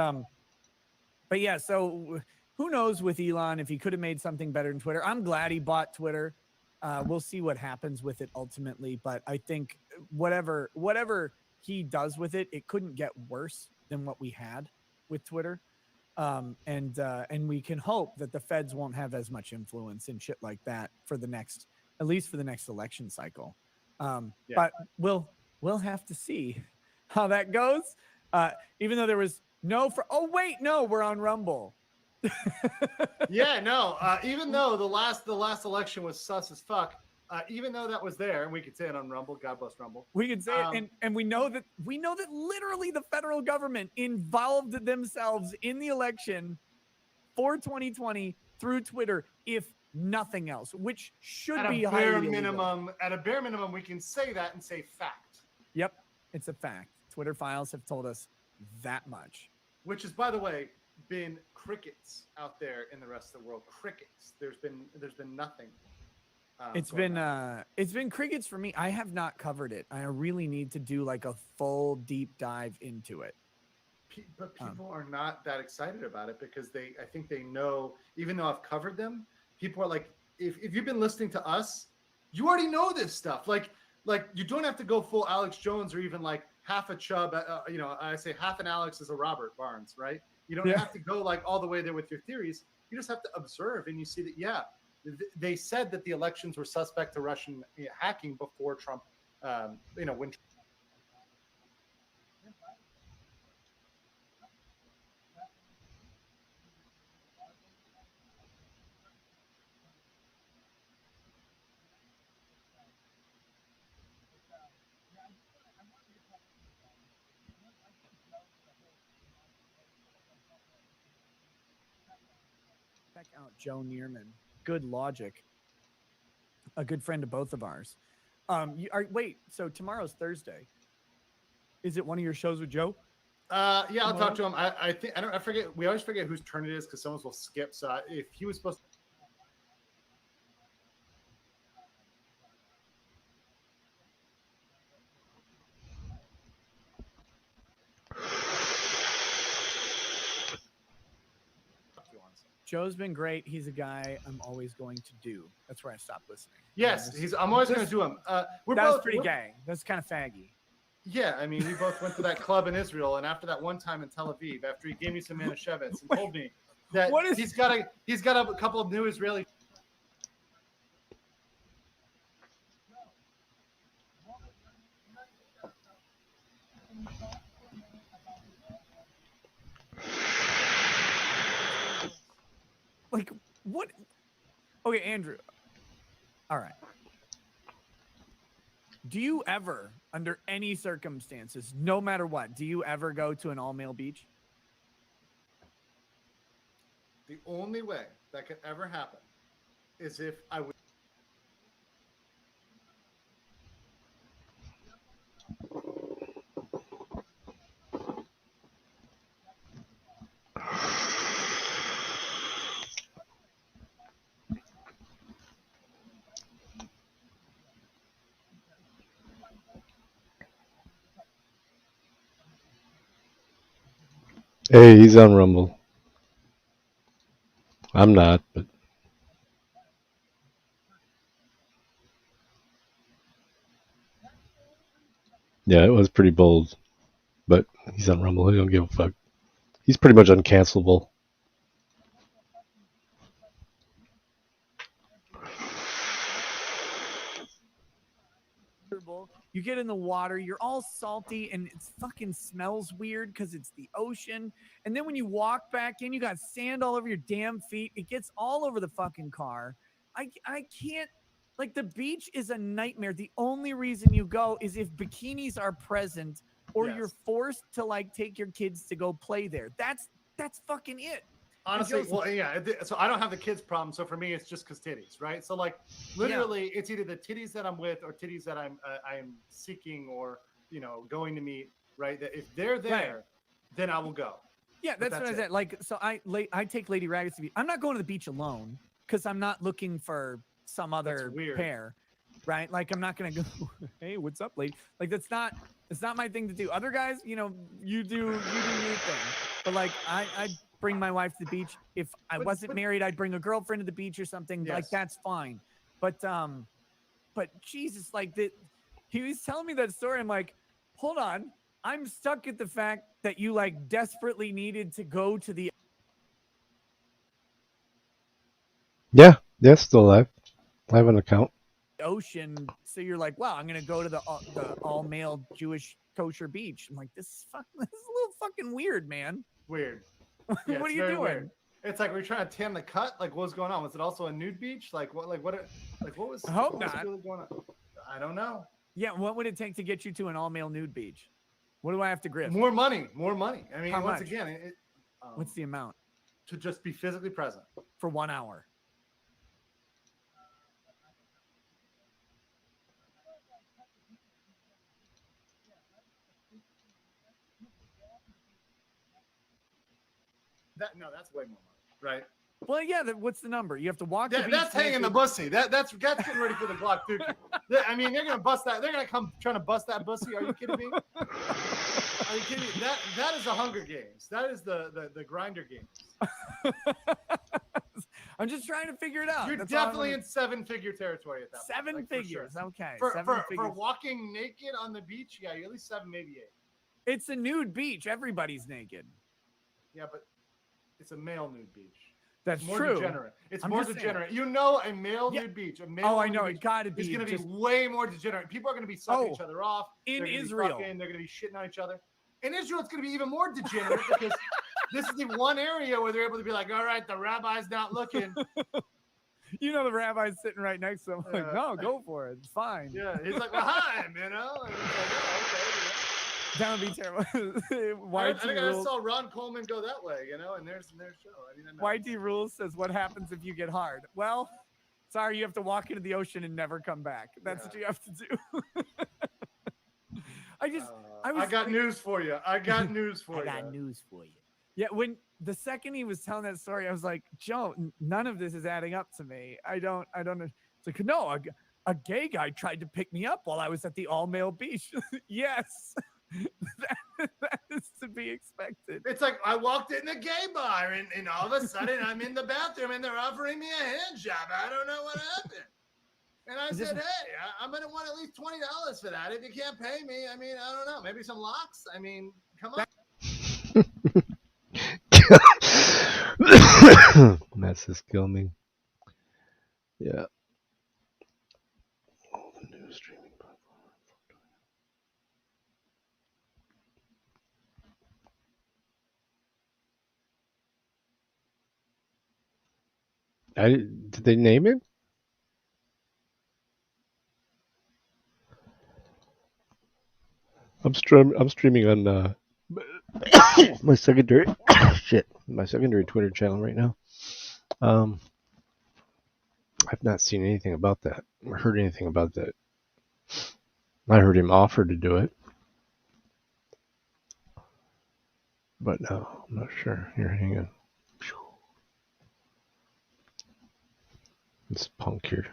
yeah, so who knows with Elon if he could have made something better than Twitter. I'm glad he bought Twitter. We'll see what happens with it ultimately, but I think whatever he does with it, it couldn't get worse than what we had with Twitter. And we can hope that the feds won't have as much influence and shit like that at least for the next election cycle. But we'll have to see how that goes. Even though there was we're on Rumble. Even though the last election was sus as fuck, even though that was there, and we could say it on Rumble, God bless Rumble. We could say it, and we know that literally the federal government involved themselves in the election for 2020 through Twitter, if nothing else, which should be at a bare illegal. minimum, we can say that and say fact. Yep, it's a fact. Twitter files have told us that much. Which is, by the way, been crickets out there in the rest of the world. Crickets. There's been nothing. It's been crickets for me. I have not covered it. I really need to do like a full deep dive into it. But people are not that excited about it because I think they know, even though I've covered them, people are like, if you've been listening to us, you already know this stuff. Like you don't have to go full Alex Jones or even like half a Chubb. I say half an Alex is a Robert Barnes, right? You don't have to go like all the way there with your theories. You just have to observe, and you see that they said that the elections were suspect to Russian hacking before Trump. When. Check out Joe Neerman. Good logic. A good friend of both of ours. So tomorrow's Thursday. Is it one of your shows with Joe? I'll talk to him. I forget. We always forget whose turn it is because someone will skip. So if he was supposed to. Joe's been great. He's a guy I'm always going to do. That's where I stopped listening. Yes, I'm always going to do him. That's pretty gay. That's kind of faggy. Yeah, I mean, we both went to that club in Israel, and after that one time in Tel Aviv, after he gave me some Manischewitz and told me that he's got a couple of new Israeli. Like, what? Okay, Andrew. All right. Do you ever, under any circumstances, no matter what, do you ever go to an all-male beach? The only way that could ever happen is if I would. Hey, he's on Rumble. I'm not, but yeah, it was pretty bold. But he's on Rumble. He don't give a fuck. He's pretty much uncancelable. You get in the water, you're all salty, and it fucking smells weird because it's the ocean. And then when you walk back in, you got sand all over your damn feet. It gets all over the fucking car. I can't. Like, the beach is a nightmare. The only reason you go is if bikinis are present or you're forced to, like, take your kids to go play there. That's fucking it. Honestly, so I don't have the kids problem. So for me, it's just because titties, right? So like literally it's either the titties that I'm with or titties that I'm seeking or, going to meet. right? That if they're there, then I will go. Yeah, But that's what I it. said. Like, so I take Lady Rabbit to the beach. I'm not going to the beach alone because I'm not looking for some other pair, right? Like, I'm not gonna go, hey, what's up, lady? Like, it's not my thing to do. Other guys, you know, you do your thing. But like, I bring my wife to the beach. If I wasn't married, I'd bring a girlfriend to the beach or something. Like, that's fine. But Jesus, like he was telling me that story. I'm like, hold on. I'm stuck at the fact that you like desperately needed to go to the Still alive. I have an account. ocean. So you're like, wow, I'm gonna go to the all male Jewish kosher beach. I'm like, this is a little fucking weird, man. Weird. Yeah, what are you doing? Weird. It's like we're trying to tan the cut. Like, what's going on? Was it also a nude beach? Like what? Like what was? I hope what not. Was really going on? I don't know. Yeah, what would it take to get you to an all male nude beach? What do I have to grift? More money. I mean, How once much? again, what's the amount? To just be physically present for 1 hour. That's way more money, right? Well, yeah. What's the number? You have to walk. That's hanging the bussy. That's getting ready for the Glock too. I mean, they're gonna bust that. They're gonna come trying to bust that bussy. Are you kidding me? Are you kidding me? That is the Hunger Games. That is the Grinder Games. I'm just trying to figure it out. You're definitely in seven-figure territory at that point. Seven figures. Sure. Okay. For walking naked on the beach, yeah, you're at least 7, maybe 8. It's a nude beach. Everybody's naked. Yeah, but it's a male nude beach. That's more true. Degenerate. It's more degenerate. Saying. You know, a male nude beach. A male I know. It got to be. It's going to be way more degenerate. People are going to be sucking each other off. In Israel. They're going to be shitting on each other. In Israel, it's going to be even more degenerate because this is the one area where they're able to be like, all right, the rabbi's not looking. You know, the rabbi's sitting right next to him. Like, no, go for it. It's fine. Yeah. He's like, well, hi, you know? And he's like, oh, okay. That would be terrible. I think I saw Ron Coleman go that way, you know, and there's show. I mean, YT Rules says, what happens if you get hard? Well, sorry, you have to walk into the ocean and never come back. That's what you have to do. I got news for you. I got news for you. Yeah, when the second he was telling that story, I was like, Joe, none of this is adding up to me. I don't know. It's like, no, a gay guy tried to pick me up while I was at the all-male beach. Yes. that is to be expected. It's like I walked in the gay bar and all of a sudden I'm in the bathroom and they're offering me a hand job. I don't know what happened. And I said, hey, I'm going to want at least $20 for that. If you can't pay me, I mean, I don't know. Maybe some locks. I mean, come on. That's just kill me. Yeah. All the new streaming platforms. Did they name it? I'm streaming on my secondary my secondary Twitter channel right now. I've not seen anything about that or heard anything about that. I heard him offer to do it, but no, I'm not sure. Here, hang on. This punk here.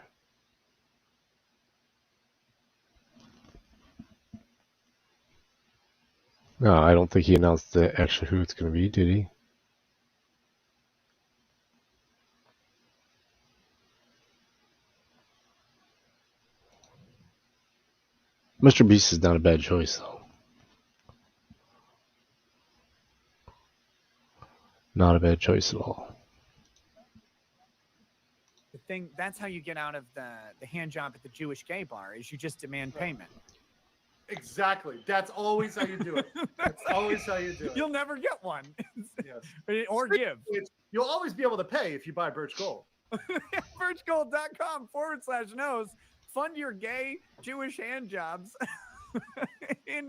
No, I don't think he announced actually who it's going to be, did he? Mr. Beast is not a bad choice, though. Not a bad choice at all. The thing, that's how you get out of the hand job at the Jewish gay bar, is you just demand payment. Exactly. That's always how you do it. That's always how you do it. You'll never get one. Yes. Or give. You'll always be able to pay if you buy Birch Gold. birchgold.com/knows. Fund your gay Jewish hand jobs in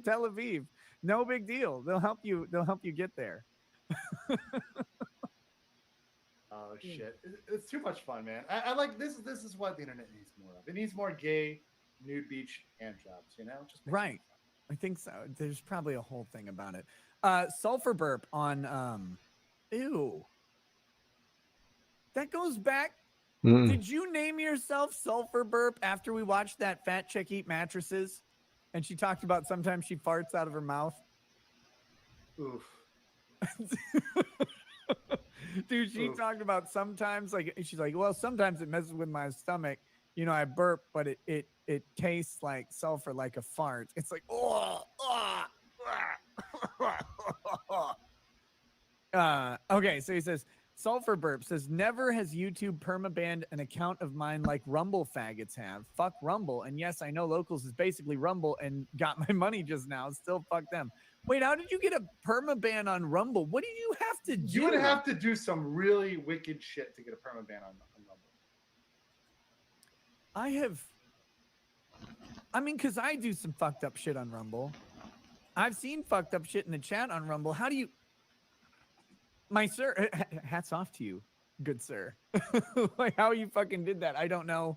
Tel Aviv. No big deal. They'll help you get there. Oh shit! It's too much fun, man. I like this. This is what the internet needs more of. It needs more gay nude beach hand jobs. You know, just right. I think so. There's probably a whole thing about it. Sulfur burp on ew. That goes back. Mm-mm. Did you name yourself Sulfur Burp after we watched that Fat Chick Eat Mattresses? And she talked about sometimes she farts out of her mouth. Oof. Dude, she talked about sometimes, like, she's like, well, sometimes it messes with my stomach. You know, I burp, but it tastes like sulfur, like a fart. It's like, okay, so he says, Sulfur Burp says, never has YouTube permabanned an account of mine like Rumble faggots have. Fuck Rumble. And yes, I know Locals is basically Rumble and got my money just now. Still fuck them. Wait, how did you get a permaban on Rumble? What do you have to do? You would have to do some really wicked shit to get a permaban on Rumble. Because I do some fucked up shit on Rumble. I've seen fucked up shit in the chat on Rumble. How do you... My sir, hats off to you, good sir. Like how you fucking did that. I don't know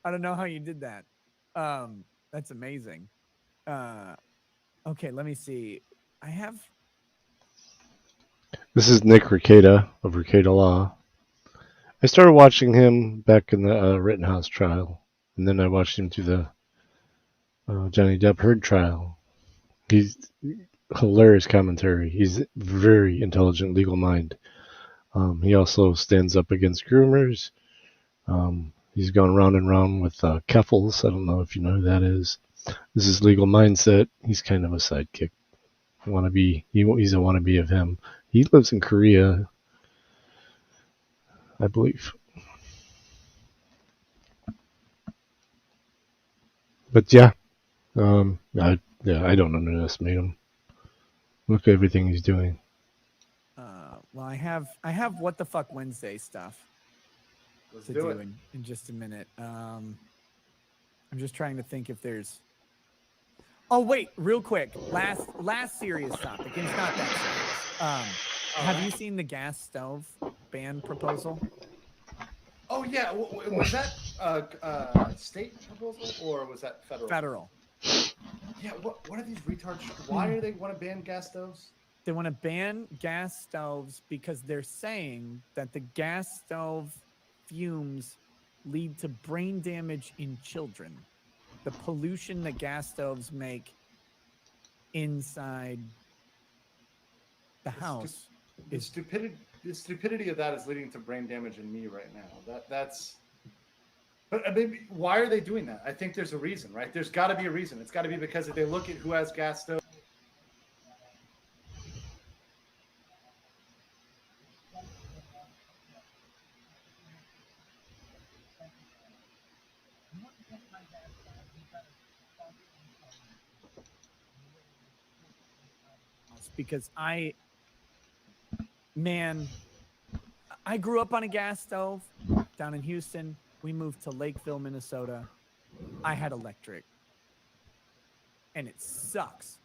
how you did that. That's amazing. Okay, let me see. This is Nick Rekieta of Rekieta Law. I started watching him back in the Rittenhouse trial, and then I watched him through the Johnny Depp Heard trial. He's hilarious commentary. He's very intelligent legal mind. He also stands up against groomers. He's gone round and round with Keffels. I don't know if you know who that is. This is Legal Mindset. He's kind of a sidekick. He's a wannabe of him. He lives in Korea, I believe. But yeah, I don't underestimate him. Look at everything he's doing. Well, I have What the Fuck Wednesday stuff to do in just a minute. I'm just trying to think if there's... Oh, wait, real quick. Last serious topic. It's not that serious. Have you seen the gas stove ban proposal? Oh, yeah. Was that state proposal or was that federal? Federal. Yeah, what are these retards? Why do they want to ban gas stoves? They want to ban gas stoves because they're saying that the gas stove fumes lead to brain damage in children. The pollution that gas stoves make inside the house. The stupidity of that is leading to brain damage in me right now. That's. But I mean, why are they doing that? I think there's a reason, right? There's got to be a reason. It's got to be because if they look at who has gas stoves. Because I grew up on a gas stove down in Houston. We moved to Lakeville, Minnesota. I had electric. And it sucks.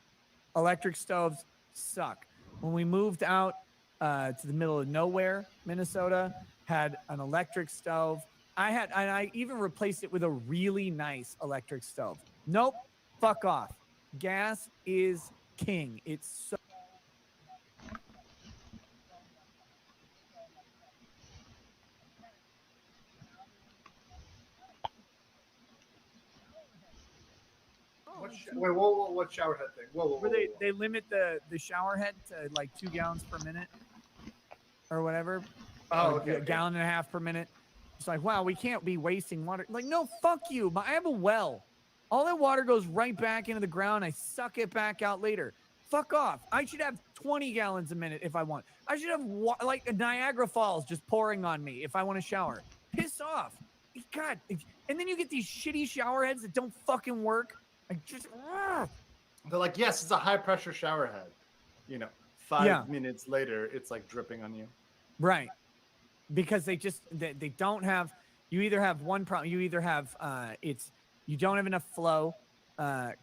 Electric stoves suck. When we moved out to the middle of nowhere, Minnesota, had an electric stove. I even replaced it with a really nice electric stove. Nope. Fuck off. Gas is king. It's so... What shower head thing? Whoa. They limit the shower head to like 2 gallons per minute or whatever. Oh, okay. A gallon and a half per minute. It's like, wow, we can't be wasting water. Like, no, fuck you. I have a well. All that water goes right back into the ground. I suck it back out later. Fuck off. I should have 20 gallons a minute if I want. I should have like Niagara Falls just pouring on me if I want to shower. Piss off. God. And then you get these shitty shower heads that don't fucking work. They're like, yes, it's a high pressure shower head. You know, 5 minutes later, it's like dripping on you. Right. Because they don't have, you either have one problem, you either have, you don't have enough flow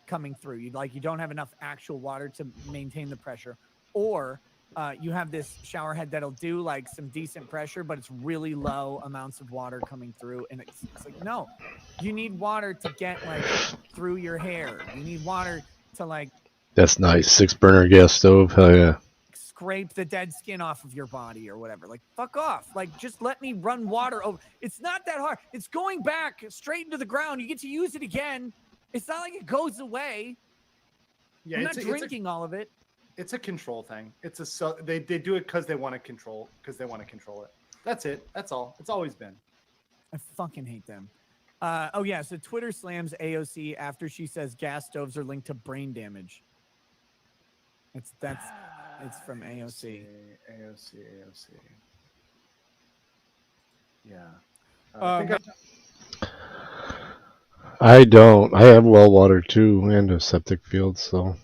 coming through. You don't have enough actual water to maintain the pressure, or you have this shower head that'll do like some decent pressure, but it's really low amounts of water coming through. And it's like, no, you need water to get like through your hair. You need water to like That's nice. 6-burner gas stove. Hell yeah. scrape the dead skin off of your body or whatever. Like, fuck off. Like, just let me run water over. It's not that hard. It's going back straight into the ground. You get to use it again. It's not like it goes away. Yeah, I'm not drinking all of it. It's a control thing. They do it because they want to control it. That's it. That's all. It's always been. I fucking hate them. Oh yeah, so Twitter slams AOC after she says gas stoves are linked to brain damage. It's from AOC. AOC. Yeah. I don't. I have well water too and a septic field, so.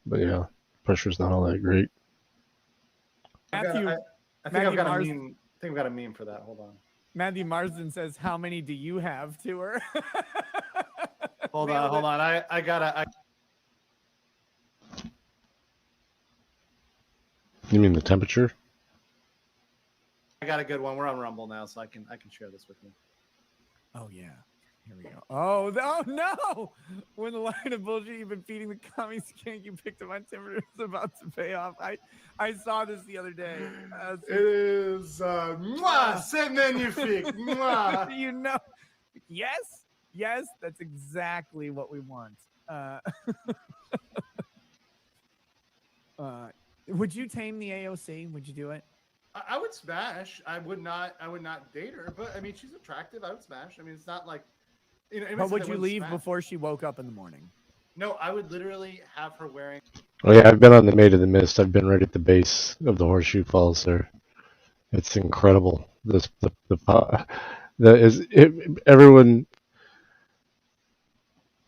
But yeah, pressure's not all that great. I think I've got a meme for that. Hold on. Matthew Marsden says, "How many do you have to her?" Hold on. I gotta. You mean the temperature? I got a good one. We're on Rumble now, so I can share this with you. Oh yeah. Here we go. Oh no! When the line of bullshit you've been feeding the commie skank you picked up on Timber is about to pay off. I saw this the other day. It is c'est magnifique. You know, yes, that's exactly what we want. Would you tame the AOC? Would you do it? I would smash. I would not date her, but I mean, she's attractive. I would smash. I mean, it's not like. But would you leave before she woke up in the morning? No, I would literally have her wearing. Oh yeah, I've been on the Maid of the Mist. I've been right at the base of the Horseshoe Falls there. It's incredible. Everyone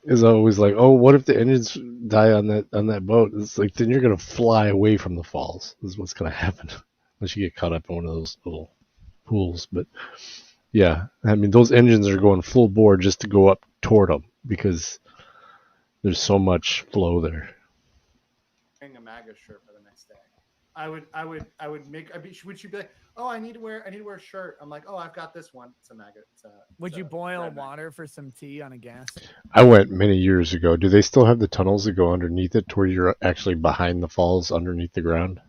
is always like, oh, what if the engines die on that boat? It's like, then you're gonna fly away from the falls. This is what's gonna happen unless you get caught up in one of those little pools. But yeah, I mean, those engines are going full bore just to go up toward them because there's so much flow there. Wearing a MAGA shirt for the next day. Would she be like, oh, I need to wear a shirt. I'm like, oh, I've got this one. It's a MAGA. Would you boil water for some tea on a gas? I went many years ago. Do they still have the tunnels that go underneath it to where you're actually behind the falls underneath the ground?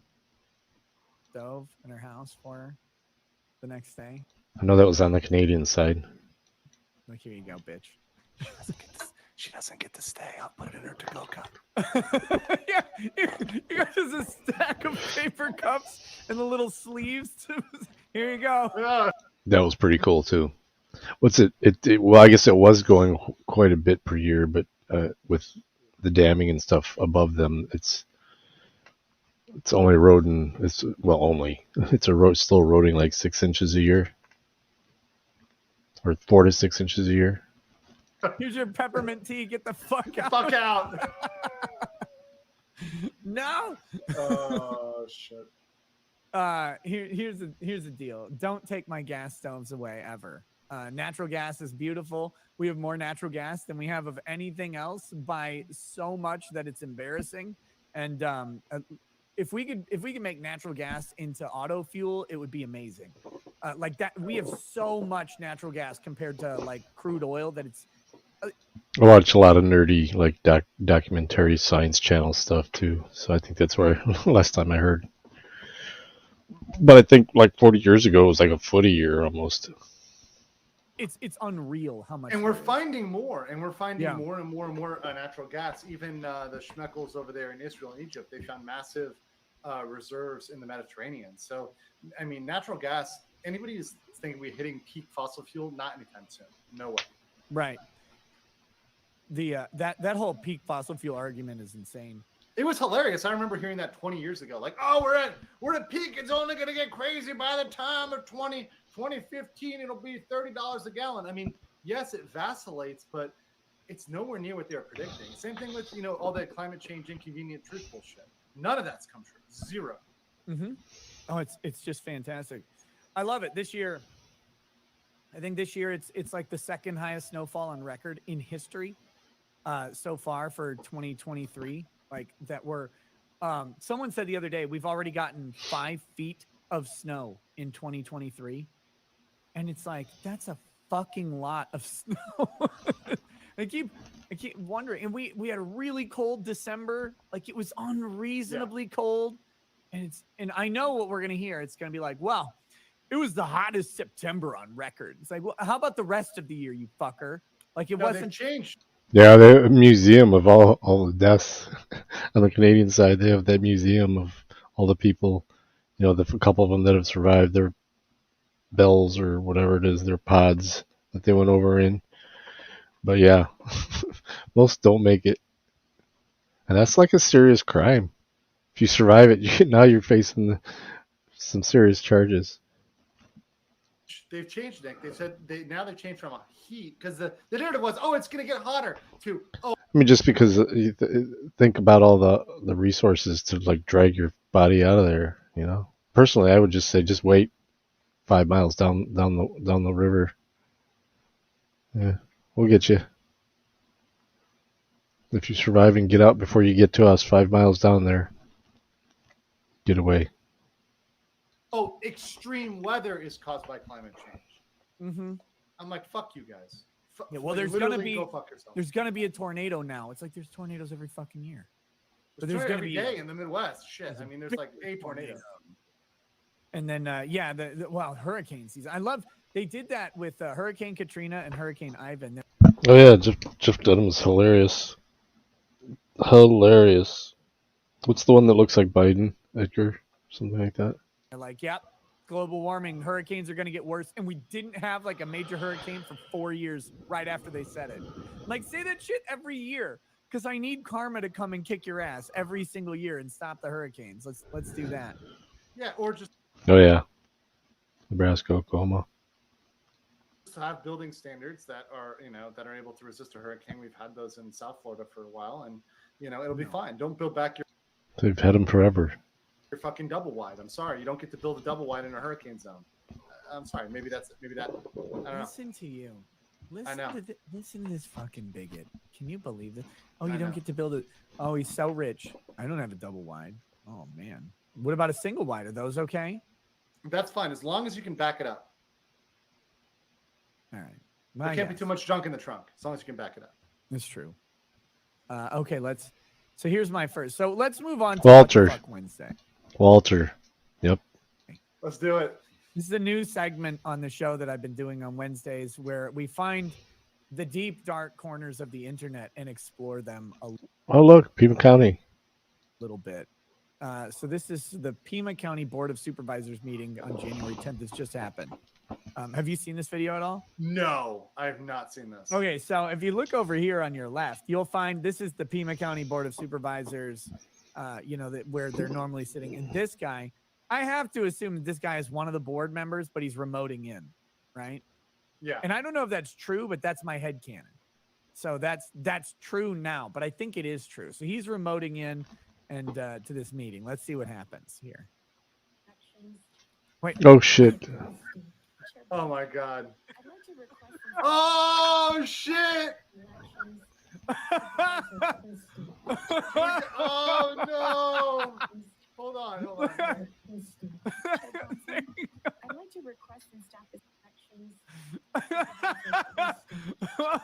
Stove in her house for her the next day. I know that was on the Canadian side. Like, here you go, bitch. She doesn't get to stay. I'll put it in her to-go cup. Yeah, you got just a stack of paper cups and the little sleeves. Here you go. That was pretty cool too. What's it? Well, I guess it was going quite a bit per year, but with the damming and stuff above them, it's only eroding. It's still eroding like 6 inches a year, or 4 to 6 inches a year. Here's your peppermint tea. Get the fuck out. Fuck out. No. Oh shit. Here's the deal. Don't take my gas stoves away ever. Natural gas is beautiful. We have more natural gas than we have of anything else by so much that it's embarrassing. And if we could make natural gas into auto fuel, it would be amazing. Like that, we have so much natural gas compared to like crude oil that it's. I watch a lot of nerdy like documentary science channel stuff too, so I think that's where last time I heard. But I think like 40 years ago it was like a foot a year almost. It's unreal how much. And we're finding more, more and more natural gas. Even the Schmeckles over there in Israel and Egypt, they found massive reserves in the Mediterranean. So, I mean, natural gas. Anybody who's thinking we're hitting peak fossil fuel, not anytime soon. No way. Right. The that whole peak fossil fuel argument is insane. It was hilarious. I remember hearing that 20 years ago. Like, oh, we're at peak. It's only going to get crazy by the time of 2015. It'll be $30 a gallon. I mean, yes, it vacillates, but it's nowhere near what they're predicting. Same thing with all that climate change inconvenient truth bullshit. None of that's come true. Zero. Mm-hmm. Oh, it's just fantastic. I love it. This year, I think it's like the second highest snowfall on record in history so far for 2023. Like that someone said the other day, we've already gotten 5 feet of snow in 2023. And it's like, that's a fucking lot of snow. I keep wondering. And we had a really cold December. Like it was unreasonably cold. And I know what we're gonna hear. It's gonna be like, well, it was the hottest September on record. It's like, well, how about the rest of the year, you fucker? Like it wasn't changed. Yeah, the museum of all the deaths on the Canadian side. They have that museum of all the people, a couple of them that have survived their bells or whatever it is, their pods that they went over in. But yeah, most don't make it, and that's like a serious crime. If you survive it, now you're facing some serious charges. They've changed, Nick. They said they've changed from a heat because the narrative was, oh, it's going to get hotter to, oh. I mean, just because you think about all the resources to like drag your body out of there. Personally, I would just say just wait 5 miles down the river. Yeah, we'll get you. If you survive and get out before you get to us, 5 miles down there, get away. Oh, extreme weather is caused by climate change. Mm-hmm. I'm like, fuck you guys. Yeah, well, there's gonna be a tornado now. It's like there's tornadoes every fucking year. But there's gonna be day in the Midwest. Shit, I mean, there's like a tornado. And then hurricane season. I love they did that with Hurricane Katrina and Hurricane Ivan. Oh yeah, Jeff Dunham's hilarious. Hilarious. What's the one that looks like Biden, Edgar? Something like that. They're like, yep, global warming, hurricanes are going to get worse. And we didn't have like a major hurricane for 4 years right after they said it. Like, say that shit every year because I need karma to come and kick your ass every single year and stop the hurricanes. Let's do that. Yeah, or just. Oh, yeah. Nebraska, Oklahoma. To have building standards that are able to resist a hurricane. We've had those in South Florida for a while, and it'll be fine. Don't build back your. They've had them forever. You're fucking double wide. I'm sorry, you don't get to build a double wide in a hurricane zone. I'm sorry. Maybe that. I don't know. Listen to you. I know. Listen to this fucking bigot. Can you believe it? Oh, you don't get to build it. Oh, he's so rich. I don't have a double wide. Oh man. What about a single wide? Are those okay? That's fine as long as you can back it up. All right. There can't be too much junk in the trunk as long as you can back it up. That's true. Okay, so here's my first. So let's move on to Walter. What the Fuck Wednesday. Walter. Yep. Let's do it. This is a new segment on the show that I've been doing on Wednesdays where we find the deep, dark corners of the internet and explore them a look, Pima County. little bit. So this is the Pima County Board of Supervisors meeting on January 10th. This just happened. Have you seen this video at all? No, I have not seen this. Okay, so if you look over here on your left, you'll find this is the Pima County Board of Supervisors, where they're normally sitting. And this guy, I have to assume that this guy is one of the board members, but he's remoting in, right? Yeah. And I don't know if that's true, but that's my headcanon. So that's true now, but I think it is true. So he's remoting in and to this meeting. Let's see what happens here. Wait. Oh shit. Oh my god. Oh shit. Oh no. Hold on. I'd like to request and stop his actions.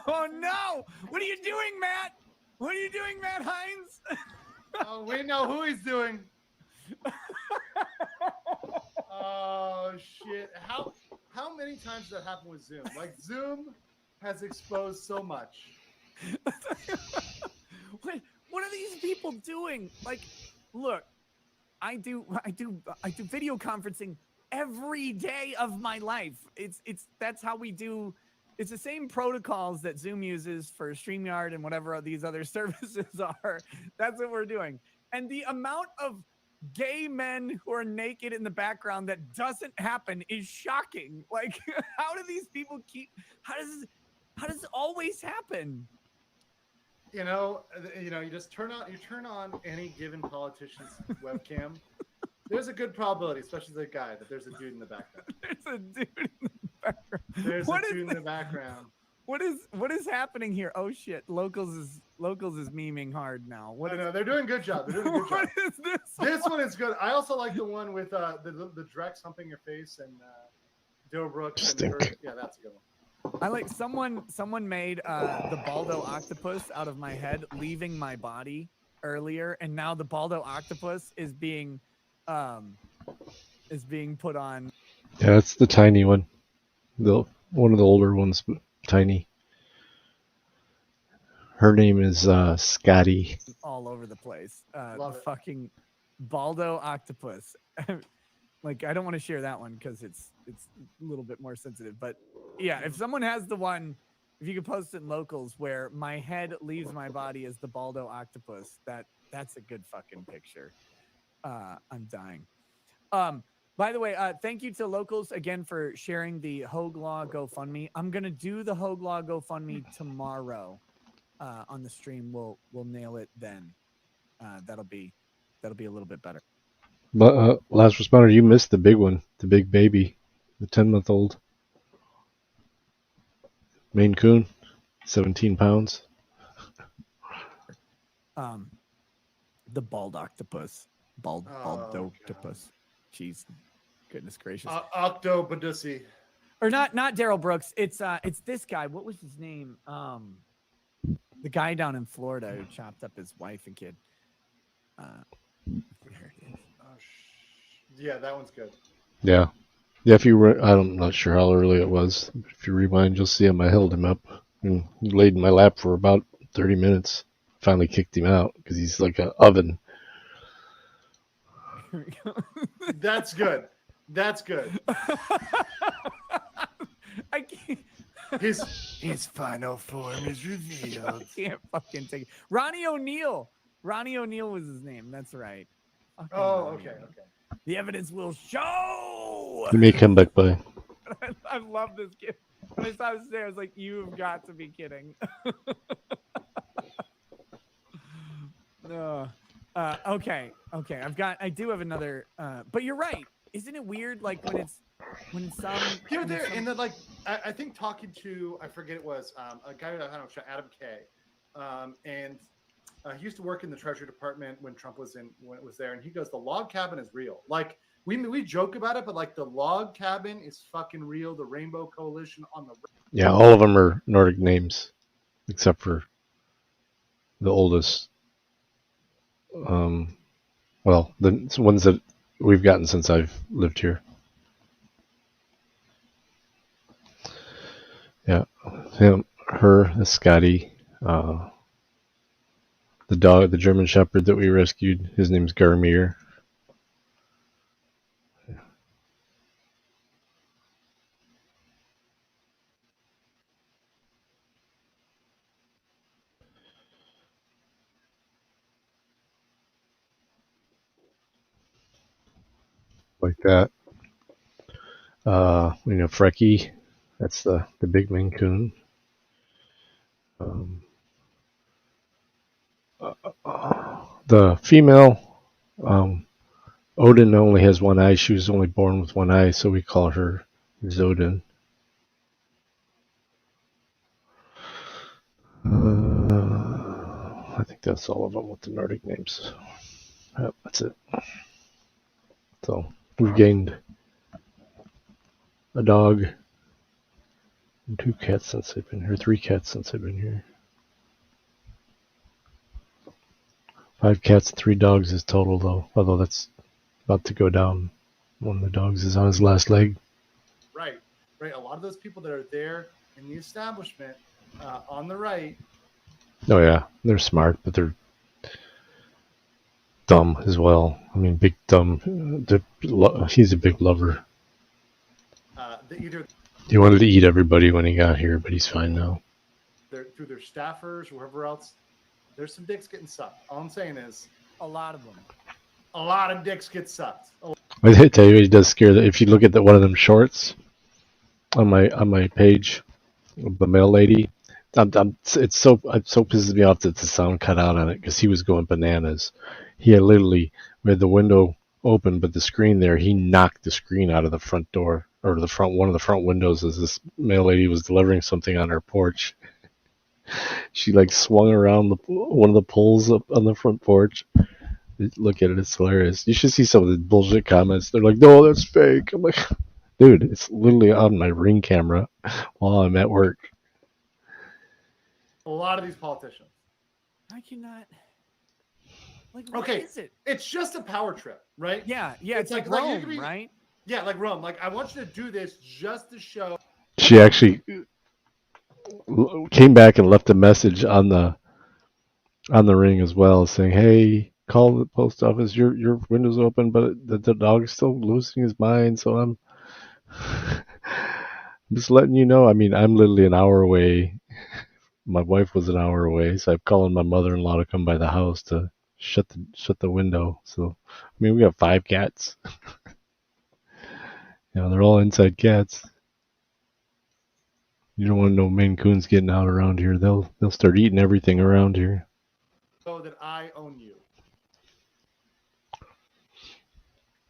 Oh no! What are you doing, Matt? What are you doing, Matt Hines? Oh, we know who he's doing. Oh shit! How many times does that happen with Zoom? Like Zoom has exposed so much. What are these people doing? Like, look, I do video conferencing every day of my life. That's how we do. It's the same protocols that Zoom uses for StreamYard and whatever these other services are. That's what we're doing. And the amount of gay men who are naked in the background that doesn't happen is shocking. Like, how do these people how does it always happen? You just turn on any given politician's webcam. There's a good probability, especially the guy, that there's a dude in the background. There's a dude in the background. There's a dude in the background. What is happening here? Oh shit! Locals is memeing hard now. No, they're doing a good job. They're doing a good job. What is this? This one is good. I also like the one with the Drex humping your face and Joe Brooks. Yeah, that's a good one. I like someone made the Baldo octopus out of my head, leaving my body earlier, and now the Baldo octopus is being put on. Yeah, it's the tiny one. One of the older ones, but tiny. Her name is Scotty. All over the place. Love The it. fucking Baldo octopus. Like, I don't want to share that one because it's a little bit more sensitive. But yeah, if someone has the one, if you could post it in locals where my head leaves my body as the Baldo octopus, that's a good fucking picture. I'm dying. By the way, thank you to locals again for sharing the Hogue Law GoFundMe. I'm gonna do the Hogue Law GoFundMe tomorrow on the stream. We'll nail it then. That'll be a little bit better. But last responder, you missed the big one, the big baby, the 10-month-old Maine Coon, 17 pounds. The bald octopus, bald octopus. Jeez, goodness gracious. Octopussy. Or not Daryl Brooks. It's this guy. What was his name? The guy down in Florida who chopped up his wife and kid. There it is. Yeah, that one's good. Yeah. If I'm not sure how early it was. If you rewind, you'll see him. I held him up and he laid in my lap for about 30 minutes. Finally kicked him out because he's like an oven. That's good. That's good. I can't. His final form is revealed. I can't fucking take it. Ronnie O'Neal. Ronnie O'Neal was his name. That's right. Fucking Ronnie. Okay. The evidence will show. He may come back by. I love this kid. When I saw this today, I was like, "You've got to be kidding." No. Okay. I do have another. But you're right. Isn't it weird? Like when some. Here, there, and then like I think talking to, I forget it was a guy, I don't know, Adam Kay, and he used to work in the Treasury Department when Trump was there, and he goes, the log cabin is real. Like we joke about it, but like the log cabin is fucking real. The Rainbow Coalition on the Yeah, all of them are Nordic names, except for the oldest. Well, the ones that we've gotten since I've lived here. Yeah, him, her, Scotty, the dog, the German Shepherd that we rescued. His name's Garmir. Like that. Frecky, that's the big Maine Coon. The female, Odin only has one eye. She was only born with one eye, so we call her Zodin. I think that's all of them with the Nordic names. Yep, that's it. So we've gained a dog and 2 cats since I've been here. 3 cats since I've been here. 5 cats, 3 dogs is total though. Although that's about to go down. One of the dogs is on his last leg. Right. A lot of those people that are there in the establishment on the right. Oh yeah, they're smart, but they're dumb as well. I mean, big dumb. He's a big lover. He wanted to eat everybody when he got here, but he's fine now. Through their staffers, whoever else, there's some dicks getting sucked. All I'm saying is, a lot of them. A lot of dicks get sucked. I tell you, he does scare that. If you look at one of them shorts on my page, the mail lady, it so pisses me off that the sound cut out on it because he was going bananas. He had literally, we had the window open, but the screen there, he knocked the screen out of the front door or one of the front windows as this mail lady was delivering something on her porch. She like swung around one of the poles up on the front porch. Look at it, it's hilarious. You should see some of the bullshit comments. They're like, "No, that's fake." I'm like, Dude, it's literally on my Ring camera while I'm at work. A lot of these politicians. I cannot. Like, what Okay, is it? it's just a power trip, right? Yeah, it's like Rome, right? Yeah, like Rome. Like, I want you to do this just to show. She actually came back and left a message on the Ring as well, saying, "Hey, call the post office. Your window's open, but the dog's still losing his mind. So I'm just letting you know. I mean, I'm literally an hour away. My wife was an hour away, so I'm calling my mother-in-law to come by the house to shut the window. So, I mean, we have 5 cats. They're all inside cats. You don't want no Maine Coons getting out around here. They'll start eating everything around here. So that I own you.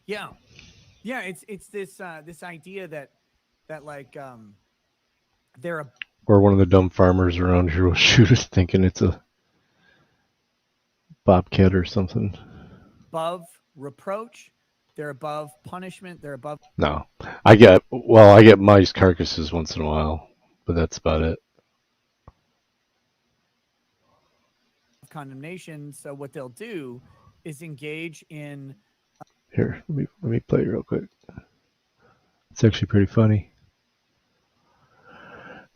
Yeah, it's this this idea that like they're a Or one of the dumb farmers around here will shoot us thinking it's a bobcat or something. above reproach. They're above punishment. They're above. No, I get mice carcasses once in a while, but that's about it. Condemnation. So what they'll do is engage in. Here, let me play it real quick. It's actually pretty funny.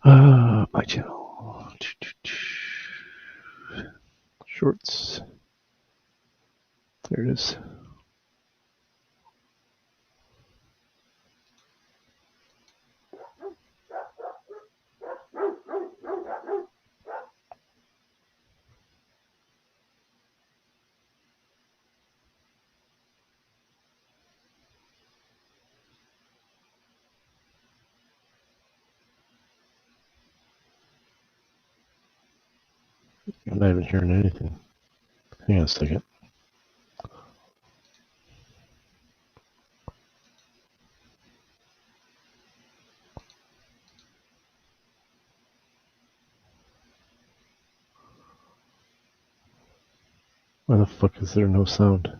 My channel. Shorts. There it is. I'm not even hearing anything. Hang on a second. Why the fuck is there no sound?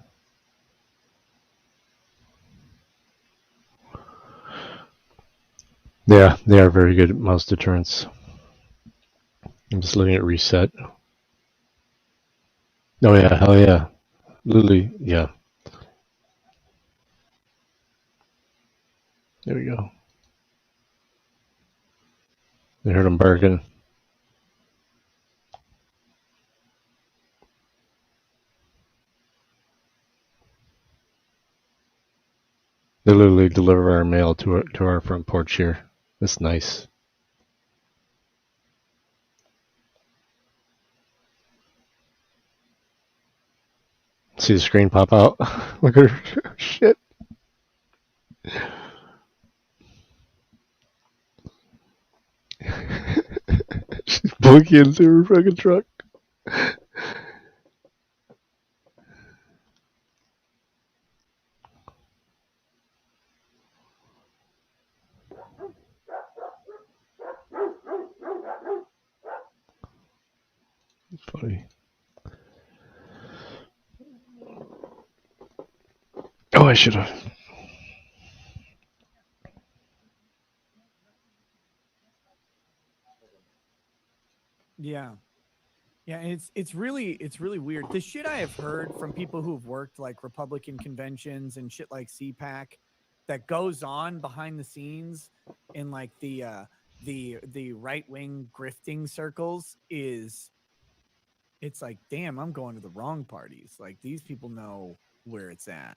Yeah, they are very good at mouse deterrence. I'm just letting it reset. Oh yeah, hell yeah. Literally, yeah. There we go. I heard them barking. They literally deliver our mail to our front porch here. That's nice. See the screen pop out? Look at her. Shit. She's booking into her fucking truck. It's funny. Oh, I should have. Yeah. Yeah, and it's really weird. The shit I have heard from people who've worked like Republican conventions and shit like CPAC that goes on behind the scenes in like the right-wing grifting circles is it's like, damn, I'm going to the wrong parties. Like these people know where it's at.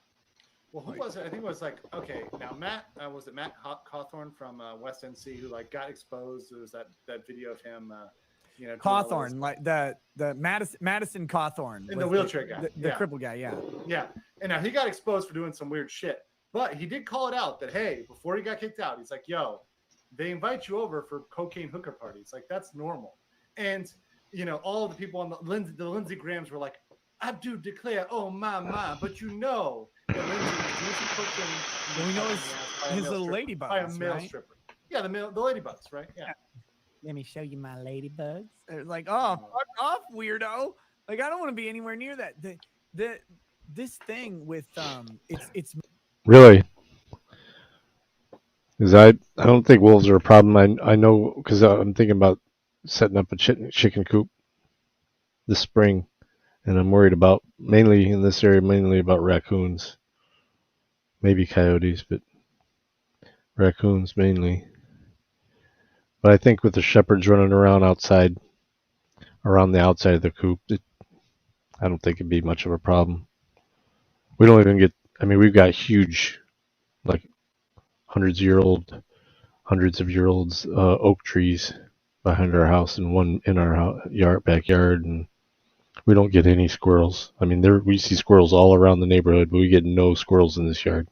Well, who was it? I think it was like, okay, now Matt, was it Matt Cawthorn from West NC who like got exposed? There was that video of him, Cawthorn, like the Madison Cawthorn, in the wheelchair guy, the cripple guy, yeah. And now he got exposed for doing some weird shit, but he did call it out that hey, before he got kicked out, he's like, yo, they invite you over for cocaine hooker parties, like that's normal. And all the people on the Lindsey Grahams were like, I do declare, oh my, but that Lindsey was doing some cocaine. Well, we know his little ladybugs by a male right? stripper. Yeah, the ladybugs, right? Yeah. Let me show you my ladybugs. Like, oh, fuck off, weirdo! Like, I don't want to be anywhere near that. This thing with it's Really. Because I don't think wolves are a problem. I know because I'm thinking about setting up a chicken coop this spring, and I'm worried about mainly in this area, mainly about raccoons, maybe coyotes, but raccoons mainly. But I think with the shepherds running around outside, around the outside of the coop, I don't think it'd be much of a problem. We don't even get. I mean, we've got huge, like hundreds of year olds oak trees behind our house and one in our backyard, and we don't get any squirrels. I mean, we see squirrels all around the neighborhood, but we get no squirrels in this yard.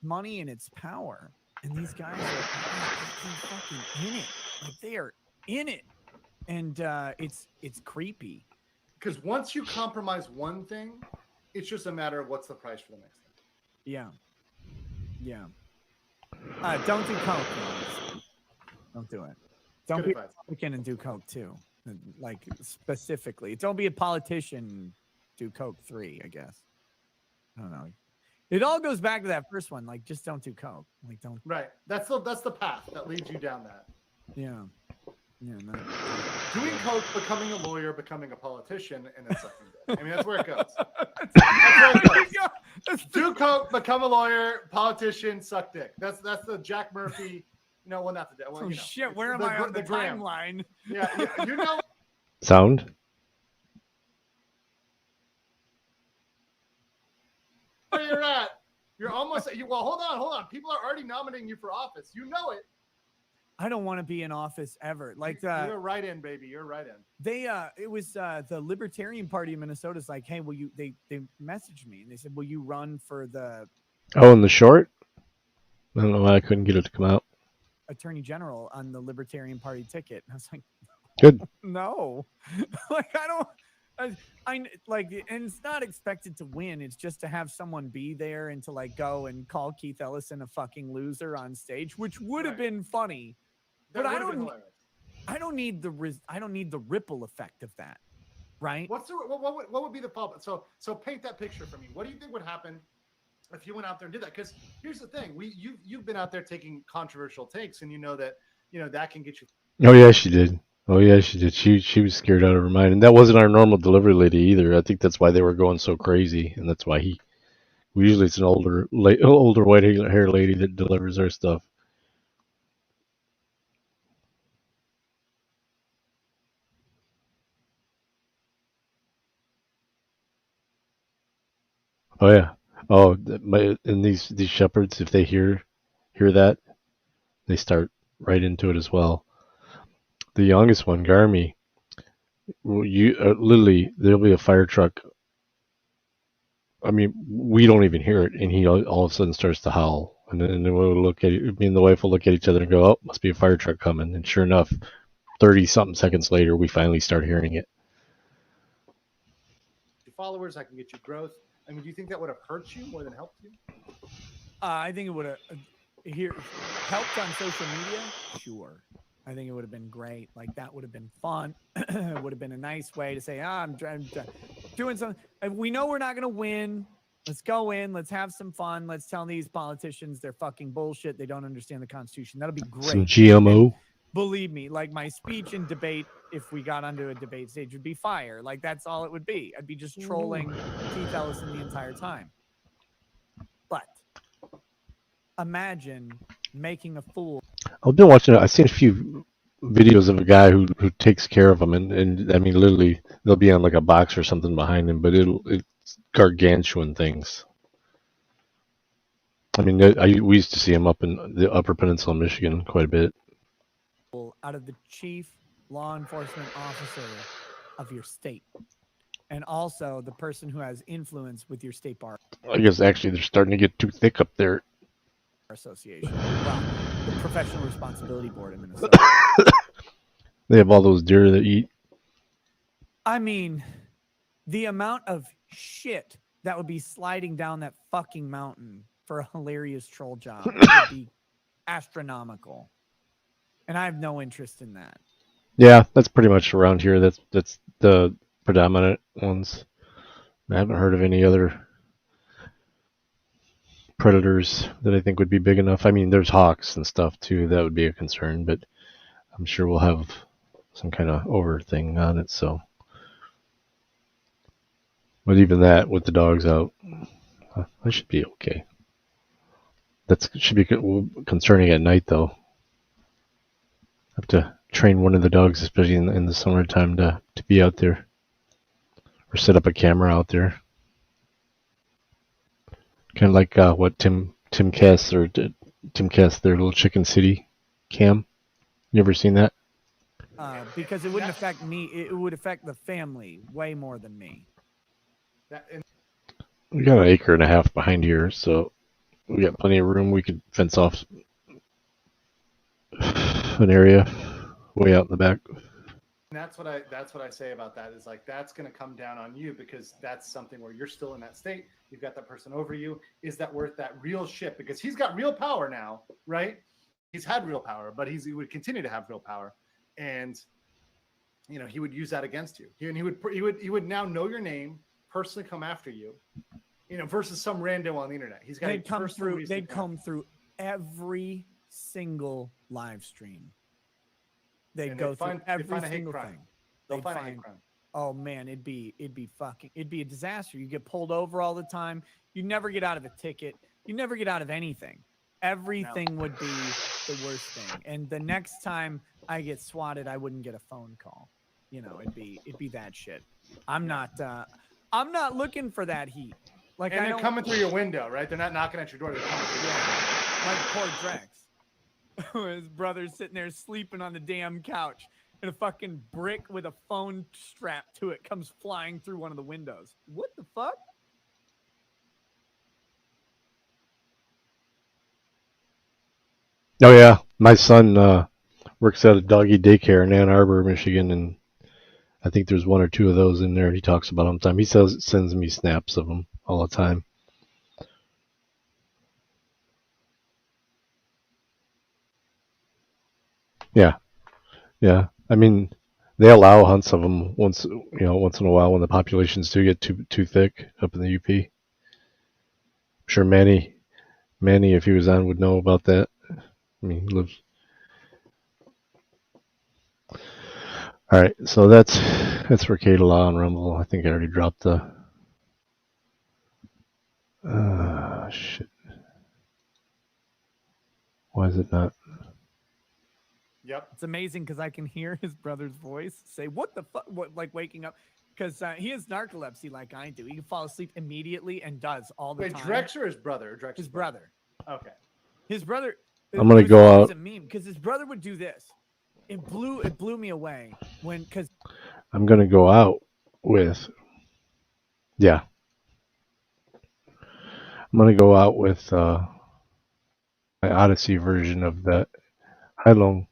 Money and its power, and these guys are fucking in it. Like they are in it, and it's creepy. Because once you compromise one thing, it's just a matter of what's the price for the next thing. Yeah. Don't do coke. Guys. Don't do it. Don't be a Republican and do coke too. Like specifically, don't be a politician. Do coke 3, I guess. I don't know. It all goes back to that first one. Like, just don't do coke. Like, don't. Right. That's the path that leads you down that. Yeah. No. Doing coke, becoming a lawyer, becoming a politician, and then sucking dick. I mean, that's where it goes. That's where it goes. Do coke, become a lawyer, politician, suck dick. That's the Jack Murphy. No, well, not the. Well, shit. Where am I on the timeline? Yeah, you know. Sound. Where you're at. You're almost. Well, hold on. People are already nominating you for office. You know it. I don't want to be in office ever. Like you're right in, baby. You're right in. It was the Libertarian Party of Minnesota's like, hey, will you? They messaged me and they said, will you run for the? Oh, in the short. I don't know why I couldn't get it to come out. Attorney General on the Libertarian Party ticket. And I was like, good. No, like I don't. I like, and it's not expected to win. It's just to have someone be there and to like go and call Keith Ellison a fucking loser on stage, which would have been funny. But I don't need the ripple effect of that, right? What would be the fallback? So paint that picture for me. What do you think would happen if you went out there and did that? Because here's the thing: you've been out there taking controversial takes, and you know that can get you. Oh yeah, she did. She was scared out of her mind, and that wasn't our normal delivery lady either. I think that's why they were going so crazy, and that's why usually it's an older white hair lady that delivers our stuff. Oh yeah. Oh, and these shepherds, if they hear that, they start right into it as well. The youngest one, Garmy, literally, there'll be a fire truck. I mean, we don't even hear it, and he all of a sudden starts to howl, and then we'll look at it. Me and the wife will look at each other and go, "Oh, must be a fire truck coming." And sure enough, 30-something seconds later, we finally start hearing it. Followers, I can get you growth. I mean, do you think that would have hurt you more than helped you? I think it would have helped on social media. Sure. I think it would have been great. Like that would have been fun. It would have been a nice way to say, I'm doing something. We know we're not going to win. Let's go in. Let's have some fun. Let's tell these politicians they're fucking bullshit. They don't understand the Constitution. That'll be great. Some GMO. And believe me, like my speech in debate, if we got onto a debate stage, would be fire. Like that's all it would be. I'd be just trolling Keith Ellison the entire time. But imagine making a fool. I've been watching. I've seen a few videos of a guy who takes care of them, and I mean, literally, they'll be on like a box or something behind him, but it's gargantuan things. I mean, we used to see him up in the Upper Peninsula, Michigan, quite a bit. Out of the chief law enforcement officer of your state, and also the person who has influence with your state bar. I guess actually they're starting to get too thick up there. Association, well, the Professional Responsibility Board in Minnesota. They have all those deer that eat. I mean, the amount of shit that would be sliding down that fucking mountain for a hilarious troll job would be astronomical. And I have no interest in that. Yeah, that's pretty much around here. That's the predominant ones. I haven't heard of any other predators that I think would be big enough. I mean, there's hawks and stuff too. That would be a concern, but I'm sure we'll have some kind of over thing on it. So, but even that, with the dogs out, I should be okay. That should be concerning at night, though. Have to train one of the dogs, especially in the summertime, to be out there, or set up a camera out there. Kind of like what Tim Cass their little Chicken City cam. You ever seen that? Because it wouldn't affect me. It would affect the family way more than me. We got an acre and a half behind here, so we got plenty of room. We could fence off an area way out in the back. And that's what I say about that is like that's going to come down on you because that's something where you're still in that state. You've got that person over you. Is that worth that real shit? Because he's got real power now, right? He's had real power, but he would continue to have real power, and he would use that against you. He would now know your name, personally come after you, versus some rando on the internet. He's got They'd come through. They'd come through every single live stream. They'd go through every single thing. They'll find a hate crime. Oh man, it'd be a disaster. You get pulled over all the time. You never get out of a ticket. You never get out of anything. Everything would be the worst thing. And the next time I get swatted, I wouldn't get a phone call. It'd be that shit. I'm not looking for that heat. Like, and they're coming through your window, right? They're not knocking at your door. They're coming through your window. Like poor Drex. His brother's sitting there sleeping on the damn couch, and a fucking brick with a phone strapped to it comes flying through one of the windows. What the fuck? Oh yeah, my son works at a doggy daycare in Ann Arbor, Michigan, and I think there's one or two of those in there. He talks about them all the time. He sends me snaps of them all the time. Yeah. I mean, they allow hunts of them once in a while when the populations do get too thick up in the UP. I'm sure Manny, if he was on, would know about that. I mean, he lives. All right, so that's for Kata Law and Rumble. I think I already dropped the. Shit. Why is it not? Yep. It's amazing because I can hear his brother's voice say, "What the fuck?" Like waking up because he has narcolepsy like I do. He can fall asleep immediately and does all the time. Wait, Drex or his brother? His brother. Okay. His brother. I'm gonna go out. A meme because his brother would do this. It blew me away because I'm gonna go out with. Yeah. I'm gonna go out with my Odyssey version of that Heilong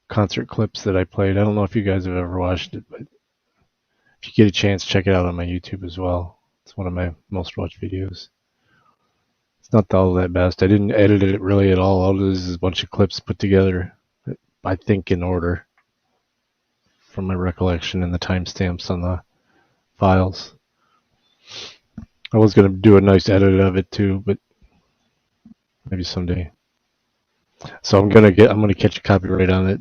concert clips that I played. I don't know if you guys have ever watched it, but if you get a chance, check it out on my YouTube as well. It's one of my most watched videos. It's not all that best. I didn't edit it really at all. All it is a bunch of clips put together, I think, in order from my recollection and the timestamps on the files. I was going to do a nice edit of it too, but maybe someday. So I'm gonna catch a copyright on it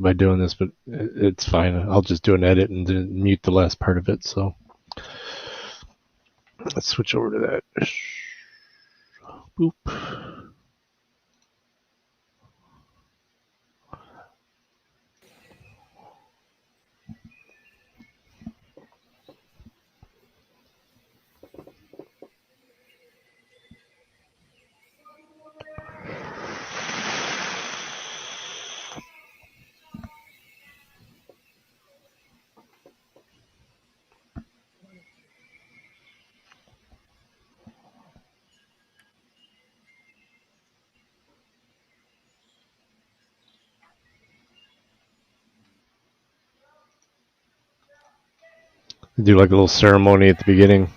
by doing this, but it's fine. I'll just do an edit and then mute the last part of it. So let's switch over to that. Boop. Do like a little ceremony at the beginning.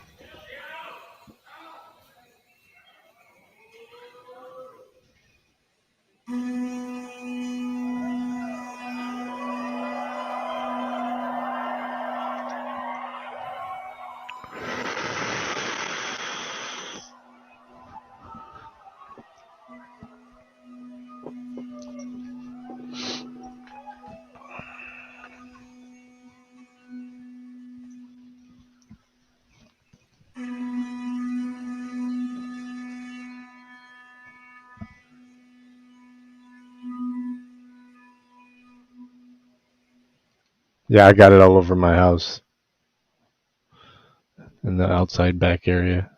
Yeah, I got it all over my house in the outside back area.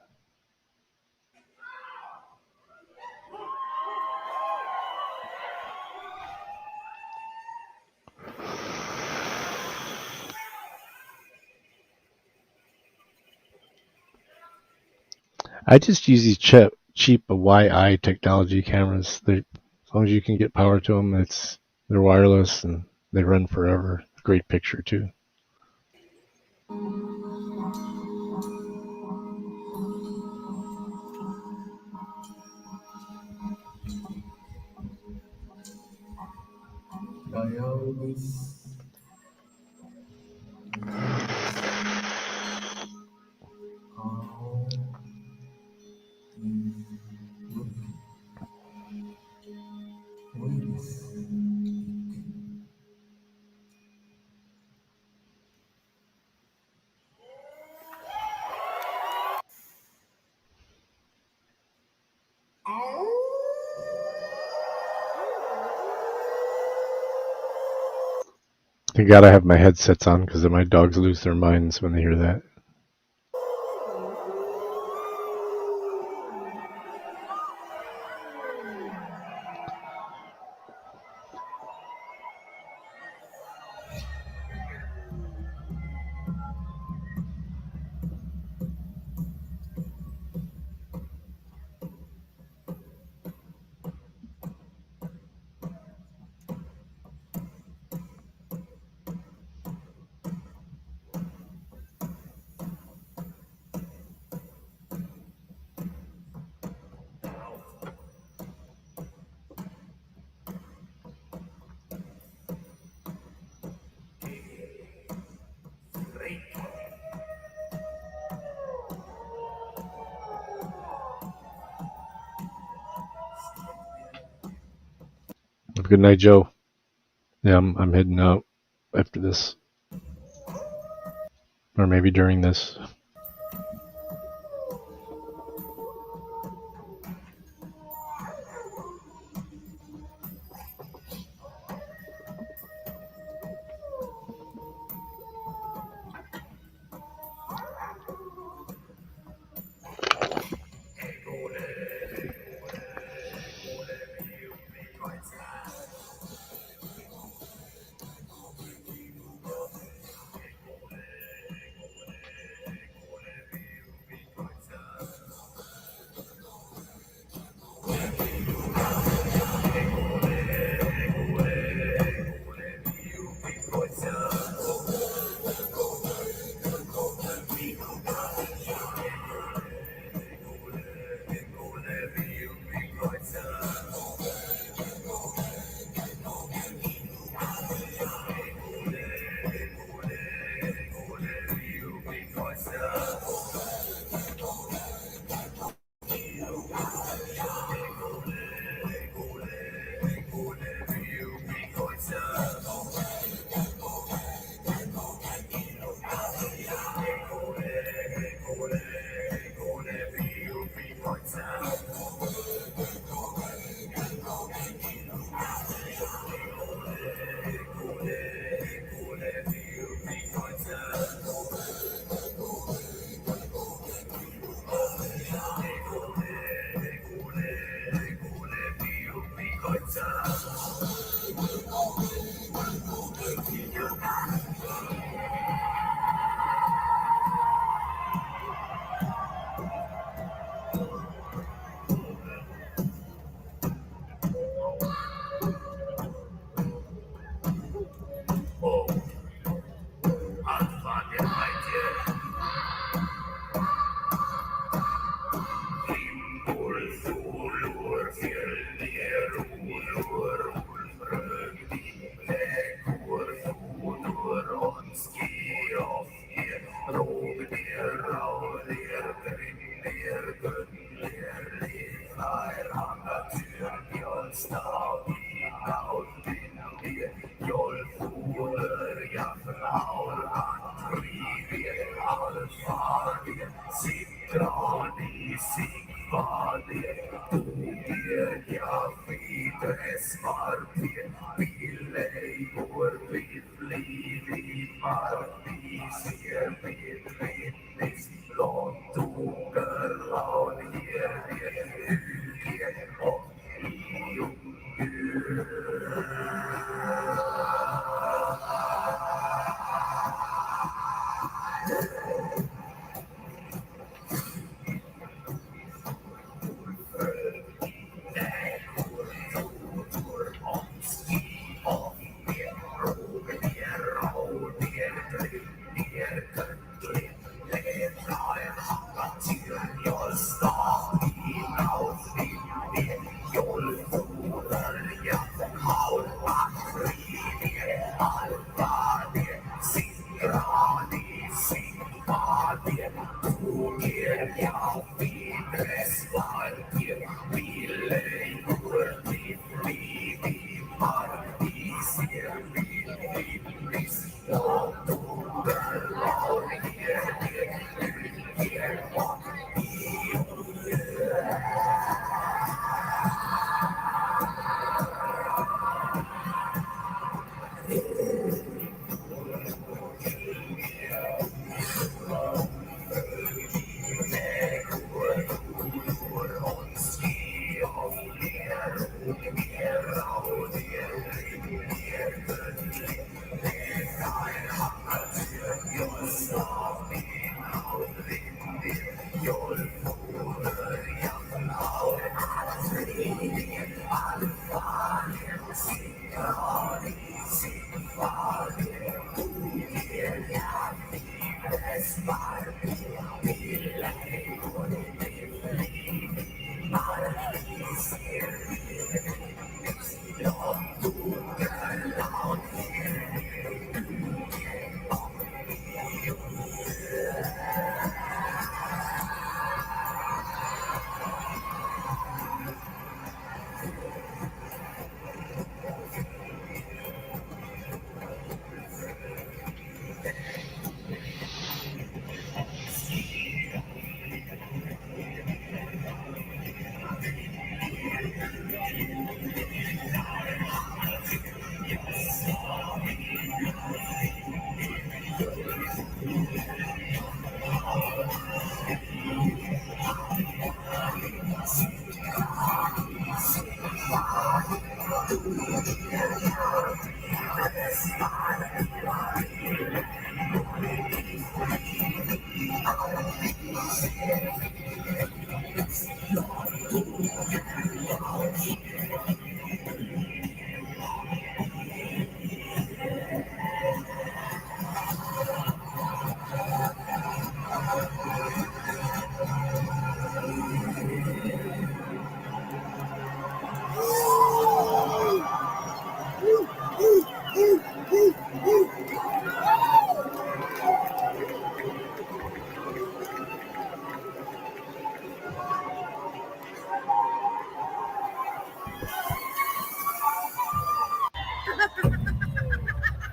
I just use these cheap YI technology cameras. As long as you can get power to them, they're wireless and they run forever. Great picture too. I gotta have my headsets on because my dogs lose their minds when they hear that. Have a good night, Joe. Yeah, I'm heading out after this, or maybe during this.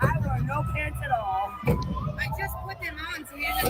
I wore no pants at all. I just put them on so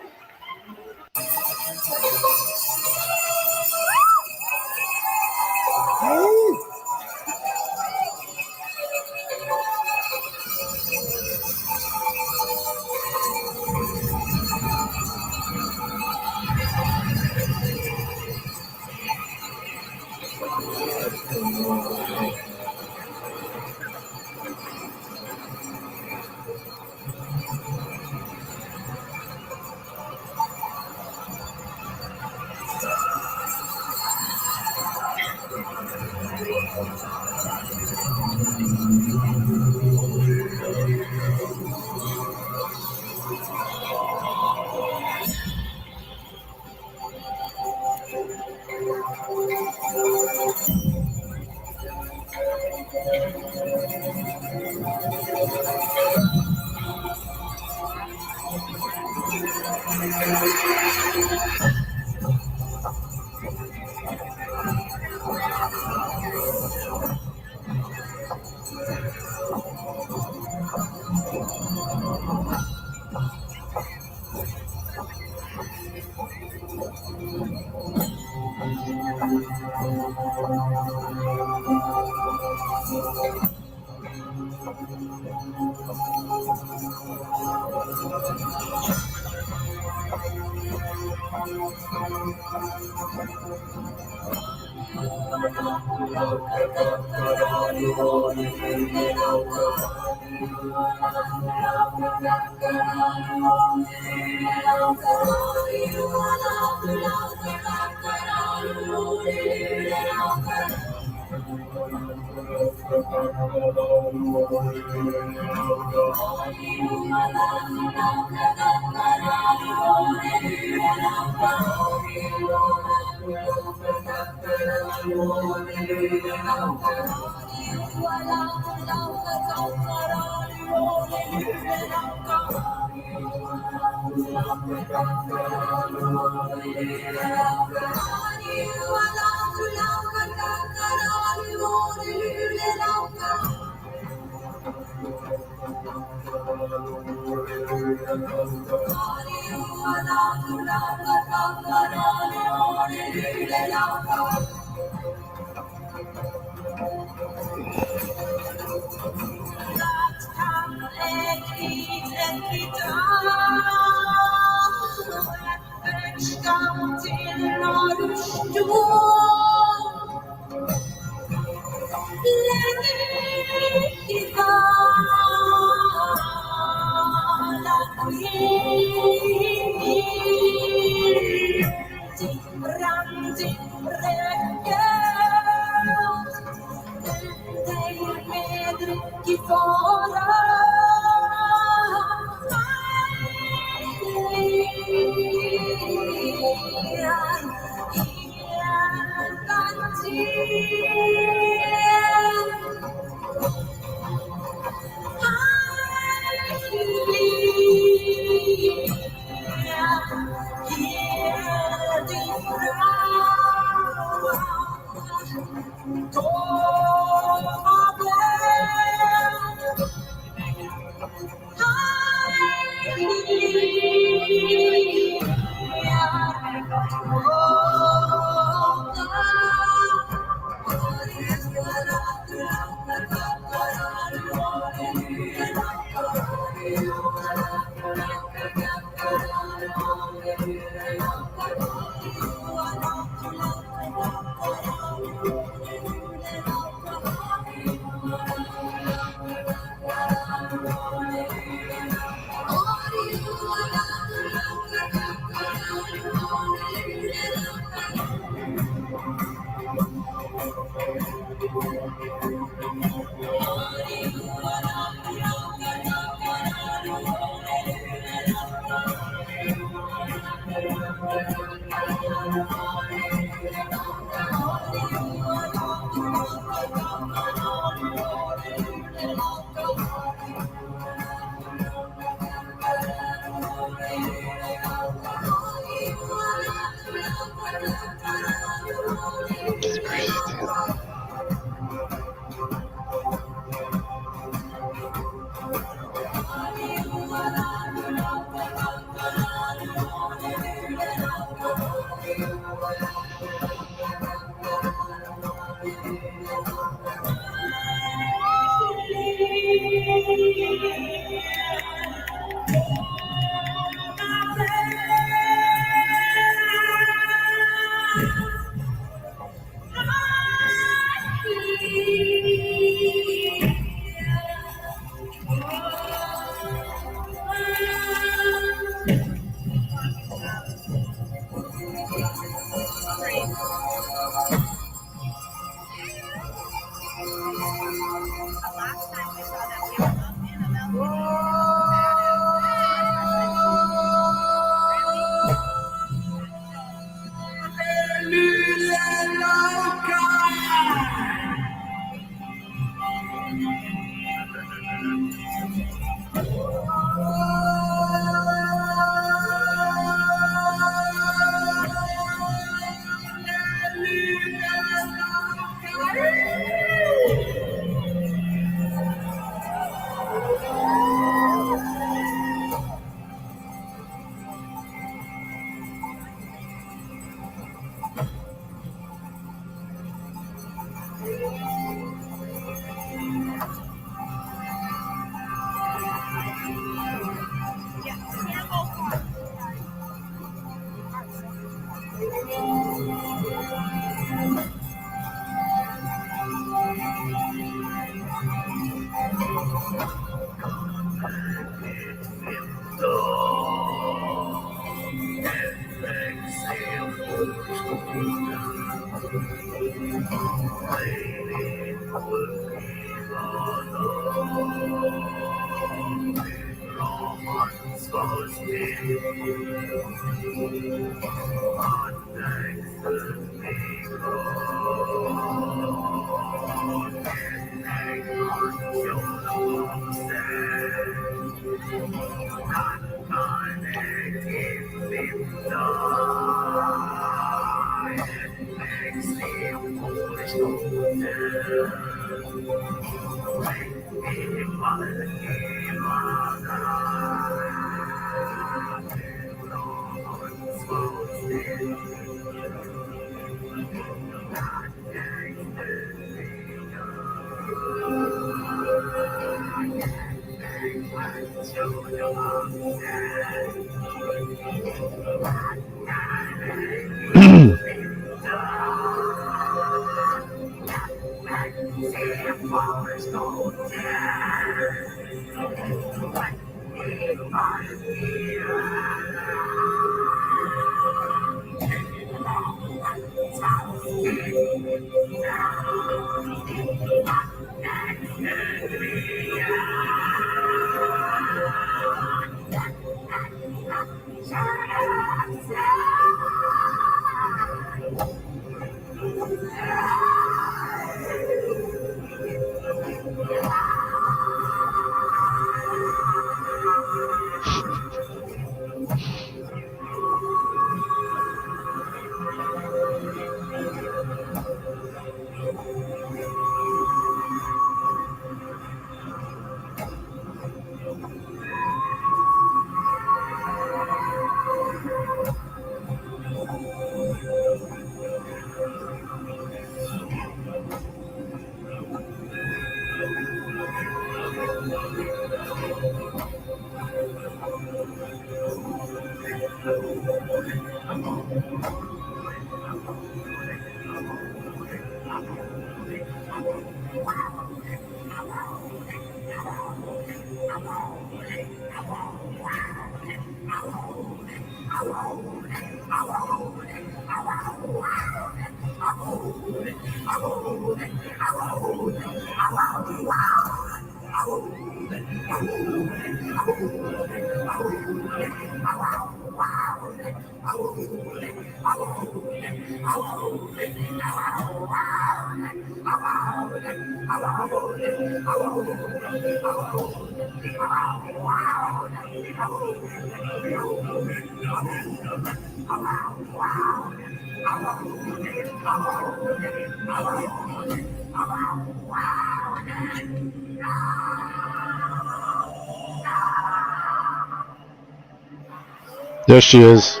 Yes, she is.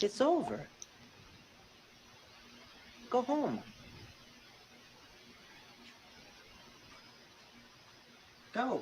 It's over. Go home. Go.